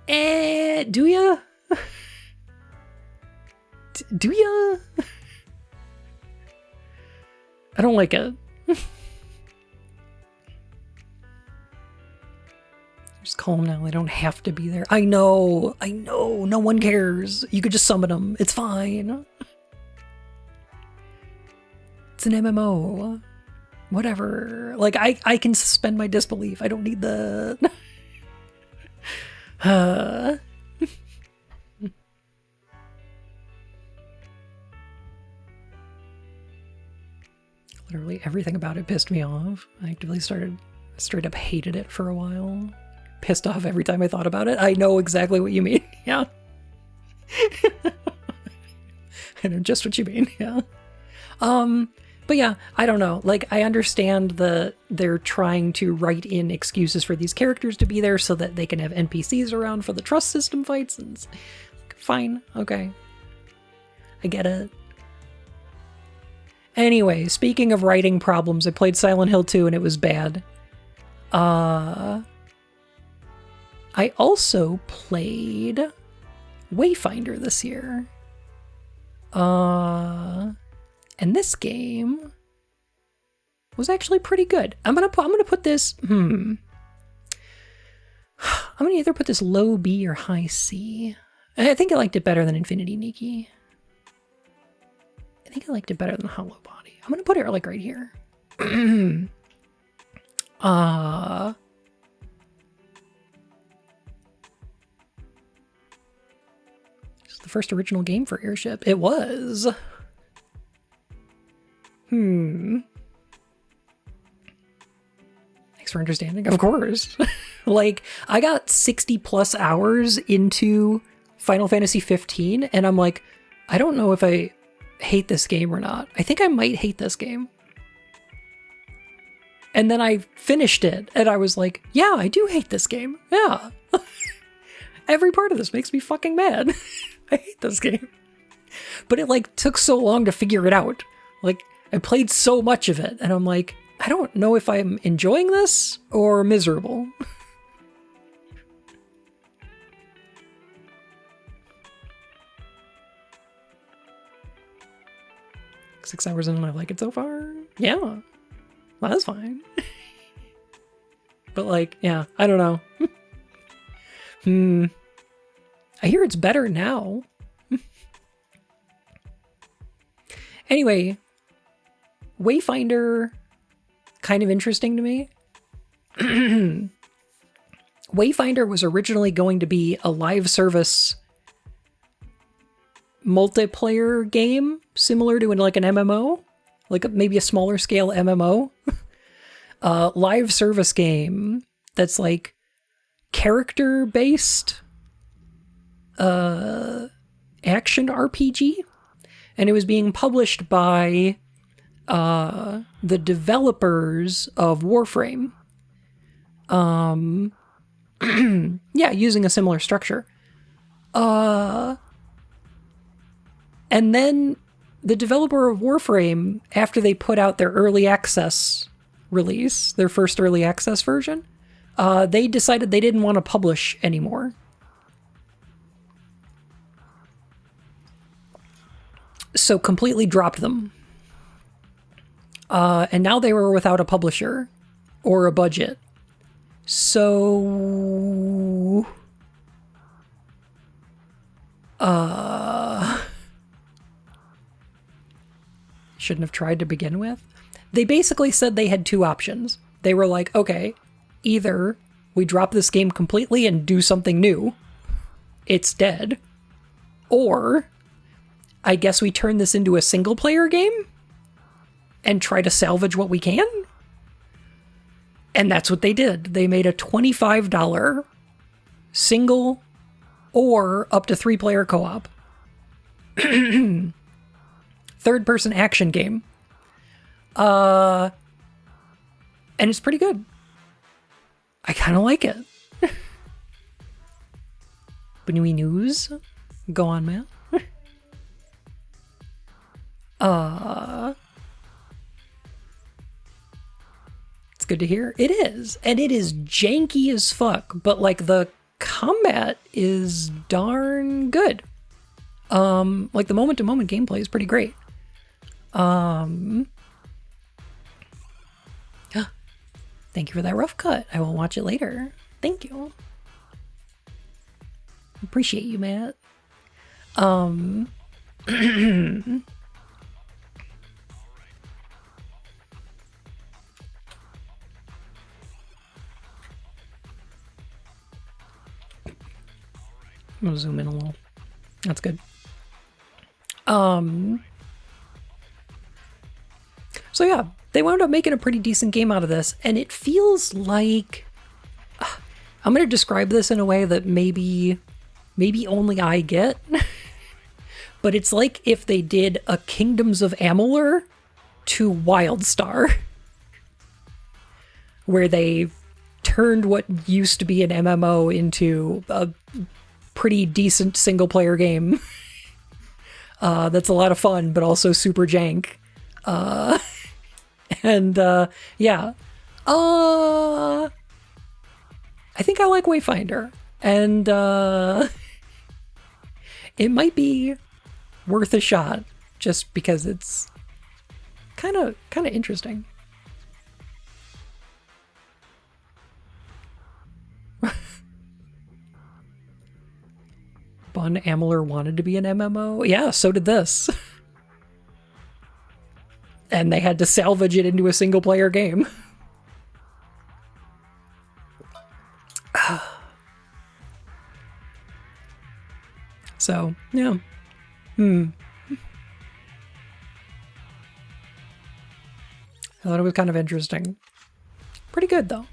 do ya? Do ya? I don't like it. Just call them now. They don't have to be there. I know. No one cares. You could just summon them. It's fine. It's an MMO. Whatever. Like, I can suspend my disbelief. I don't need the... Literally everything about it pissed me off. I actively straight up hated it for a while. Pissed off every time I thought about it. I know exactly what you mean. Yeah. I know just what you mean. Yeah. But yeah, I don't know. Like, I understand they're trying to write in excuses for these characters to be there so that they can have NPCs around for the trust system fights. And it's like, fine. Okay. I get it. Anyway, speaking of writing problems, I played Silent Hill 2 and it was bad. I also played Wayfinder this year. And this game was actually pretty good. I'm gonna put this, I'm gonna either put this low B or high C. I think I liked it better than Infinity Nikki. I think I liked it better than Hollow Body. I'm gonna put it like right here. It's the first original game for Airship. It was. Thanks for understanding. Of course. Like, I got 60 plus hours into Final Fantasy 15 and I'm like, I don't know if I hate this game or not. I think I might hate this game. And then I finished it and I was like, yeah, I do hate this game. Yeah. Every part of this makes me fucking mad. I hate this game. But it like took so long to figure it out. Like, I played so much of it and I'm like, I don't know if I'm enjoying this or miserable. 6 hours in and I like it so far. Yeah. Well, that's fine. But like, yeah, I don't know. I hear it's better now. Anyway, Wayfinder, kind of interesting to me. Wayfinder was originally going to be a live service multiplayer game, similar to like an MMO, like maybe a smaller scale MMO. Live service game that's like character based action RPG. and it was being published by the developers of Warframe. Yeah, using a similar structure. And then the developer of Warframe, after they put out their early access release, their first early access version, they decided they didn't want to publish anymore. So completely dropped them. And now they were without a publisher or a budget. So... shouldn't have tried to begin with. They basically said they had two options. They were like, okay, either we drop this game completely and do something new. It's dead. Or I guess we turn this into a single player game and try to salvage what we can. And that's what they did. They made a $25 single or up to 3-player co-op third-person action game. And it's pretty good. I kind of like it. Bnuu news? Go on, man. It's good to hear. It is. And it is janky as fuck, but like the combat is darn good. Like the moment-to-moment gameplay is pretty great. Thank you for that rough cut. I will watch it later. Thank you. Appreciate you, Matt. I'm gonna zoom in a little. That's good. So yeah, they wound up making a pretty decent game out of this, and it feels like... I'm gonna describe this in a way that maybe only I get, but it's like if they did a Kingdoms of Amalur to WildStar, where they turned what used to be an MMO into a pretty decent single-player game. That's a lot of fun, but also super jank. Yeah. I think I like Wayfinder, and it might be worth a shot just because it's kind of interesting. Bun Amalur wanted to be an MMO. Yeah, so did this. And they had to salvage it into a single player game. So, yeah. I thought it was kind of interesting. Pretty good, though.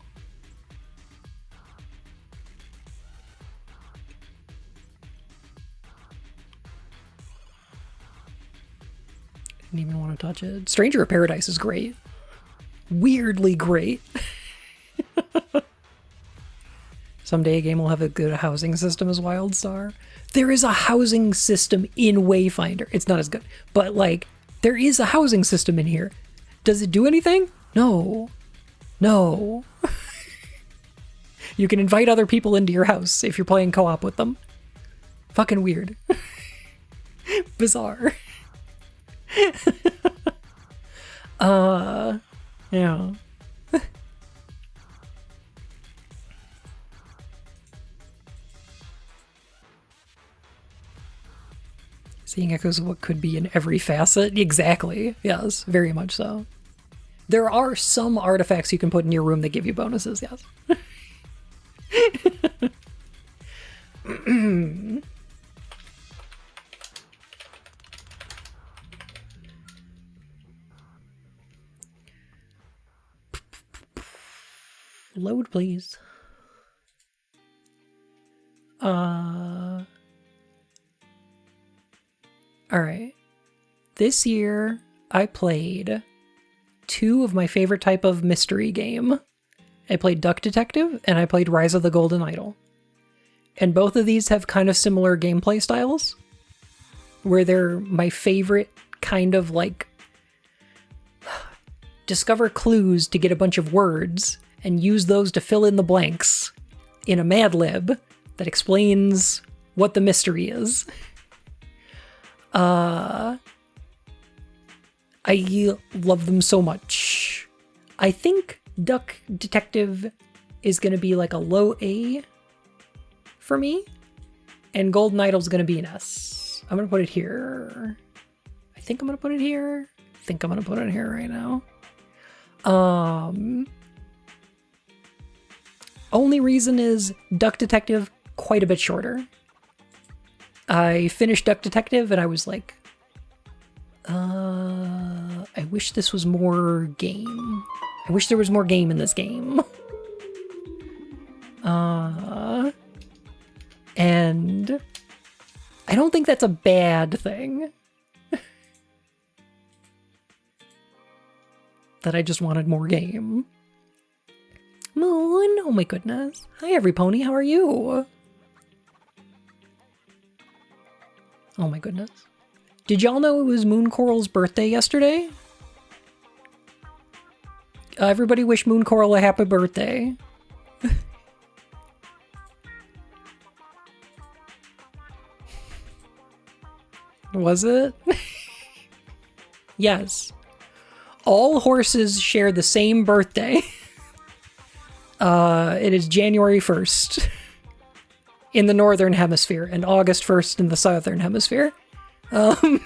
Didn't even want to touch it. Stranger of Paradise is great. Weirdly great. Someday a game will have a good housing system as WildStar. There is a housing system in Wayfinder. It's not as good, but like, there is a housing system in here. Does it do anything? No. No. You can invite other people into your house if you're playing co-op with them. Fucking weird. Bizarre. Yeah. Seeing echoes of what could be in every facet? Exactly. Yes, very much so. There are some artifacts you can put in your room that give you bonuses, yes. Load, please. All right. This year, I played 2 of my favorite type of mystery game. I played Duck Detective, and I played Rise of the Golden Idol. And both of these have kind of similar gameplay styles, where they're my favorite kind of like discover clues to get a bunch of words and use those to fill in the blanks in a Mad Lib that explains what the mystery is. I love them so much. I think Duck Detective is going to be like a low A for me, and Golden Idol's going to be an S. I'm going to put it here. I think I'm going to put it here. I think I'm going to put it here right now. Only reason is Duck Detective quite a bit shorter. I finished Duck Detective and I was like, I wish this was more game. I wish there was more game in this game. And I don't think that's a bad thing. That I just wanted more game. Moon, oh my goodness. Hi, every pony, how are you? Oh my goodness. Did y'all know it was Moon Coral's birthday yesterday? Everybody wish Moon Coral a happy birthday. Was it? Yes. All horses share the same birthday. It is January 1st in the Northern Hemisphere and August 1st in the Southern Hemisphere. You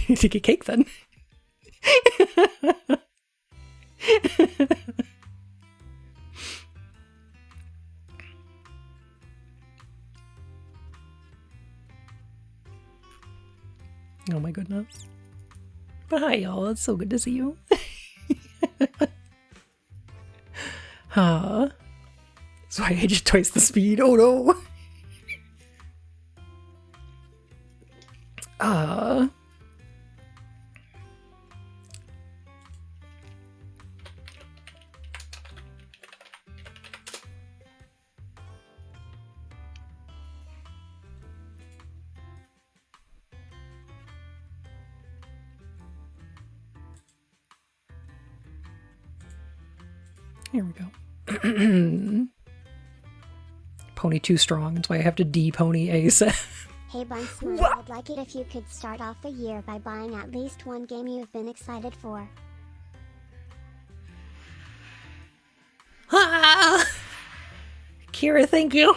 need to get cake then. Oh my goodness. But hi y'all, it's so good to see you. So I aged twice the speed, oh no. Here we go. Pony too strong, that's why I have to de-pony ASAP. Hey Bunsman, I'd like it if you could start off the year by buying at least one game you've been excited for. Kira, thank you.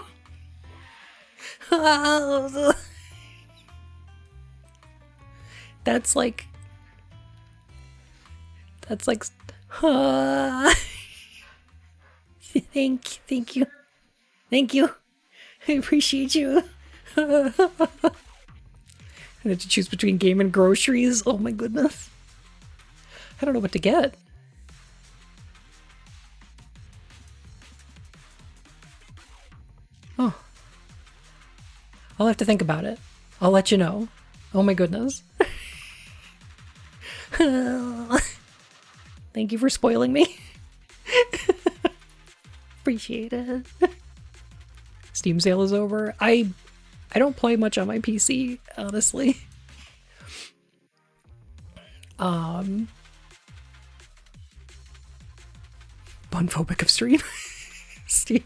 That's like thank you. I appreciate you. I had to choose between game and groceries. Oh my goodness. I don't know what to get. Oh. I'll have to think about it. I'll let you know. Oh my goodness. Thank you for spoiling me. Appreciate it. Steam sale is over. I don't play much on my PC, honestly. Bunphobic of stream. Steam.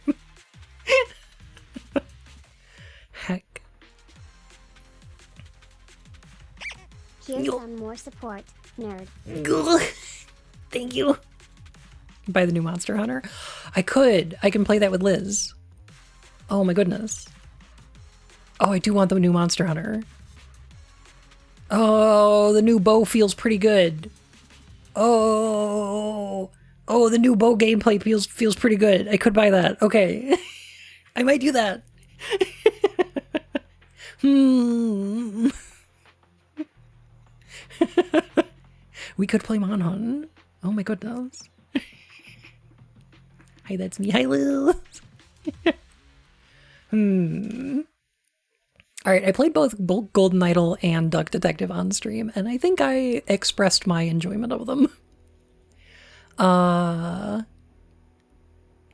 Heck. Here's some more support, nerd. Thank you. Buy the new Monster Hunter. I can play that with Liz. Oh my goodness. Oh, I do want the new Monster Hunter. Oh, the new bow feels pretty good. Oh, the new bow gameplay feels pretty good. I could buy that. Okay. I might do that. We could play Manhunt. Oh my goodness. Hi, that's me. Hi, Lou. Alright, I played both Golden Idol and Duck Detective on stream, and I think I expressed my enjoyment of them.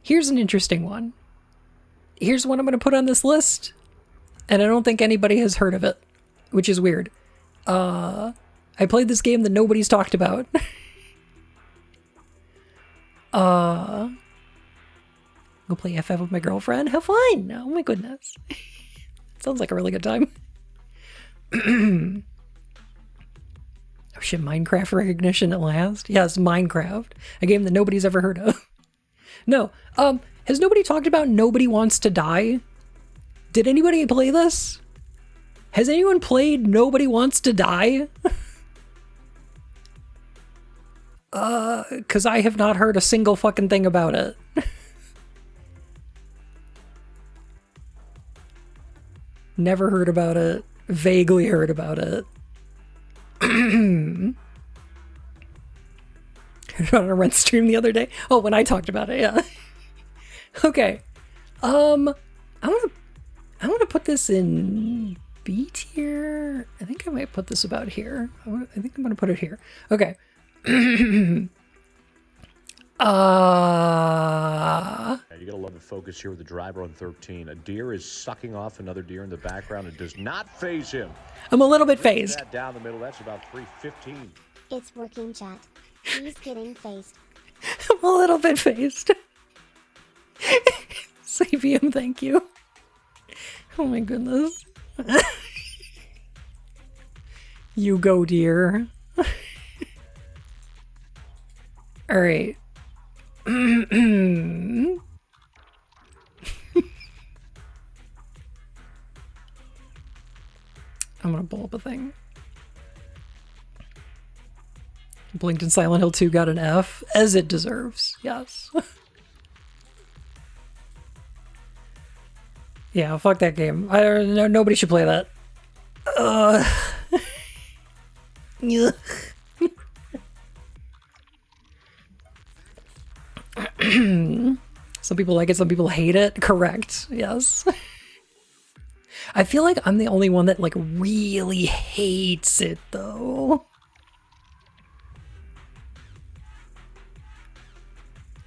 Here's an interesting one. Here's one I'm going to put on this list, and I don't think anybody has heard of it, which is weird. I played this game that nobody's talked about. Go play FF with my girlfriend? Have fun! Oh my goodness. Sounds like a really good time. Oh shit, Minecraft recognition at last? Yes, Minecraft. A game that nobody's ever heard of. No, has nobody talked about Nobody Wants to Die? Did anybody play this? Has anyone played Nobody Wants to Die? Cause I have not heard a single fucking thing about it. Never heard about it. Vaguely heard about it. I was on a rent stream the other day. Oh, when I talked about it, yeah. Okay. I want to put this in B tier. I think I might put this about here. I think I'm going to put it here. Okay. You gotta love the focus here with the driver on 13. A deer is sucking off another deer in the background. It does not phase him. I'm a little bit phased. That down the middle, that's about 315. It's working, chat. He's getting phased. I'm a little bit phased. Sabium, thank you. Oh my goodness. You go, dear. All right. I'm gonna pull up a thing. Blinked and Silent Hill 2 got an F, as it deserves. Yes. Yeah, fuck that game. I don't know. Nobody should play that. Some people like it, some people hate it. Correct. Yes. I feel like I'm the only one that like really hates it though.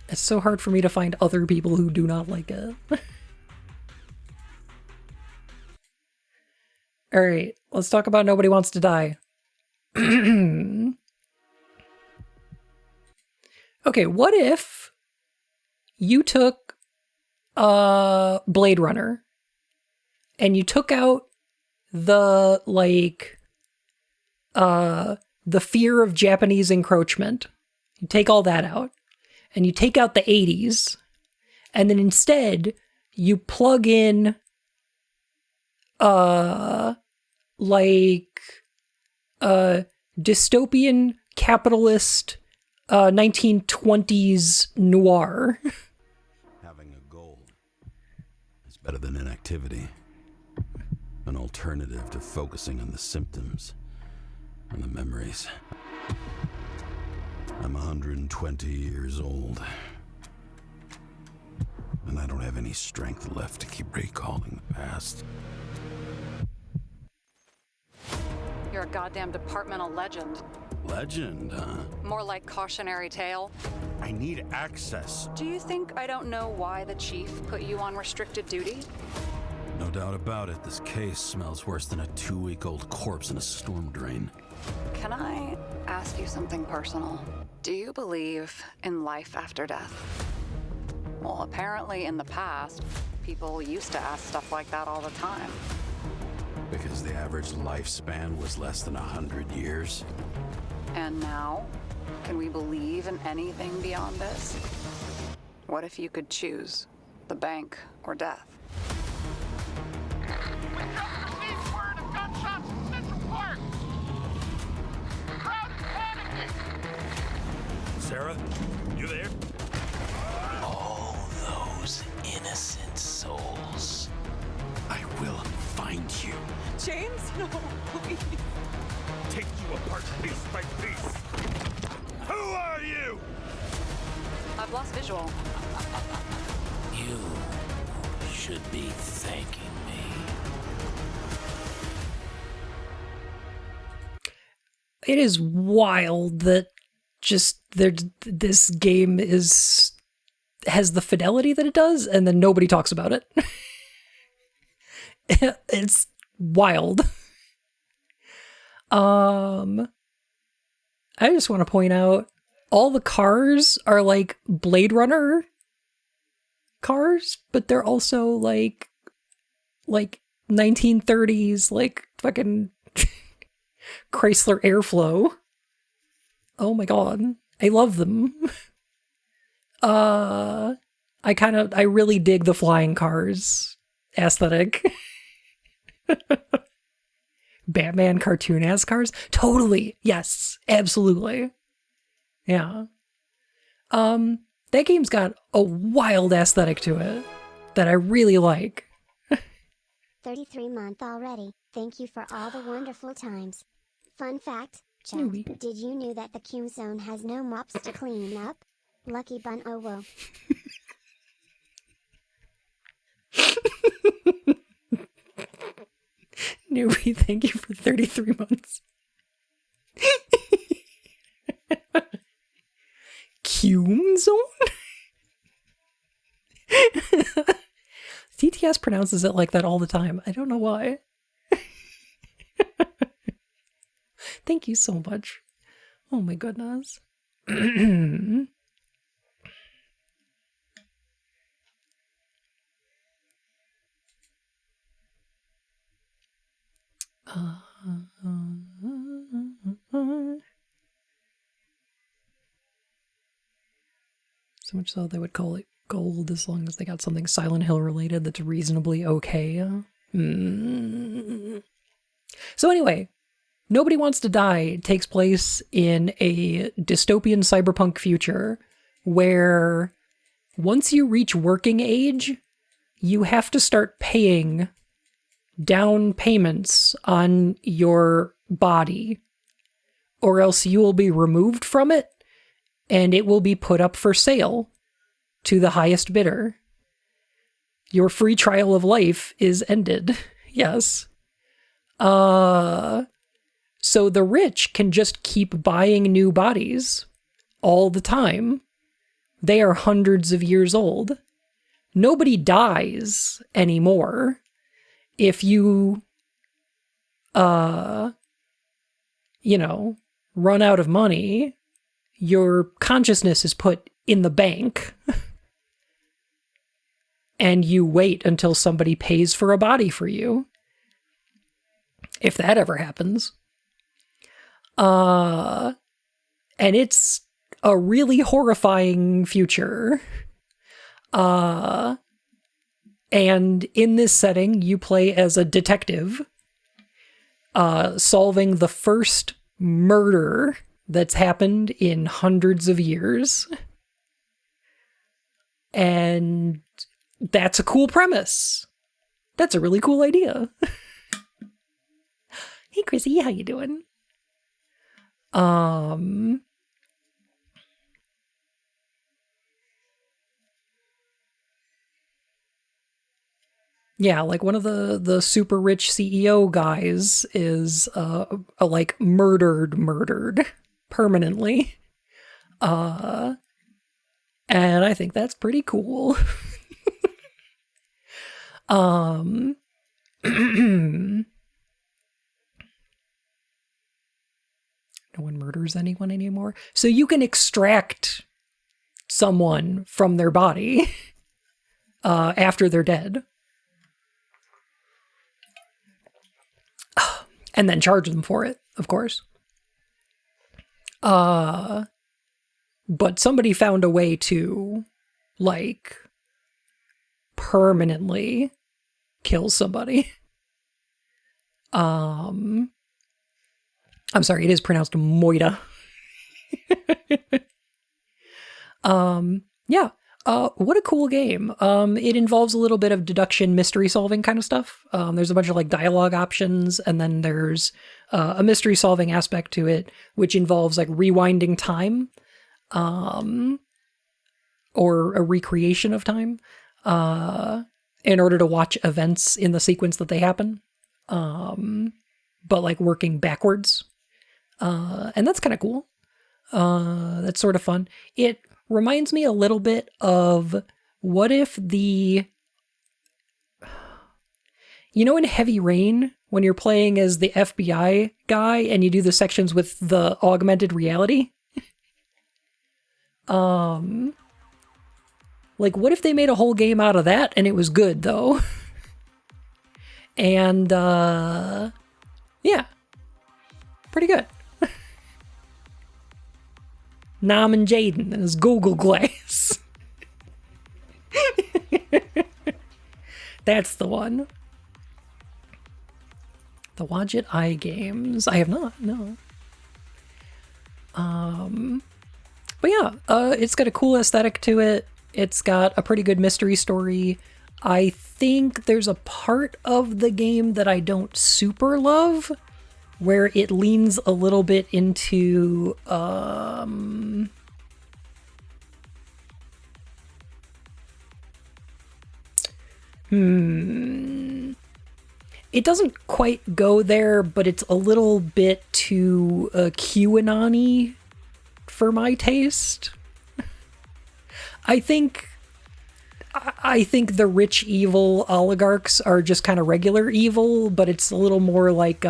It's so hard for me to find other people who do not like it. All right, let's talk about Nobody Wants to Die. Okay, what if you took Blade Runner and you took out the the fear of Japanese encroachment. You take all that out and you take out the 80s and then instead you plug in dystopian capitalist 1920s noir. Having a goal is better than inactivity. An alternative to focusing on the symptoms and the memories. I'm 120 years old, and I don't have any strength left to keep recalling the past. You're a goddamn departmental legend. Legend, huh? More like cautionary tale. I need access. Do you think I don't know why the chief put you on restricted duty? No doubt about it, this case smells worse than a 2-week-old corpse in a storm drain. Can I ask you something personal? Do you believe in life after death? Well, apparently in the past, people used to ask stuff like that all the time. Because the average lifespan was less than 100 years. And now, can we believe in anything beyond this? What if you could choose the bank or death? Sarah, you there? All those innocent souls. I will find you. James? No, please. Take you apart piece by piece. should be thanking me. It is wild that just this game has the fidelity that it does, and then nobody talks about it. It's wild. I just want to point out all the cars are like Blade Runner cars, but they're also like 1930s, like fucking Chrysler Airflow. Oh my god, I love them. I really dig the flying cars aesthetic. Batman cartoon ass cars? Totally. Yes, absolutely. Yeah. That game's got a wild aesthetic to it that I really like. 33-month already. Thank you for all the wonderful times. Fun fact, chat, did you know that the Q zone has no mops to clean up? Lucky bun oh whoa. Newbie, thank you for 33 months. Cume zone? TTS pronounces it like that all the time. I don't know why. Thank you so much. Oh my goodness. So much so they would call it gold as long as they got something Silent Hill related that's reasonably okay. So anyway, Nobody Wants to Die takes place in a dystopian cyberpunk future where once you reach working age, you have to start paying down payments on your body, or else you will be removed from it and it will be put up for sale to the highest bidder. Your free trial of life is ended. Yes. So the rich can just keep buying new bodies all the time. They are hundreds of years old. Nobody dies anymore. If you, run out of money, your consciousness is put in the bank and you wait until somebody pays for a body for you. If that ever happens. And it's a really horrifying future. And in this setting, you play as a detective, solving the first murder that's happened in hundreds of years. And that's a cool premise. That's a really cool idea. Hey, Chrissy, how you doing? Yeah, like one of the super rich CEO guys is like murdered permanently. And I think that's pretty cool. No one murders anyone anymore. So you can extract someone from their body after they're dead. And then charge them for it, of course. But somebody found a way to, like, permanently kill somebody. I'm sorry, it is pronounced Moida. Yeah. What a cool game. It involves a little bit of deduction, mystery solving kind of stuff. There's a bunch of like dialogue options, and then there's a mystery solving aspect to it, which involves like rewinding time, or a recreation of time. in order to watch events in the sequence that they happen. But like working backwards. And that's kind of cool. That's sort of fun. It reminds me a little bit of what if in Heavy Rain, when you're playing as the FBI guy and you do the sections with the augmented reality? Like, what if they made a whole game out of that and it was good, though? And, yeah. Pretty good. Nam and Jaden and his Google Glass. That's the one. The Wadjet Eye games. I have not, no. But yeah, it's got a cool aesthetic to it. It's got a pretty good mystery story. I think there's a part of the game that I don't super love, where it leans a little bit into, it doesn't quite go there, but it's a little bit too QAnon-y for my taste. I think the rich evil oligarchs are just kind of regular evil, but it's a little more like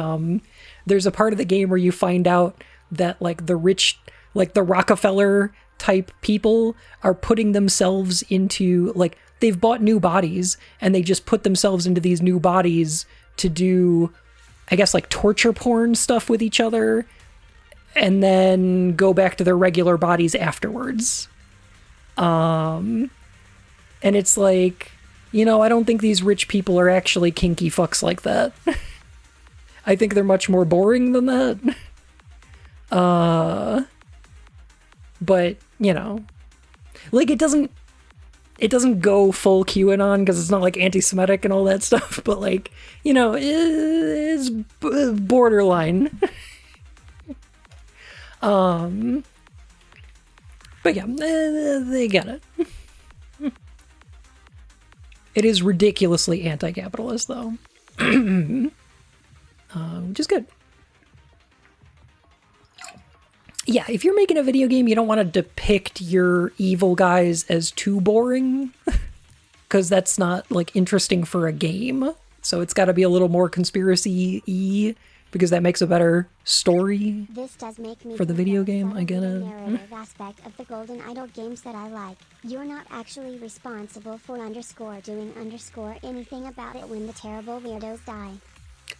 there's a part of the game where you find out that like the rich, like the Rockefeller type people are putting themselves into, like, they've bought new bodies and they just put themselves into these new bodies to do, I guess, like torture porn stuff with each other and then go back to their regular bodies afterwards. And it's like, I don't think these rich people are actually kinky fucks like that. I think they're much more boring than that. But, like, it doesn't go full QAnon because it's not like anti-Semitic and all that stuff, but like, it's borderline. But yeah, they get it. It is ridiculously anti-capitalist, though. Which is good. Yeah, if you're making a video game, you don't want to depict your evil guys as too boring, because that's not, like, interesting for a game. So it's got to be a little more conspiracy-y, because that makes a better story This does make me for the think video of game. some I of get the it. narrative aspect of the Golden Idol games that I like. You're not actually responsible for doing anything about it when the terrible weirdos die.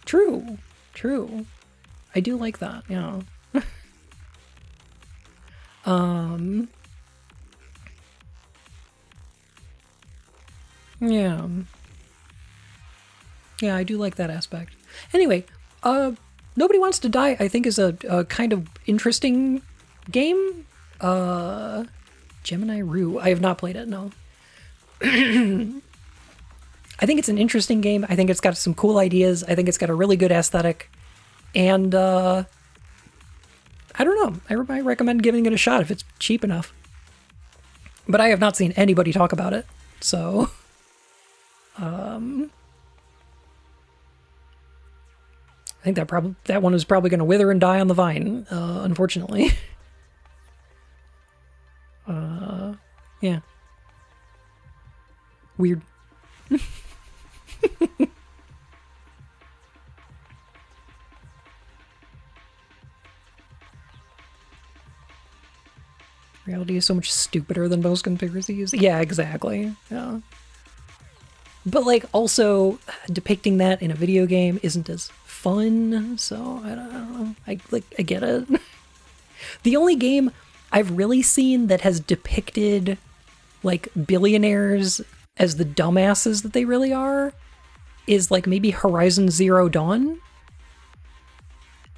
True. I do like that, yeah. Yeah. Yeah, I do like that aspect. Anyway, Nobody Wants to Die, I think, is a kind of interesting game. Gemini Rue. I have not played it, no. I think it's an interesting game. I think it's got some cool ideas. I think it's got a really good aesthetic. And, I don't know. I might recommend giving it a shot if it's cheap enough. But I have not seen anybody talk about it. So, I think that one is probably going to wither and die on the vine, unfortunately. Yeah. Weird. Reality is so much stupider than most conspiracies. Yeah, exactly. Yeah. But, like, also depicting that in a video game isn't as fun, so I don't know. I get it. The only game I've really seen that has depicted, like, billionaires as the dumbasses that they really are is, like, maybe Horizon Zero Dawn.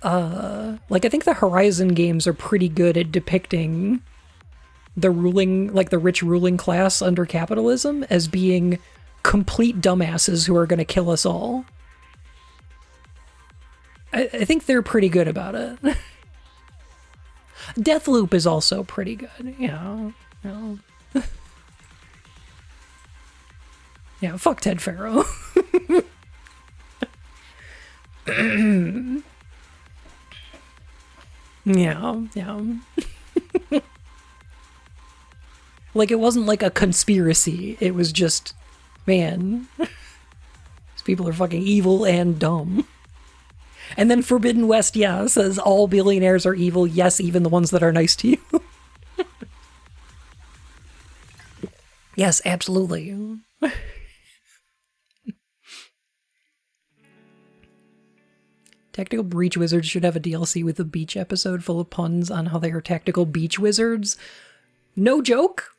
Like, I think the Horizon games are pretty good at depicting the rich ruling class under capitalism as being complete dumbasses who are going to kill us all. I think they're pretty good about it. Deathloop is also pretty good, Yeah, fuck Ted Farrow. Yeah. Like, it wasn't like a conspiracy. It was just, man, these people are fucking evil and dumb. And then Forbidden West, yeah, says all billionaires are evil. Yes, even the ones that are nice to you. Yes, absolutely. Tactical Breach Wizards should have a DLC with a beach episode full of puns on how they are tactical beach wizards. No joke.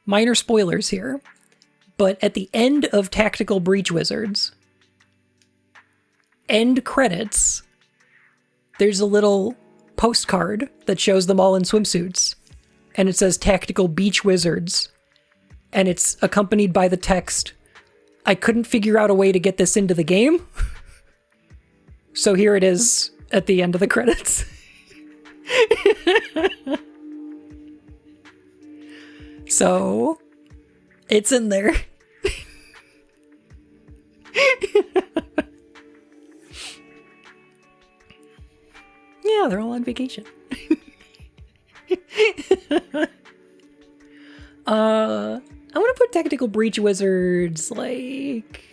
Minor spoilers here. But at the end of Tactical Breach Wizards, end credits, there's a little postcard that shows them all in swimsuits. And it says Tactical Beach Wizards. And it's accompanied by the text, I couldn't figure out a way to get this into the game. So here it is at the end of the credits. So it's in there. Yeah, they're all on vacation. I want to put Tactical Breach Wizards, like,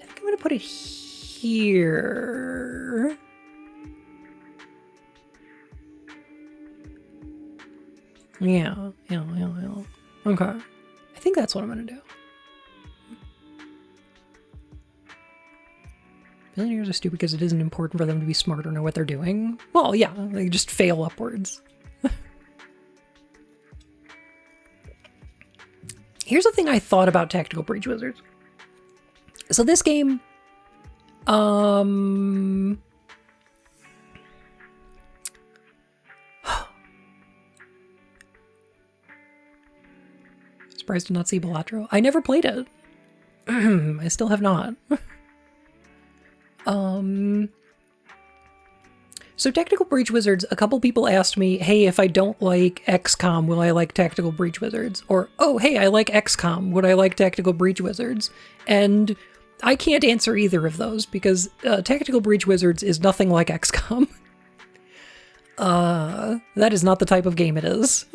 I think I'm going to put it here. Yeah. Okay. I think that's what I'm going to do. Billionaires are stupid because it isn't important for them to be smart or know what they're doing. Well, yeah, they just fail upwards. Here's the thing I thought about Tactical Breach Wizards. So this game, surprised to not see Balatro. I never played it. I still have not. So Tactical Breach Wizards, a couple people asked me, hey, if I don't like XCOM, will I like Tactical Breach Wizards? Or, oh, hey, I like XCOM, would I like Tactical Breach Wizards? And I can't answer either of those, because Tactical Breach Wizards is nothing like XCOM. That is not the type of game it is.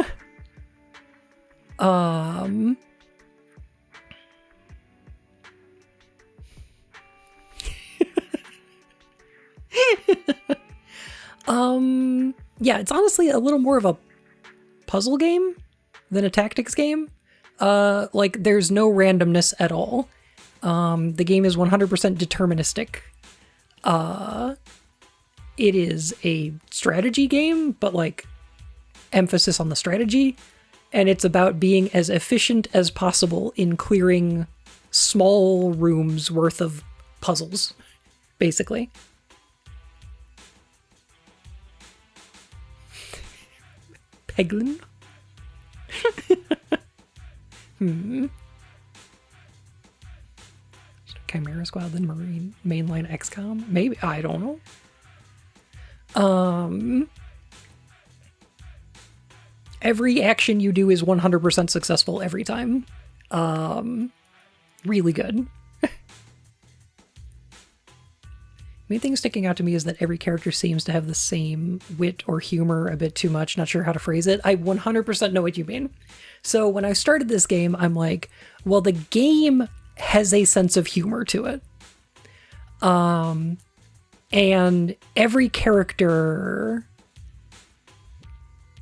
Yeah, it's honestly a little more of a puzzle game than a tactics game. Like, there's no randomness at all. The game is 100% deterministic. It is a strategy game, but like, emphasis on the strategy. And it's about being as efficient as possible in clearing small rooms worth of puzzles, basically. Peglin? Chimera Squad, then Marine mainline XCOM? Maybe, I don't know. Every action you do is 100% successful every time. Really good. Main thing sticking out to me is that every character seems to have the same wit or humor a bit too much. Not sure how to phrase it. I 100% know what you mean. So when I started this game, I'm like, well, the game has a sense of humor to it. And every character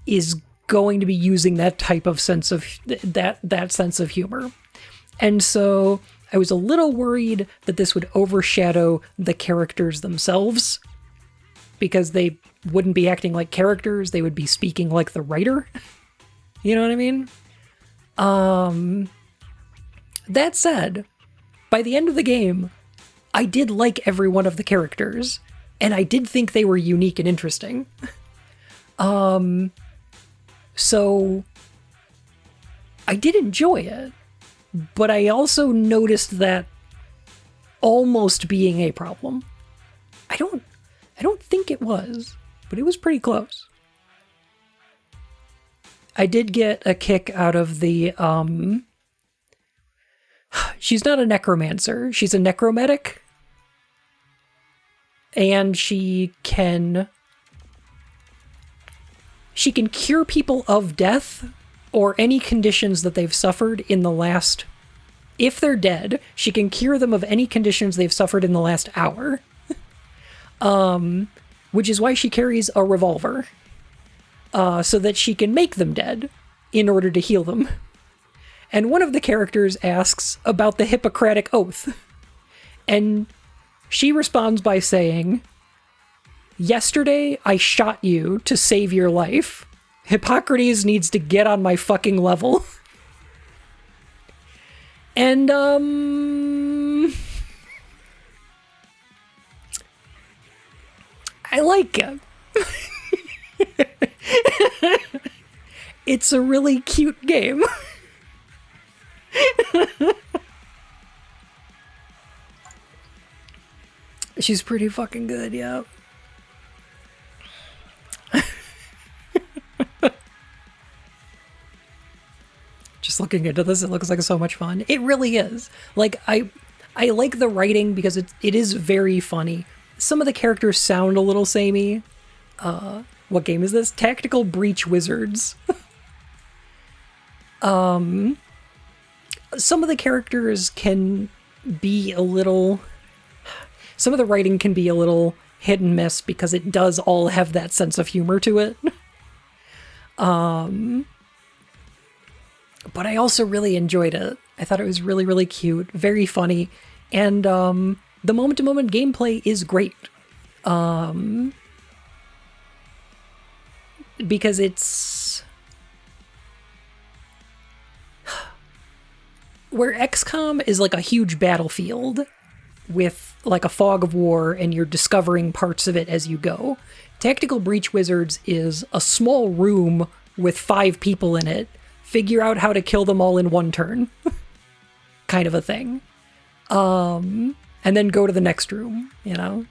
is going to be using that type of sense of that sense of humor. And so I was a little worried that this would overshadow the characters themselves, because they wouldn't be acting like characters, they would be speaking like the writer. You know what I mean? That said, by the end of the game, I did like every one of the characters, and I did think they were unique and interesting. So I did enjoy it. But I also noticed that almost being a problem. I don't think it was, but it was pretty close. I did get a kick out of the, she's not a necromancer, she's a necromedic. And she can cure people of death or any conditions that they've suffered in the last, if they're dead, she can cure them of any conditions they've suffered in the last hour. Which is why she carries a revolver. So that she can make them dead in order to heal them. And one of the characters asks about the Hippocratic Oath. And she responds by saying, "Yesterday I shot you to save your life. Hippocrates needs to get on my fucking level." And, I like it. It's a really cute game. She's pretty fucking good, yeah. Just looking into this, it looks like so much fun. It really is. Like, I like the writing because it is very funny. Some of the characters sound a little samey. What game is this? Tactical Breach Wizards. Some of the characters can be a little... Some of the writing can be a little hit and miss because it does all have that sense of humor to it. But I also really enjoyed it. I thought it was really, really cute, very funny, and the moment-to-moment gameplay is great. Because it's... Where XCOM is like a huge battlefield with like a fog of war and you're discovering parts of it as you go. Tactical Breach Wizards is a small room with 5 people in it. Figure out how to kill them all in one turn. Kind of a thing. And then go to the next room, you know?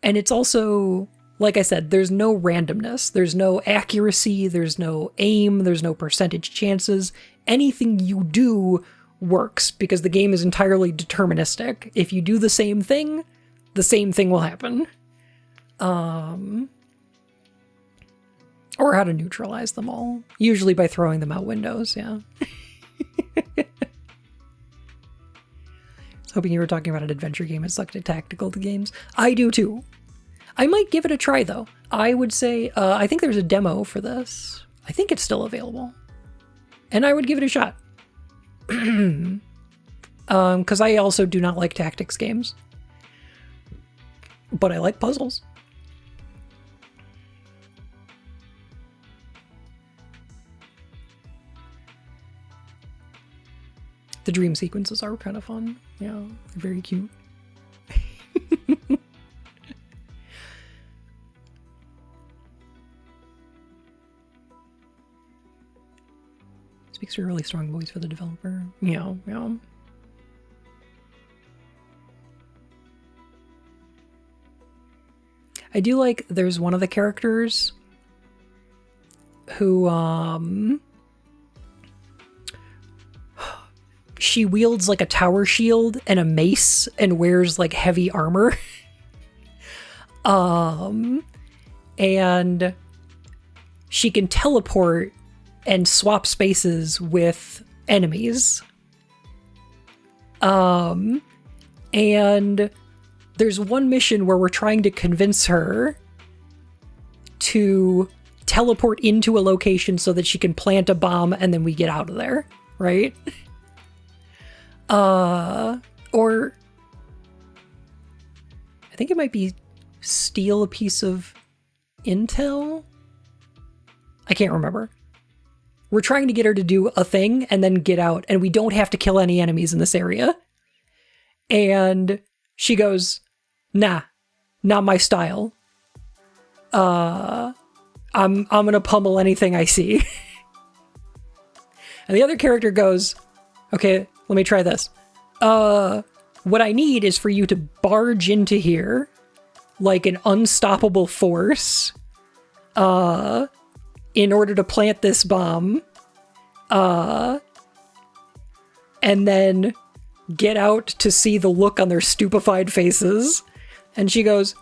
And it's also, like I said, there's no randomness. There's no accuracy. There's no aim. There's no percentage chances. Anything you do works because the game is entirely deterministic. If you do the same thing will happen. Or how to neutralize them all. Usually by throwing them out windows, yeah. I was hoping you were talking about an adventure game and sucked at tactical games. I do too. I might give it a try though. I would say, I think there's a demo for this. I think it's still available. And I would give it a shot. Because I also do not like tactics games. But I like puzzles. The dream sequences are kind of fun. Yeah, they're very cute. Speaks to a really strong voice for the developer. Yeah, yeah. I do like, there's one of the characters who, she wields like a tower shield and a mace and wears like heavy armor. And she can teleport and swap spaces with enemies. And there's one mission where we're trying to convince her to teleport into a location so that she can plant a bomb and then we get out of there, right? Or I think it might be steal a piece of intel. I can't remember. We're trying to get her to do a thing and then get out, and we don't have to kill any enemies in this area. And she goes, "Nah, not my style. I'm gonna pummel anything I see." And the other character goes, "Okay, let me try this. What I need is for you to barge into here, like an unstoppable force in order to plant this bomb and then get out to see the look on their stupefied faces. And she goes,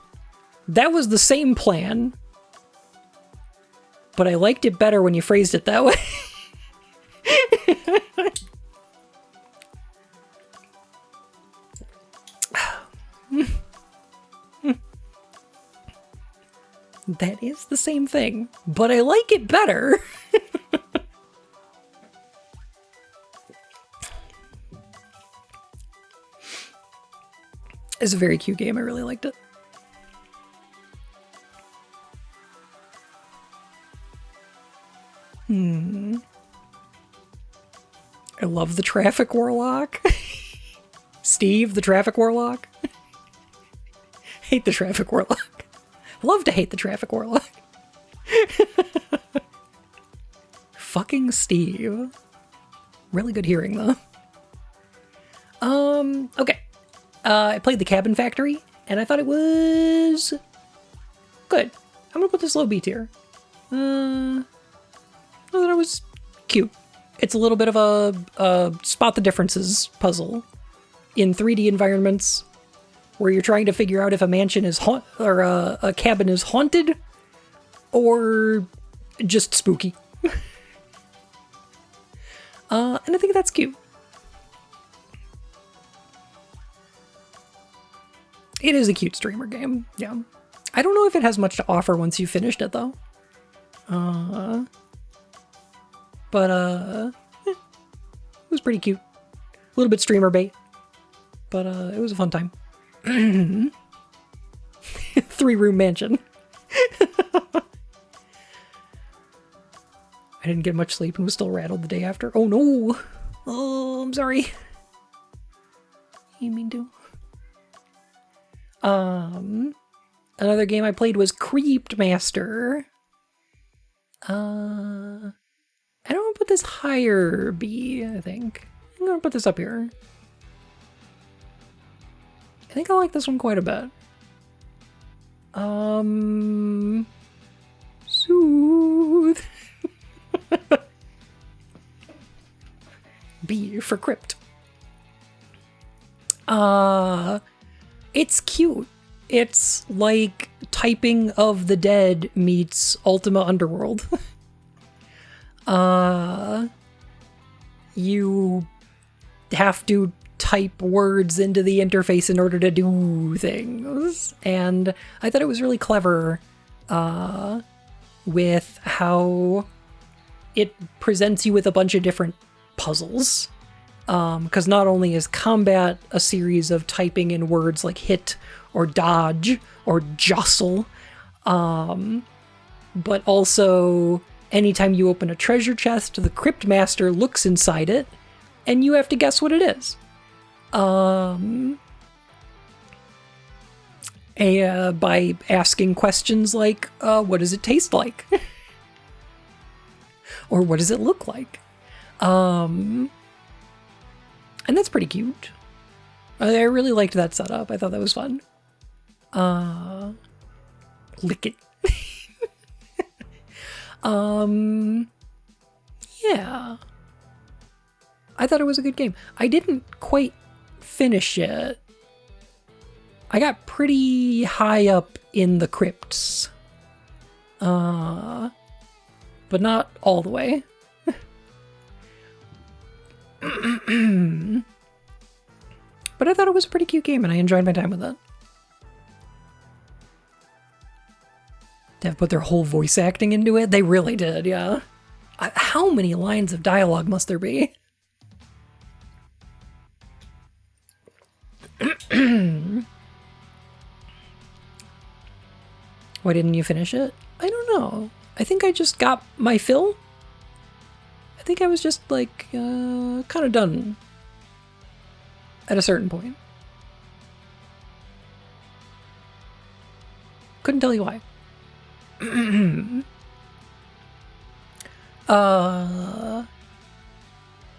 that was the same plan, but I liked it better when you phrased it that way. That is the same thing, but I like it better. It's a very cute game. I really liked it. I love the traffic warlock. Steve, the traffic warlock. Hate the traffic warlock. Love to hate the traffic warlock. Fucking Steve. Really good hearing, though. Okay. I played the Cabin Factory, and I thought it was good. I'm gonna put this low B tier. I thought it was cute. It's a little bit of a spot the differences puzzle in 3D environments where you're trying to figure out if a mansion is or a cabin is haunted or just spooky. And I think that's cute. It is a cute streamer game, yeah. I don't know if it has much to offer once you've finished it, though. It was pretty cute. A little bit streamer bait, but it was a fun time. 3-room mansion. I didn't get much sleep and was still rattled the day after. Oh no! Oh, I'm sorry. You mean to? Another game I played was Creeped Master. I don't want to put this higher B, I think. I'm gonna put this up here. I think I like this one quite a bit. Soothe. B for Crypt. It's cute. It's like Typing of the Dead meets Ultima Underworld. You have to type words into the interface in order to do things. And I thought it was really clever with how it presents you with a bunch of different puzzles. Because not only is combat a series of typing in words like hit or dodge or jostle, but also anytime you open a treasure chest, the Crypt Master looks inside it and you have to guess what it is. By asking questions like, what does it taste like? Or what does it look like? And that's pretty cute. I really liked that setup. I thought that was fun. Lick it. Yeah. I thought it was a good game. I didn't quite finish it. I got pretty high up in the crypts. But not all the way. But I thought it was a pretty cute game and I enjoyed my time with it. They have put their whole voice acting into it. They really did, yeah. How many lines of dialogue must there be? Why didn't you finish it? I don't know. I think I just got my fill. I think I was just like, kind of done at a certain point. Couldn't tell you why.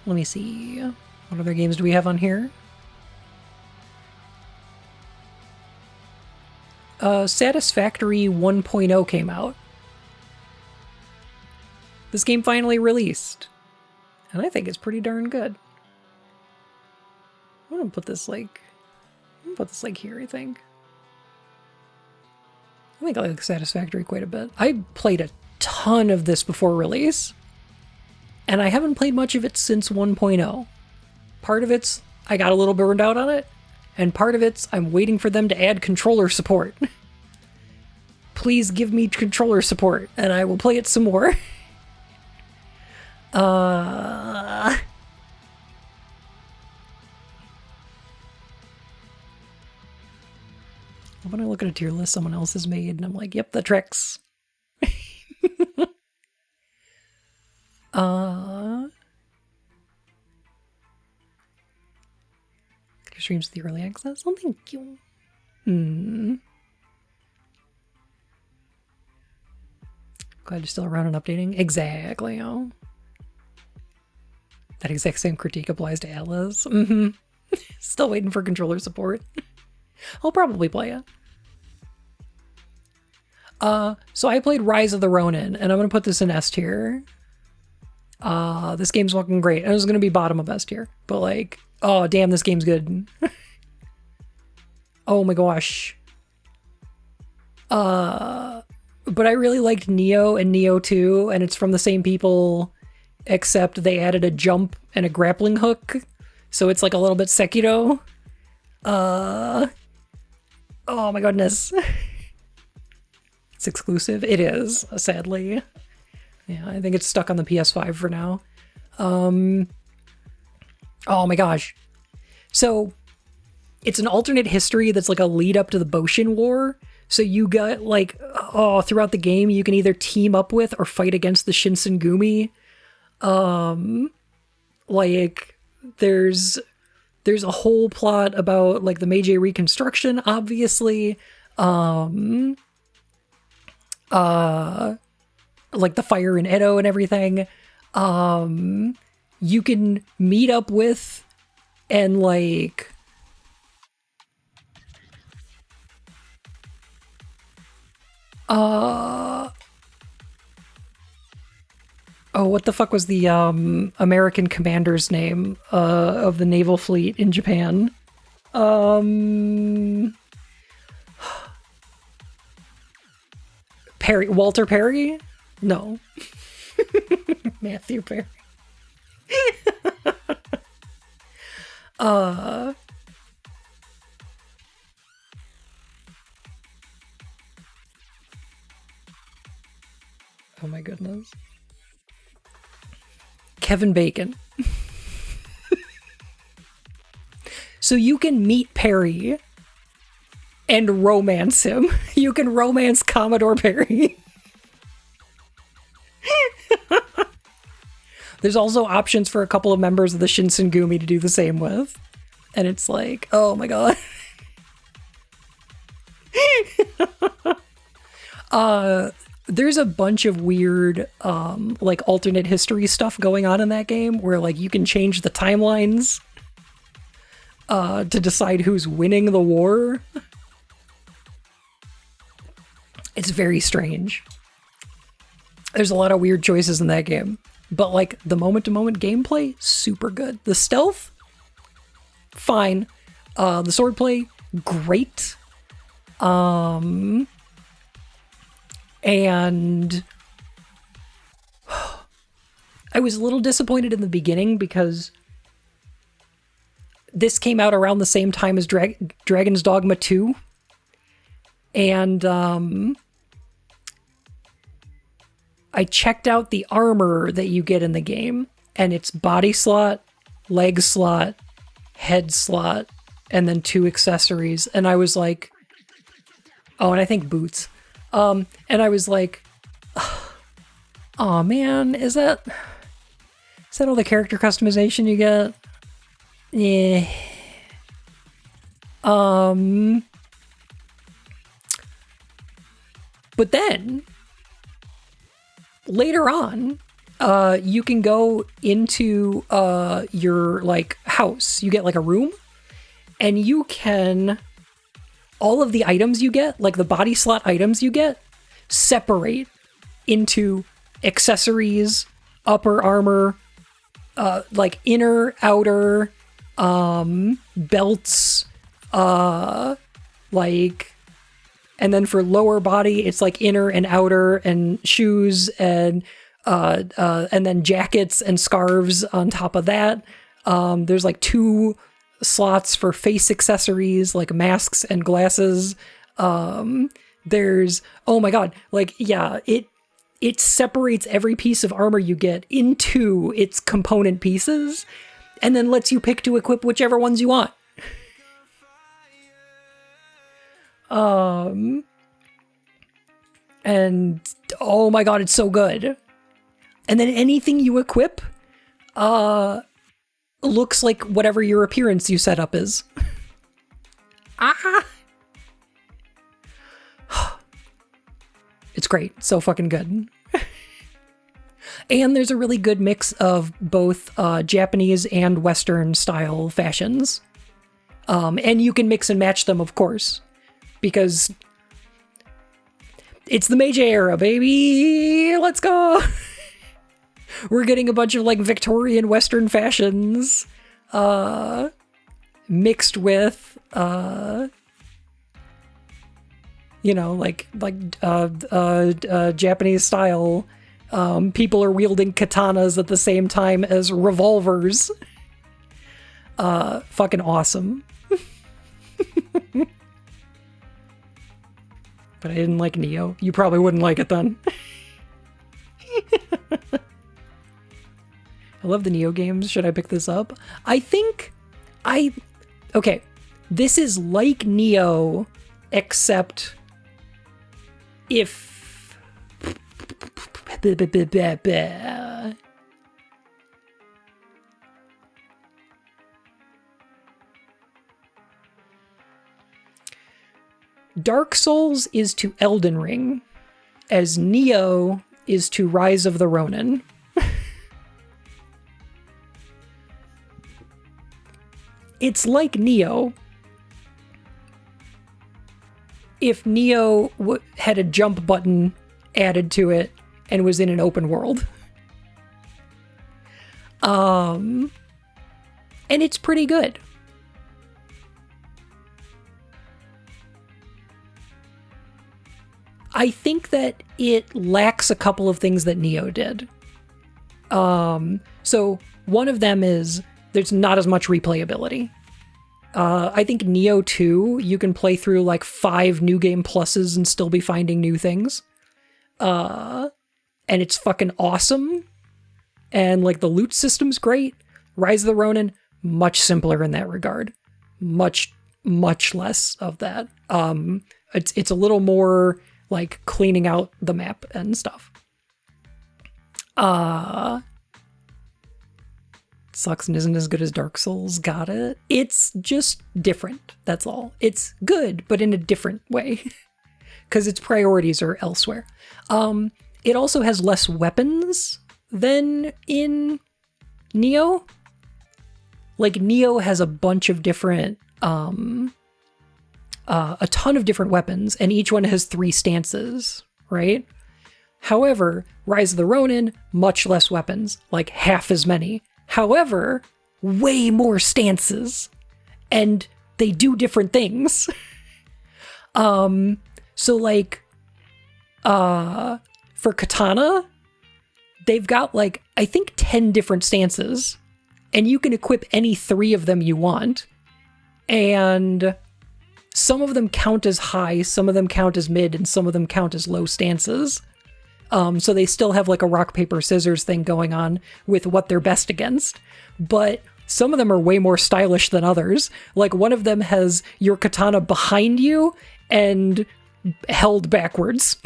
Let me see. What other games do we have on here? Satisfactory 1.0 came out. This game finally released. And I think it's pretty darn good. I'm gonna put this like here, I think. I like Satisfactory quite a bit. I played a ton of this before release, and I haven't played much of it since 1.0. Part of it's I got a little burned out on it, and part of it's I'm waiting for them to add controller support. Please give me controller support, and I will play it some more. When I look at a tier list someone else has made, and I'm like, yep, that tracks. Streams the early access? Oh, thank you. Glad you're still around and updating. Exactly, oh. That exact same critique applies to Atlas. Still waiting for controller support. I'll probably play it. So I played Rise of the Ronin, and I'm gonna put this in S tier. This game's fucking great. And it was gonna be bottom of S tier, but like, oh damn, this game's good. Oh my gosh. But I really liked Neo and Neo 2, and it's from the same people, except they added a jump and a grappling hook, so it's like a little bit Sekiro. Oh my goodness. It's exclusive. It is, sadly. Yeah, I think it's stuck on the PS5 for now. Oh my gosh. So, it's an alternate history that's like a lead up to the Boshin War. So you got like, throughout the game, you can either team up with or fight against the Shinsengumi. Like, there's a whole plot about like the Meiji Reconstruction, obviously. Like the fire in Edo and everything. You can meet up with and like what the fuck was the American commander's name of the naval fleet in Japan? Perry, Walter Perry? No. Matthew Perry. Oh my goodness. Kevin Bacon. So you can meet Perry and romance him. You can romance Commodore Perry. There's also options for a couple of members of the Shinsengumi to do the same with. And it's like, oh my god. There's a bunch of weird, like, alternate history stuff going on in that game where, like, you can change the timelines to decide who's winning the war. It's very strange. There's a lot of weird choices in that game. But, like, the moment-to-moment gameplay, super good. The stealth, fine. The swordplay, great. And I was a little disappointed in the beginning because this came out around the same time as Dragon's Dogma 2. And I checked out the armor that you get in the game, and it's body slot, leg slot, head slot, and then 2 accessories. And I was like, oh, and I think boots. And I was like, oh man, is that all the character customization you get? Yeah. But then later on, you can go into your like house. You get like a room, and you can all of the items you get, like the body slot items you get, separate into accessories, upper armor, like inner, outer, belts, like, and then for lower body, it's like inner and outer and shoes and then jackets and scarves on top of that. There's like 2 slots for face accessories, like masks and glasses. There's, oh my god, like, yeah, it separates every piece of armor you get into its component pieces and then lets you pick to equip whichever ones you want. And oh my god, it's so good. And then anything you equip looks like whatever your appearance you set up is. It's great. So fucking good. And there's a really good mix of both Japanese and Western style fashions. And you can mix and match them, of course, because it's the Meiji era, baby. Let's go. We're getting a bunch of like Victorian Western fashions mixed with like Japanese style. People are wielding katanas at the same time as revolvers. Fucking awesome. But I didn't like Neo. You probably wouldn't like it then. I love the Neo games. Should I pick this up? Okay. This is like Neo, except if... Dark Souls is to Elden Ring, as Neo is to Rise of the Ronin. It's like Neo if Neo had a jump button added to it and was in an open world. And it's pretty good. I think that it lacks a couple of things that Neo did. So one of them is there's not as much replayability. I think Neo 2, you can play through like 5 New Game Pluses and still be finding new things. And it's fucking awesome. And like the loot system's great. Rise of the Ronin, much simpler in that regard. Much, much less of that. It's a little more like cleaning out the map and stuff. Sucks and isn't as good as Dark Souls. Got it. It's just different. That's all. It's good, but in a different way. Because its priorities are elsewhere. It also has less weapons than in Neo. Like, Neo has a bunch of different... a ton of different weapons, and each one has 3 stances, right? However, Rise of the Ronin, much less weapons, like half as many. However, way more stances, and they do different things. So like, for Katana, they've got like, I think 10 different stances, and you can equip any 3 of them you want, and some of them count as high, some of them count as mid, and some of them count as low stances. So they still have like a rock, paper, scissors thing going on with what they're best against. But some of them are way more stylish than others. Like one of them has your katana behind you and held backwards.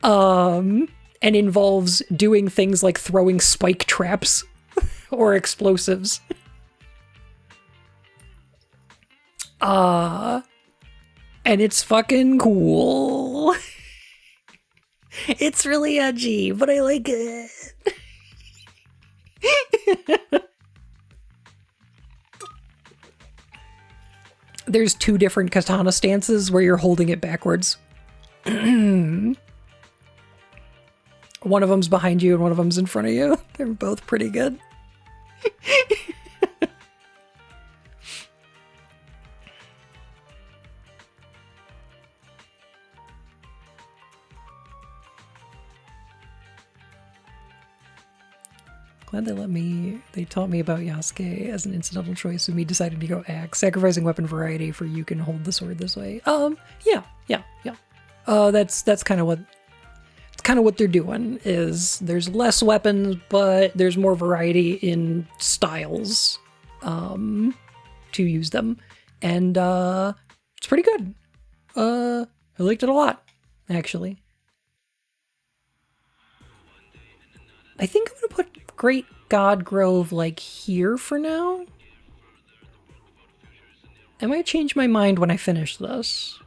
And involves doing things like throwing spike traps or explosives. And it's fucking cool. It's really edgy, but I like it. There's two different katana stances where you're holding it backwards. One of them's behind you and one of them's in front of you. They're both pretty good. Glad they taught me about Yasuke as an incidental choice with me deciding to go axe, sacrificing weapon variety for you can hold the sword this way. Yeah. That's kind of what they're doing, is there's less weapons, but there's more variety in styles, to use them. And, it's pretty good. I liked it a lot, actually. I think I'm gonna put Great God Grove, like, here for now. I might change my mind when I finish this.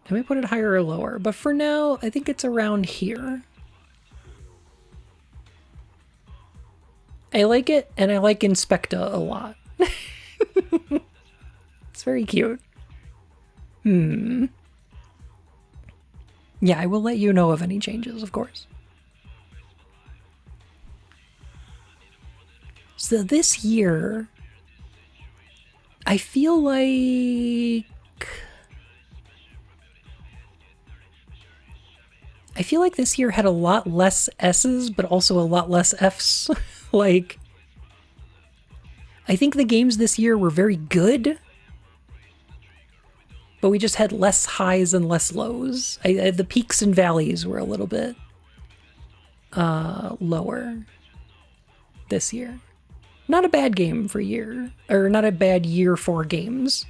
I might put it higher or lower, but for now, I think it's around here. I like it, and I like Inspecta a lot. It's very cute. Yeah, I will let you know of any changes, of course. So this year, I feel like this year had a lot less S's, but also a lot less F's. Like, I think the games this year were very good, but we just had less highs and less lows. The peaks and valleys were a little bit lower this year. Not a bad game for year, or not a bad year for games,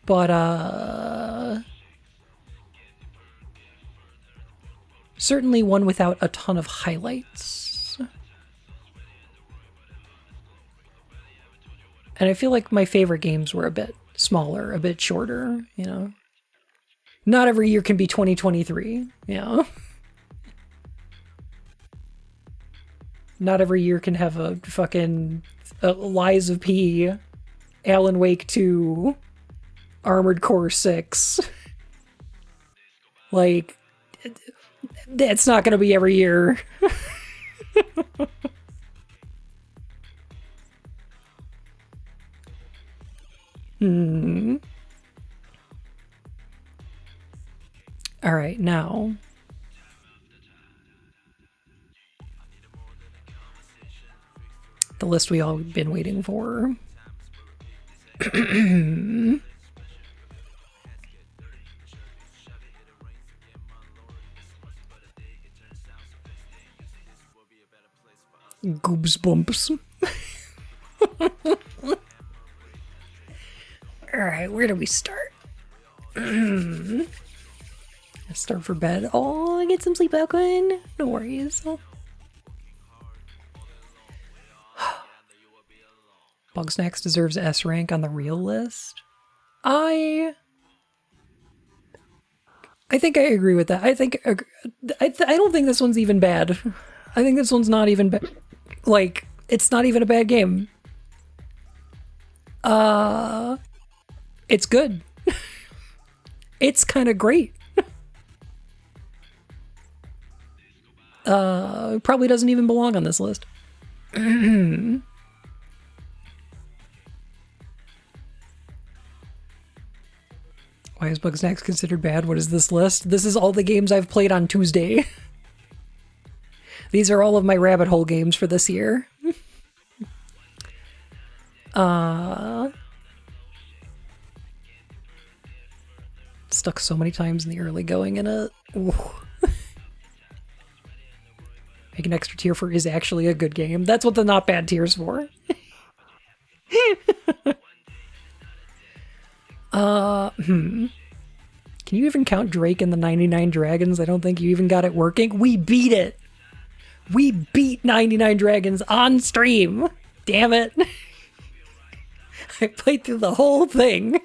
but certainly one without a ton of highlights. And I feel like my favorite games were a bit smaller, a bit shorter, you know? Not every year can be 2023, you know? Not every year can have a fucking Lies of P, Alan Wake 2, Armored Core 6. Like, it's not gonna be every year. Alright, now... the list we all been waiting for. Goobs bumps. Alright, where do we start? Start for bed. Oh, I get some sleep, Alcon. No worries. Bugsnax deserves S rank on the real list. I think I agree with that. I don't think this one's even bad. I think this one's not even bad. Like, it's not even a bad game. It's good. It's kind of great. Probably doesn't even belong on this list. Why is Bugsnax considered bad? What is this list? This is all the games I've played on Tuesday. These are all of my rabbit hole games for this year. Stuck so many times in the early going in it. Ooh. Make an extra tier for is actually a good game. That's what the not bad tier's for. Can you even count Drake and the 99 Dragons? I don't think you even got it working. We beat it. We beat 99 Dragons on stream. Damn it. I played through the whole thing.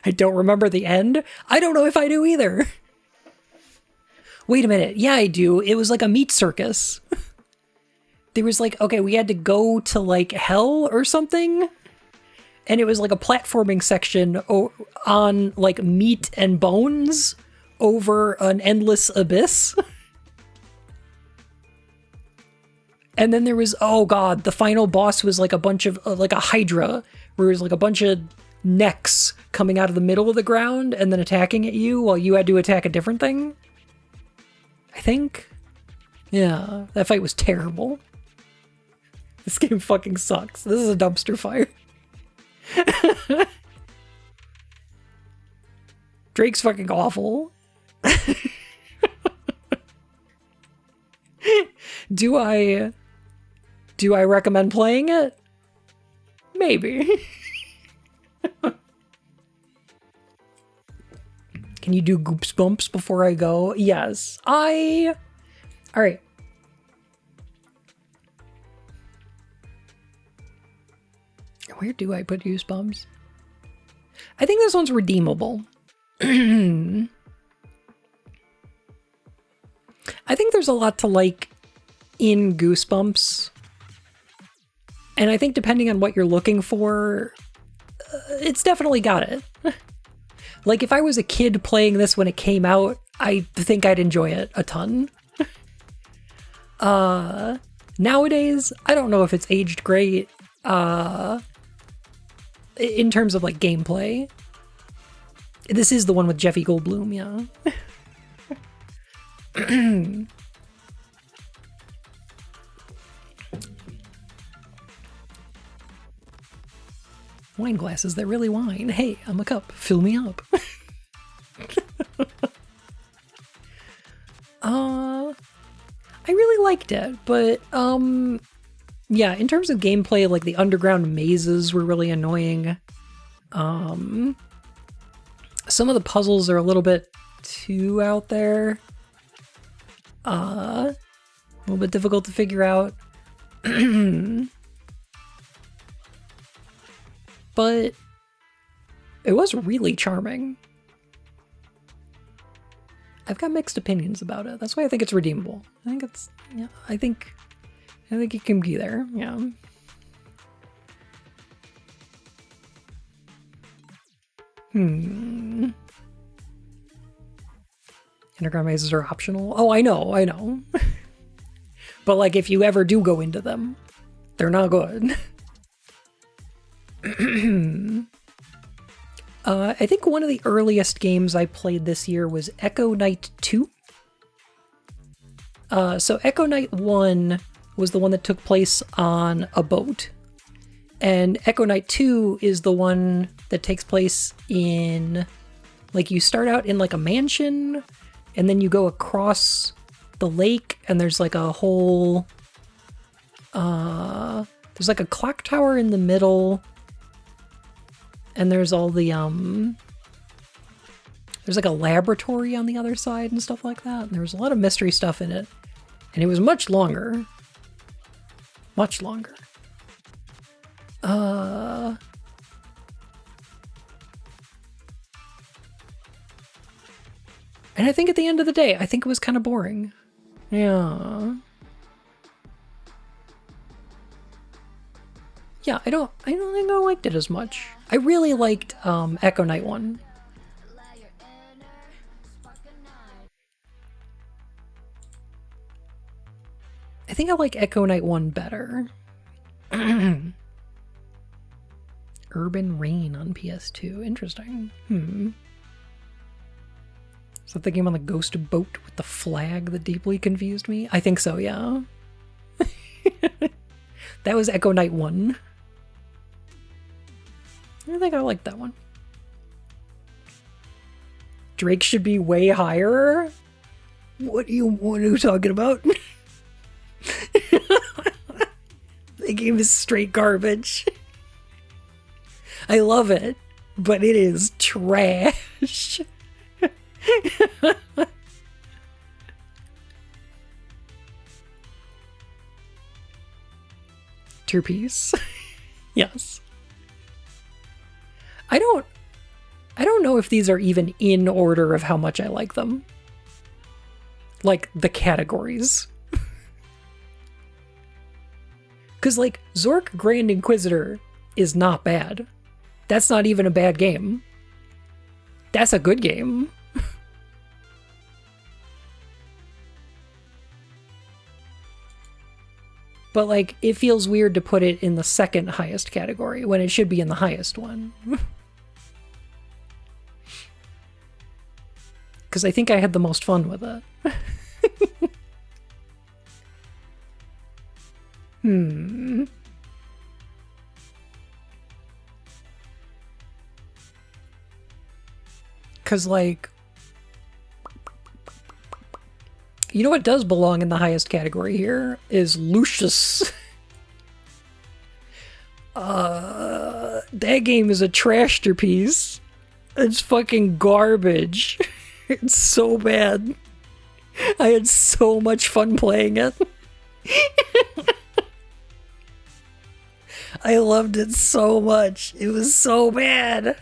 I don't remember the end. I don't know if I do either. Wait a minute. Yeah, I do. It was like a meat circus. There was like, okay, we had to go to like hell or something. And it was like a platforming section on like meat and bones over an endless abyss. And then there was, oh god, the final boss was like a bunch of, like a hydra, where it was like a bunch of necks coming out of the middle of the ground and then attacking at you while you had to attack a different thing. I think. Yeah, that fight was terrible. This game fucking sucks. This is a dumpster fire. Drake's fucking awful. Do I recommend playing it? Maybe. Can you do goops bumps before I go? Yes. All right. Where do I put goosebumps? I think this one's redeemable. I think there's a lot to like in Goosebumps. And I think depending on what you're looking for, it's definitely got it. Like if I was a kid playing this when it came out, I think I'd enjoy it a ton. Nowadays, I don't know if it's aged great. In terms of like gameplay. This is the one with Jeffy Goldblum, yeah. Wine glasses, they're really wine. Hey, I'm a cup. Fill me up. I really liked it, but yeah, in terms of gameplay, like the underground mazes were really annoying. Some of the puzzles are a little bit too out there. A little bit difficult to figure out. But it was really charming. I've got mixed opinions about it. That's why I think it's redeemable. I think it's, yeah, I think it can be there, yeah. Underground mazes are optional. Oh, I know. But like, if you ever do go into them, they're not good. I think one of the earliest games I played this year was Echo Knight 2. So Echo Knight 1 was the one that took place on a boat. And Echo Knight 2 is the one that takes place in, like, you start out in like a mansion, and then you go across the lake, and there's like a whole, there's like a clock tower in the middle, and there's all the, there's like a laboratory on the other side and stuff like that. And there was a lot of mystery stuff in it, and it was much longer. Much longer. And I think at the end of the day, I think it was kind of boring. Yeah. Yeah, I don't think I liked it as much. I really liked Echo Knight 1. I think I like Echo Knight 1 better. Urban Rain on PS2. Interesting. Is that the game on the ghost boat with the flag that deeply confused me? I think so, yeah. That was Echo Knight 1. I think I like that one. Drake should be way higher? What are you talking about? The game is straight garbage. I love it, but it is trash. Tier piece. Yes. I don't I don't know if these are even in order of how much I like them. Like, the categories. Because, like, Zork Grand Inquisitor is not bad. That's not even a bad game. That's a good game. But, like, it feels weird to put it in the second highest category when it should be in the highest one. Because I think I had the most fun with it. Because, like... You know what does belong in the highest category here? Is Lucius. That game is a trashterpiece. It's fucking garbage. It's so bad. I had so much fun playing it. I loved it so much. It was so bad.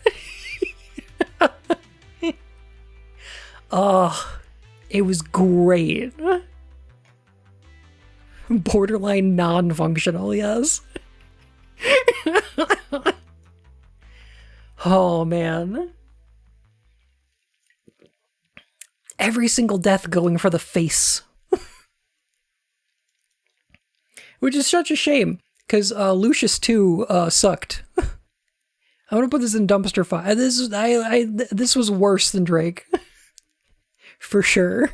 Oh, it was great. Borderline non-functional, yes. Oh, man. Every single death going for the face. Which is such a shame, because Lucius 2 sucked. I'm gonna put this in dumpster fire. This was worse than Drake. For sure.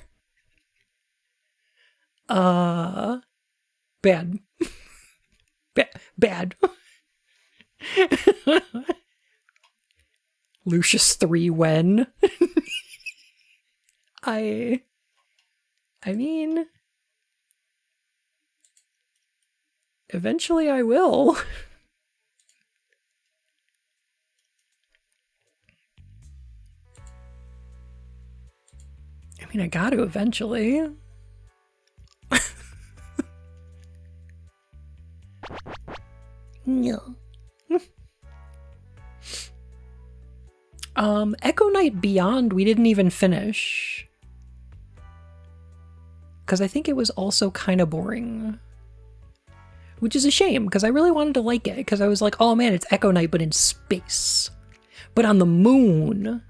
Bad. Bad. Lucius 3 when? I mean, eventually I will. I mean, I got to eventually. No. Echo Knight Beyond we didn't even finish. Because I think it was also kind of boring. Which is a shame, because I really wanted to like it, because I was like, oh man, it's Echo Knight, but in space. But on the moon.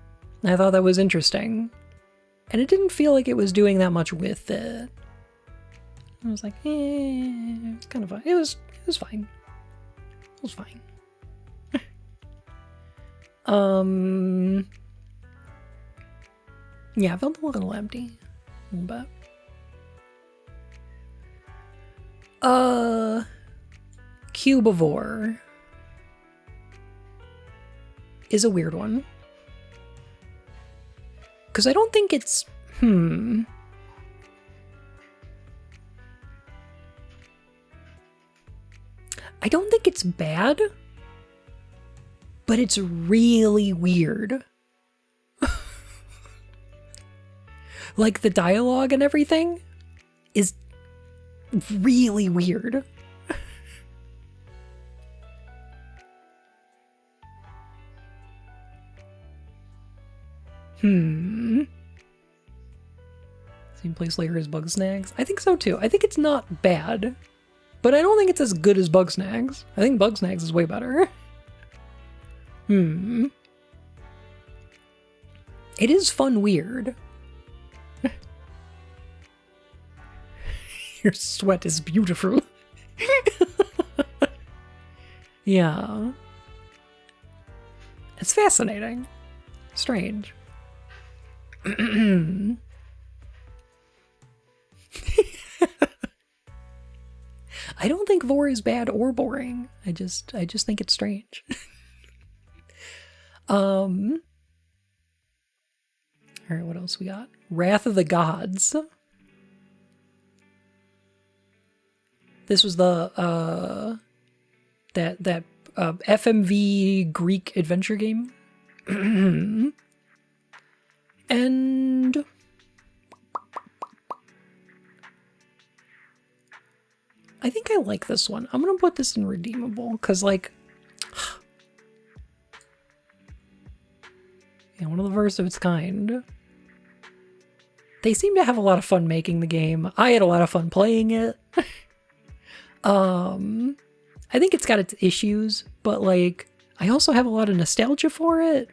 I thought that was interesting. And it didn't feel like it was doing that much with it. I was like, it's kind of fun. It was fine. It was fine. Yeah, I felt a little empty. A little bit. Cubivore is a weird one. Because I don't think it's... I don't think it's bad, but it's really weird. Like, the dialogue and everything is really weird. Same place Slayer as Bugsnax? I think so too. I think it's not bad, but I don't think it's as good as Bugsnax. I think Bugsnax is way better. It is fun weird. Your sweat is beautiful. Yeah. It's fascinating. Strange. I don't think Vor is bad or boring. I just think it's strange. Alright, what else we got? Wrath of the Gods. This was the that FMV Greek adventure game. And I think I like this one. I'm gonna put this in redeemable because, like, One of the first of its kind. They seem to have a lot of fun making the game. I had a lot of fun playing it. I think it's got its issues, but like, I also have a lot of nostalgia for it.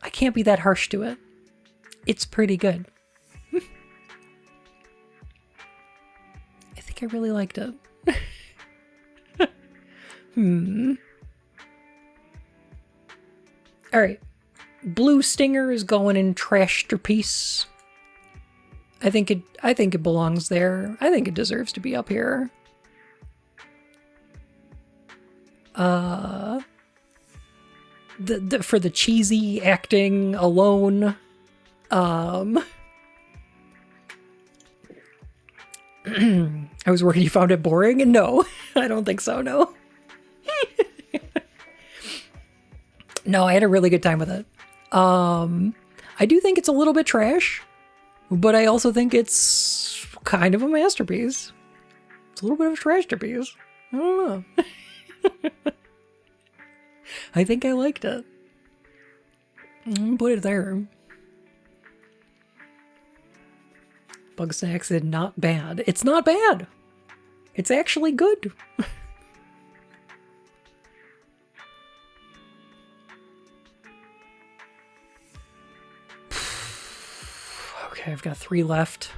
I can't be that harsh to it. It's pretty good. I think I really liked it. Alright. Blue Stinger is going in Trashterpiece. I think it belongs there. I think it deserves to be up here. For the cheesy acting alone, I was worried you found it boring, and no, I don't think so, no. No, I had a really good time with it. I do think it's a little bit trash, but I also think it's kind of a masterpiece. It's a little bit of a trashterpiece. I don't know. I think I liked it. Put it there. Bugsnax said not bad. It's not bad. It's actually good. Okay, I've got 3 left.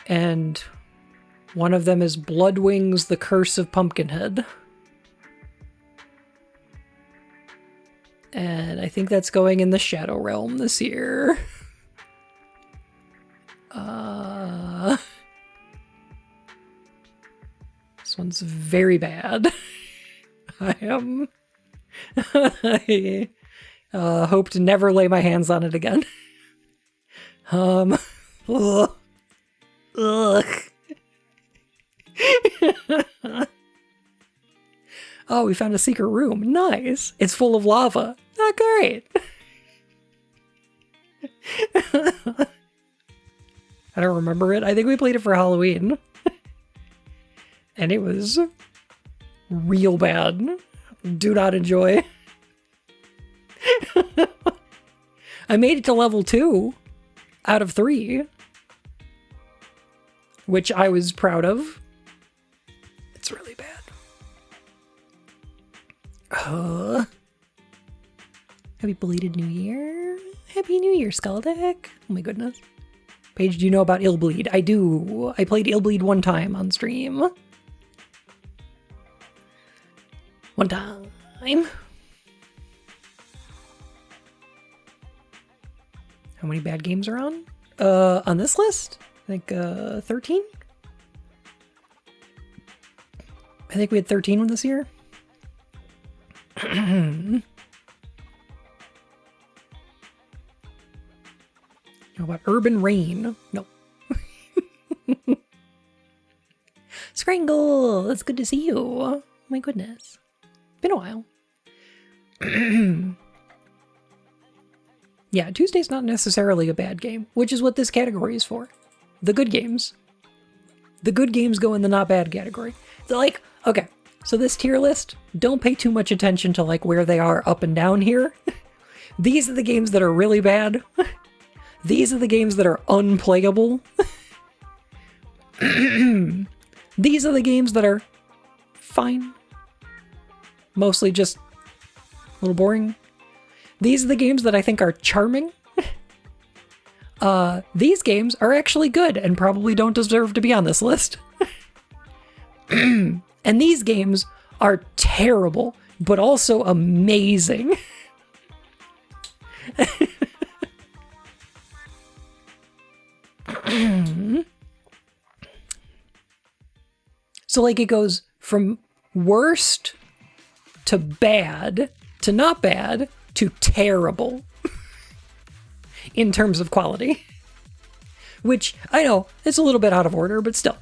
And one of them is Bloodwings: The Curse of Pumpkinhead. And I think that's going in the Shadow Realm this year. This one's very bad. I hope to never lay my hands on it again. Ugh. Oh, we found a secret room. Nice. It's full of lava. Oh, great. I don't remember it. I think we played it for Halloween. And it was real bad. Do not enjoy. I made it to level 2 out of 3. Which I was proud of. It's really bad. Happy belated New Year. Happy New Year, Skulldeck. Oh my goodness. Paige, do you know about Illbleed? I do. I played Illbleed one time on stream. One time. How many bad games are on this list? I think 13? I think we had 13 this year. How about Urban Rain? No. Scrangle! It's good to see you. Oh my goodness. Been a while. Yeah, Tuesday's not necessarily a bad game, which is what this category is for. The good games. The good games go in the not bad category. They're like, okay, so this tier list, don't pay too much attention to like where they are up and down here. These are the games that are really bad. These are the games that are unplayable. These are the games that are fine. Mostly just a little boring. These are the games that I think are charming. These games are actually good and probably don't deserve to be on this list. And these games are terrible, but also amazing. So like it goes from worst to bad to not bad to terrible in terms of quality. Which, I know, it's a little bit out of order, but still.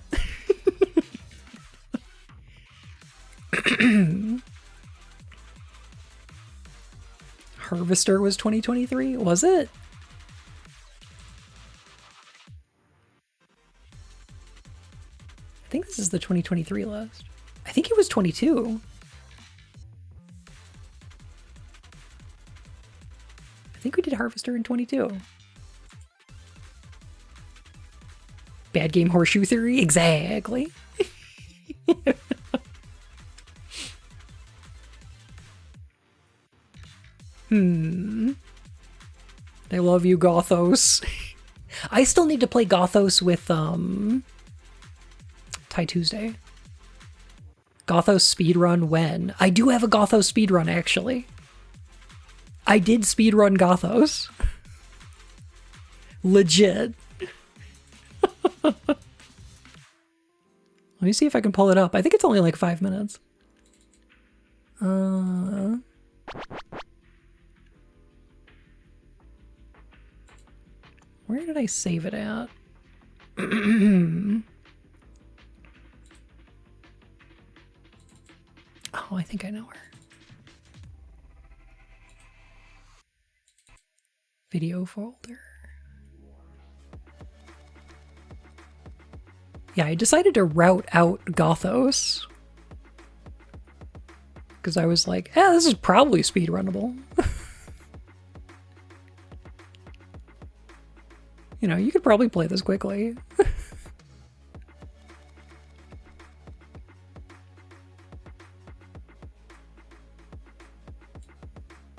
Harvester was 2023, was it? I think this is the 2023 list. I think it was 22. did Harvester in 22. Bad game horseshoe theory? Exactly. I love you, Gothos. I still need to play Gothos with, Tie Tuesday. Gothos speedrun when? I do have a Gothos speedrun, actually. I did speedrun Gothos. Legit. Let me see if I can pull it up. I think it's only like 5 minutes. Where did I save it at? Oh, I think I know where. Video folder. Yeah, I decided to route out Gothos. Because I was like, yeah, this is probably speedrunnable. You know, you could probably play this quickly.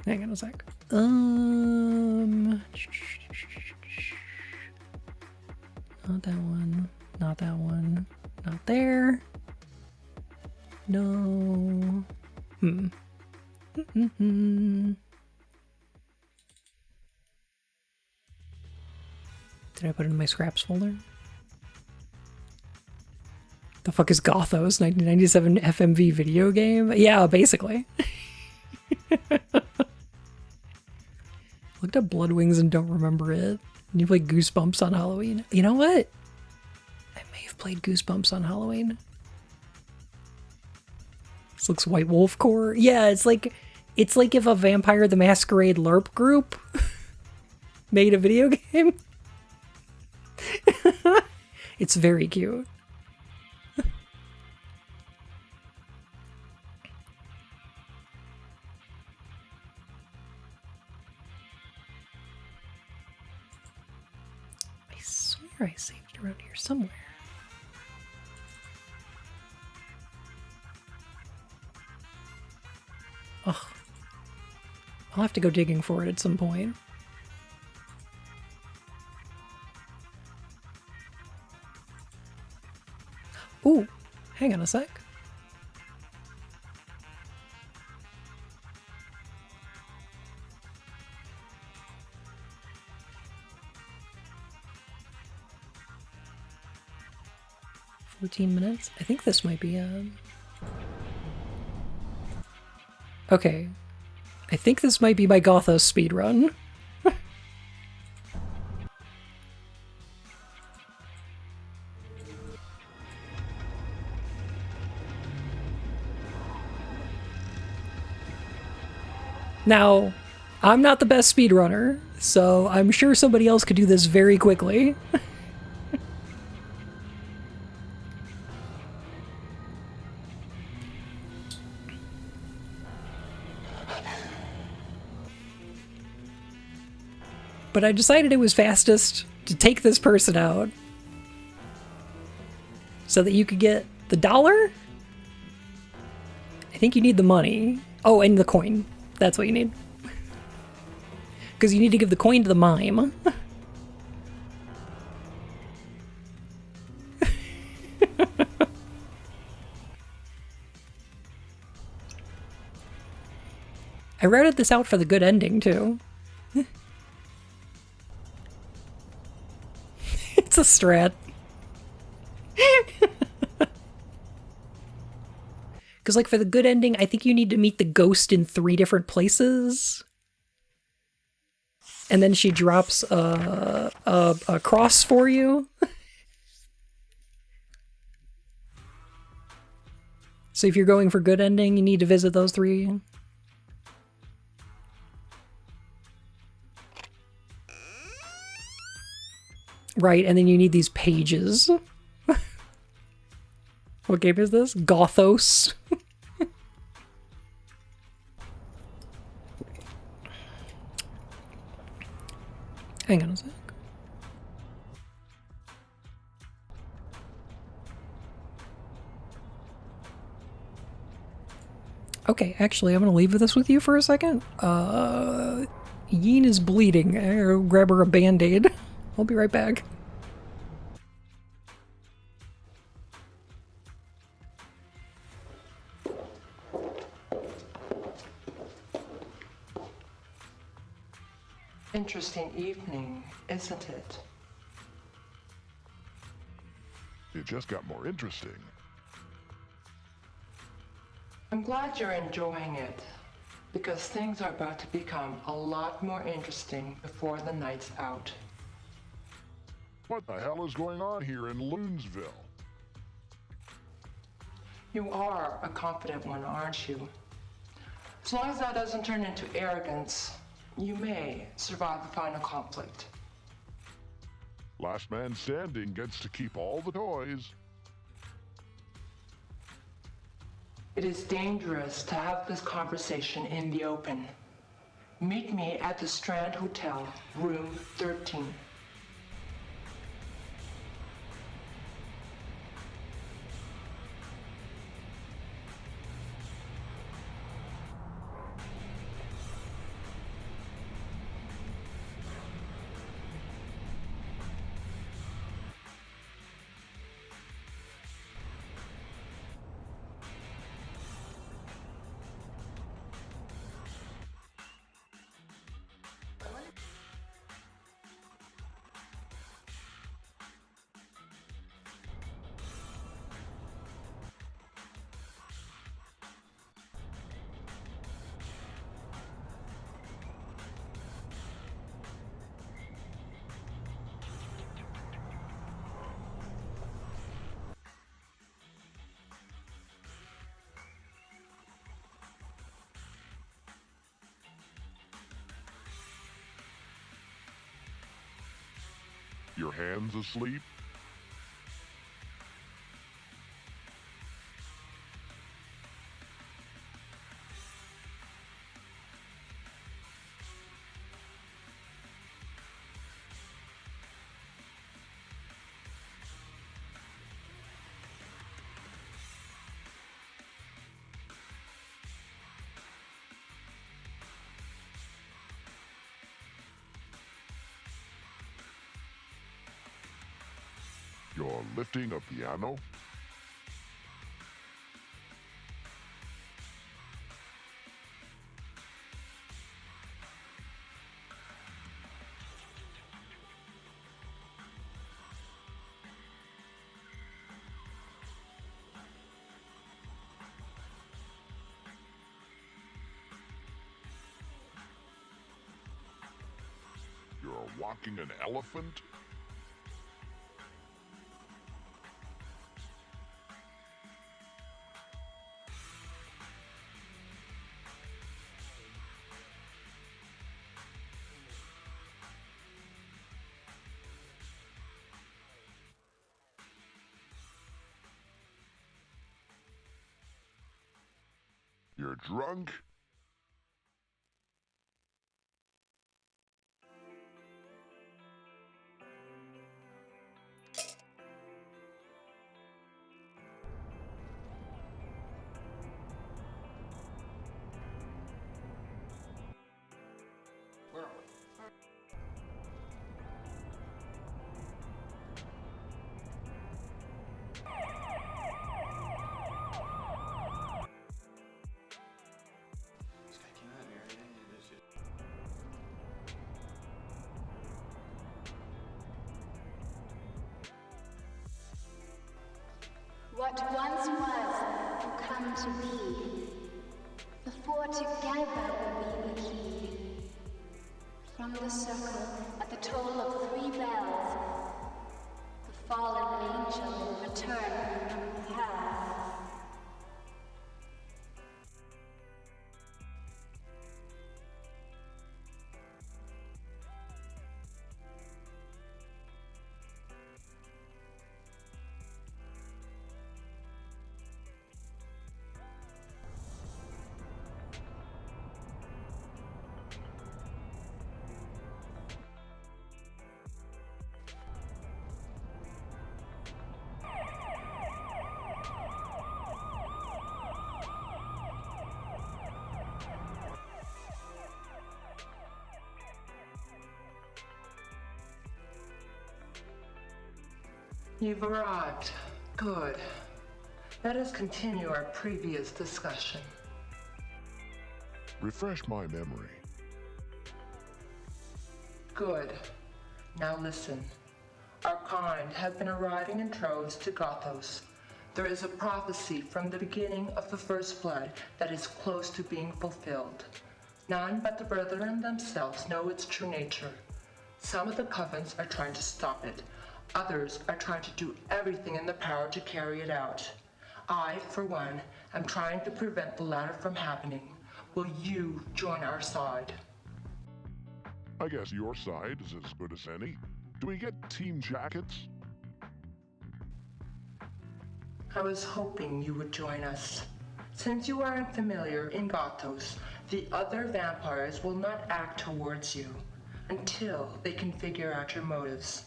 Hang on a sec. Not that one. Not that one. Not there. No. Did I put it in my scraps folder? The fuck is Gothos? 1997 FMV video game? Yeah, basically. Looked up Blood Wings and don't remember it. And you played Goosebumps on Halloween. You know what? I may have played Goosebumps on Halloween. This looks White Wolf Core. Yeah, it's like if a Vampire the Masquerade LARP group made a video game. It's very cute. I swear I saved it around here somewhere. Ugh. I'll have to go digging for it at some point. Ooh, hang on a sec. $14. I think this might be okay. I think this might be my Gothos speedrun. Now, I'm not the best speedrunner, so I'm sure somebody else could do this very quickly. But I decided it was fastest to take this person out so that you could get the dollar. I think you need the money. Oh, and the coin. That's what you need. Because you need to give the coin to the mime. I routed this out for the good ending, too. It's a strat. Because, like, for the good ending, I think you need to meet the ghost in 3 different places. And then she drops a cross for you. So if you're going for good ending, you need to visit those 3. Right, and then you need these pages. What game is this? Gothos. Hang on a sec. Okay, actually, I'm gonna leave this with you for a second. Yeen is bleeding. I'll grab her a band-aid. I'll be right back. Interesting evening, isn't it? It just got more interesting. I'm glad you're enjoying it, because things are about to become a lot more interesting before the night's out. What the hell is going on here in Loonsville? You are a confident one, aren't you? As long as that doesn't turn into arrogance, you may survive the final conflict. Last man standing gets to keep all the toys. It is dangerous to have this conversation in the open. Meet me at the Strand Hotel, room 13. Your hands asleep? You're lifting a piano? You're walking an elephant? You're drunk? What once was will come to be. The four together will be the key. From the circle, at the toll of 3 bells, the fallen angel will return from hell. You've arrived. Good. Let us continue our previous discussion. Refresh my memory. Good. Now listen. Our kind have been arriving in droves to Gothos. There is a prophecy from the beginning of the First Blood that is close to being fulfilled. None but the brethren themselves know its true nature. Some of the covens are trying to stop it. Others are trying to do everything in their power to carry it out. I, for one, am trying to prevent the latter from happening. Will you join our side? I guess your side is as good as any. Do we get team jackets? I was hoping you would join us. Since you are unfamiliar in Gothos, the other vampires will not act towards you until they can figure out your motives.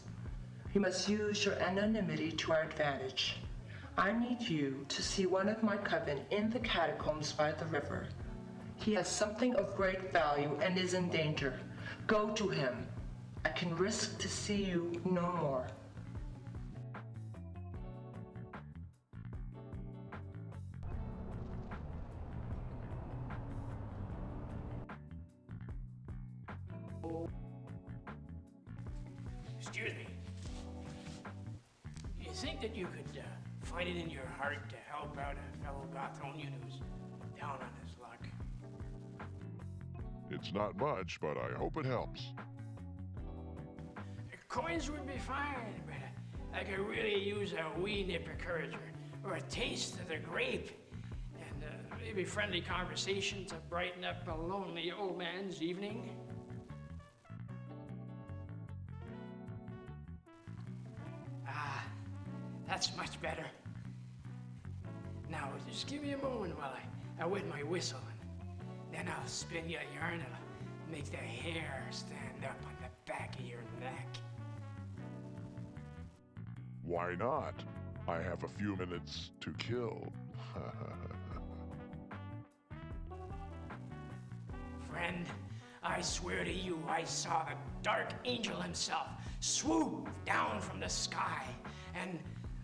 You must use your anonymity to our advantage. I need you to see one of my coven in the catacombs by the river. He has something of great value and is in danger. Go to him. I can risk to see you no more. Excuse me. You think that you could find it in your heart to help out a fellow Gothonian who's down on his luck? It's not much, but I hope it helps. Coins would be fine, but I could really use a wee nip of courage or a taste of the grape. And maybe friendly conversation to brighten up a lonely old man's evening. Ah, that's much better. Now, just give me a moment while I wet my whistle, and then I'll spin you a yarn that'll make the hair stand up on the back of your neck. Why not? I have a few minutes to kill. Friend, I swear to you, I saw the dark angel himself swoop down from the sky and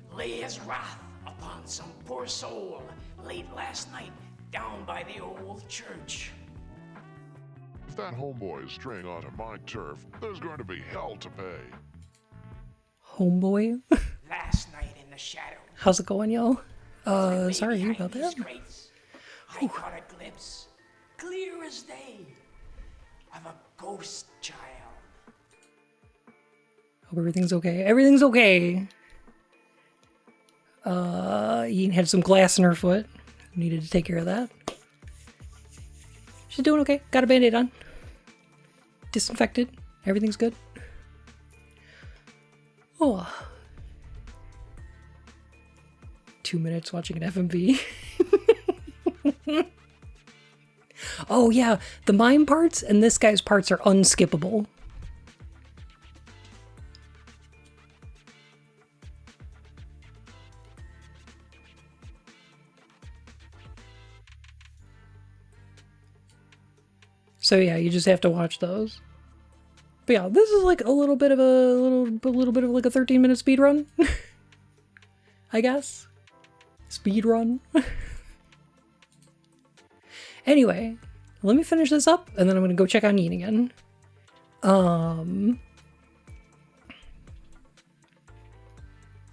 lay his wrath upon some poor soul late last night down by the old church. If that homeboy is straying onto my turf, there's going to be hell to pay. Homeboy? Last night in the shadow. How's it going, y'all? Sorry about that. I caught a glimpse, clear as day, of a ghost child. Hope everything's okay. Everything's okay. Ian had some glass in her foot. Needed to take care of that. She's doing okay. Got a band-aid on. Disinfected. Everything's good. Oh. 2 minutes watching an FMV. Oh yeah, the mime parts and this guy's parts are unskippable. So yeah, you just have to watch those. But yeah, this is like a little bit of like a 13-minute speed run. I guess. Speed run. Anyway, let me finish this up and then I'm gonna go check on Ian again.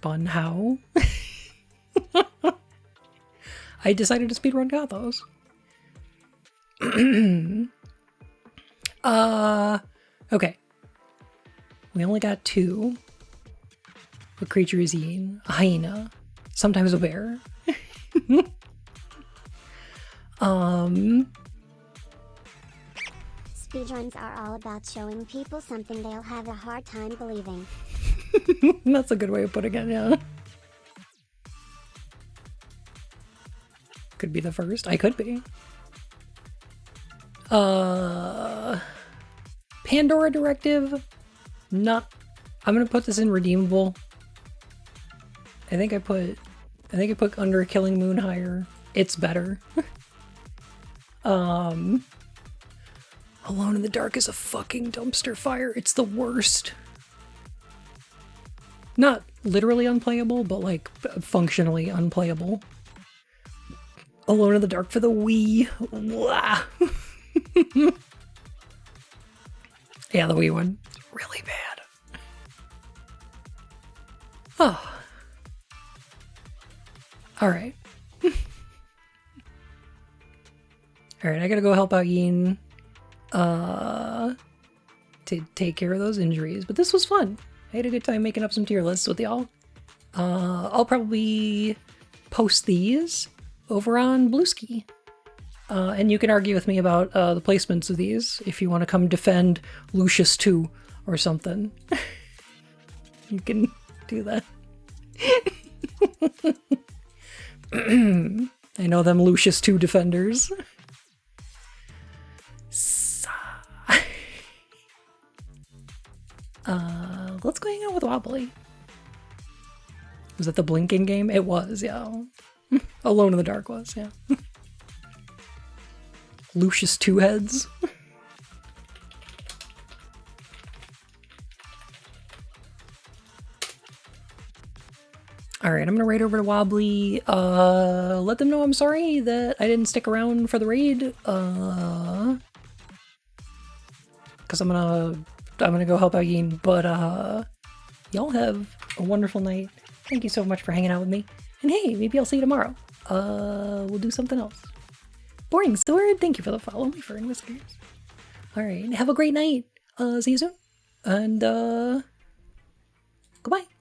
Fun how? I decided to speedrun Gothos. Okay. We only got 2. What creature is Ian? A hyena. Sometimes a bear. Speedruns are all about showing people something they'll have a hard time believing. That's a good way of putting it, yeah. Could be the first. I could be. Pandora Directive. Not. I'm gonna put this in redeemable. I think I put Under a Killing Moon higher. It's better. Alone in the Dark is a fucking dumpster fire. It's the worst. Not literally unplayable, but like functionally unplayable. Alone in the Dark for the Wii. Wah. Yeah, the Wii one. Really bad. Oh. Alright. Alright, I gotta go help out Yin to take care of those injuries. But this was fun. I had a good time making up some tier lists with y'all. I'll probably post these over on Bluesky. And you can argue with me about the placements of these if you want to come defend Lucius 2 or something. You can do that. I know them Lucius 2 defenders. Let's go hang out with Wobbly. Was that the blinking game? It was, yeah. Alone in the Dark was, yeah. Lucius Two Heads. Alright, I'm gonna raid over to Wobbly. Let them know I'm sorry that I didn't stick around for the raid. Cause I'm gonna go help out Yin, but y'all have a wonderful night. Thank you so much for hanging out with me. And hey, maybe I'll see you tomorrow. We'll do something else. Boring Sword, thank you for the follow me for Whiskers. Alright, have a great night. See you soon. And goodbye.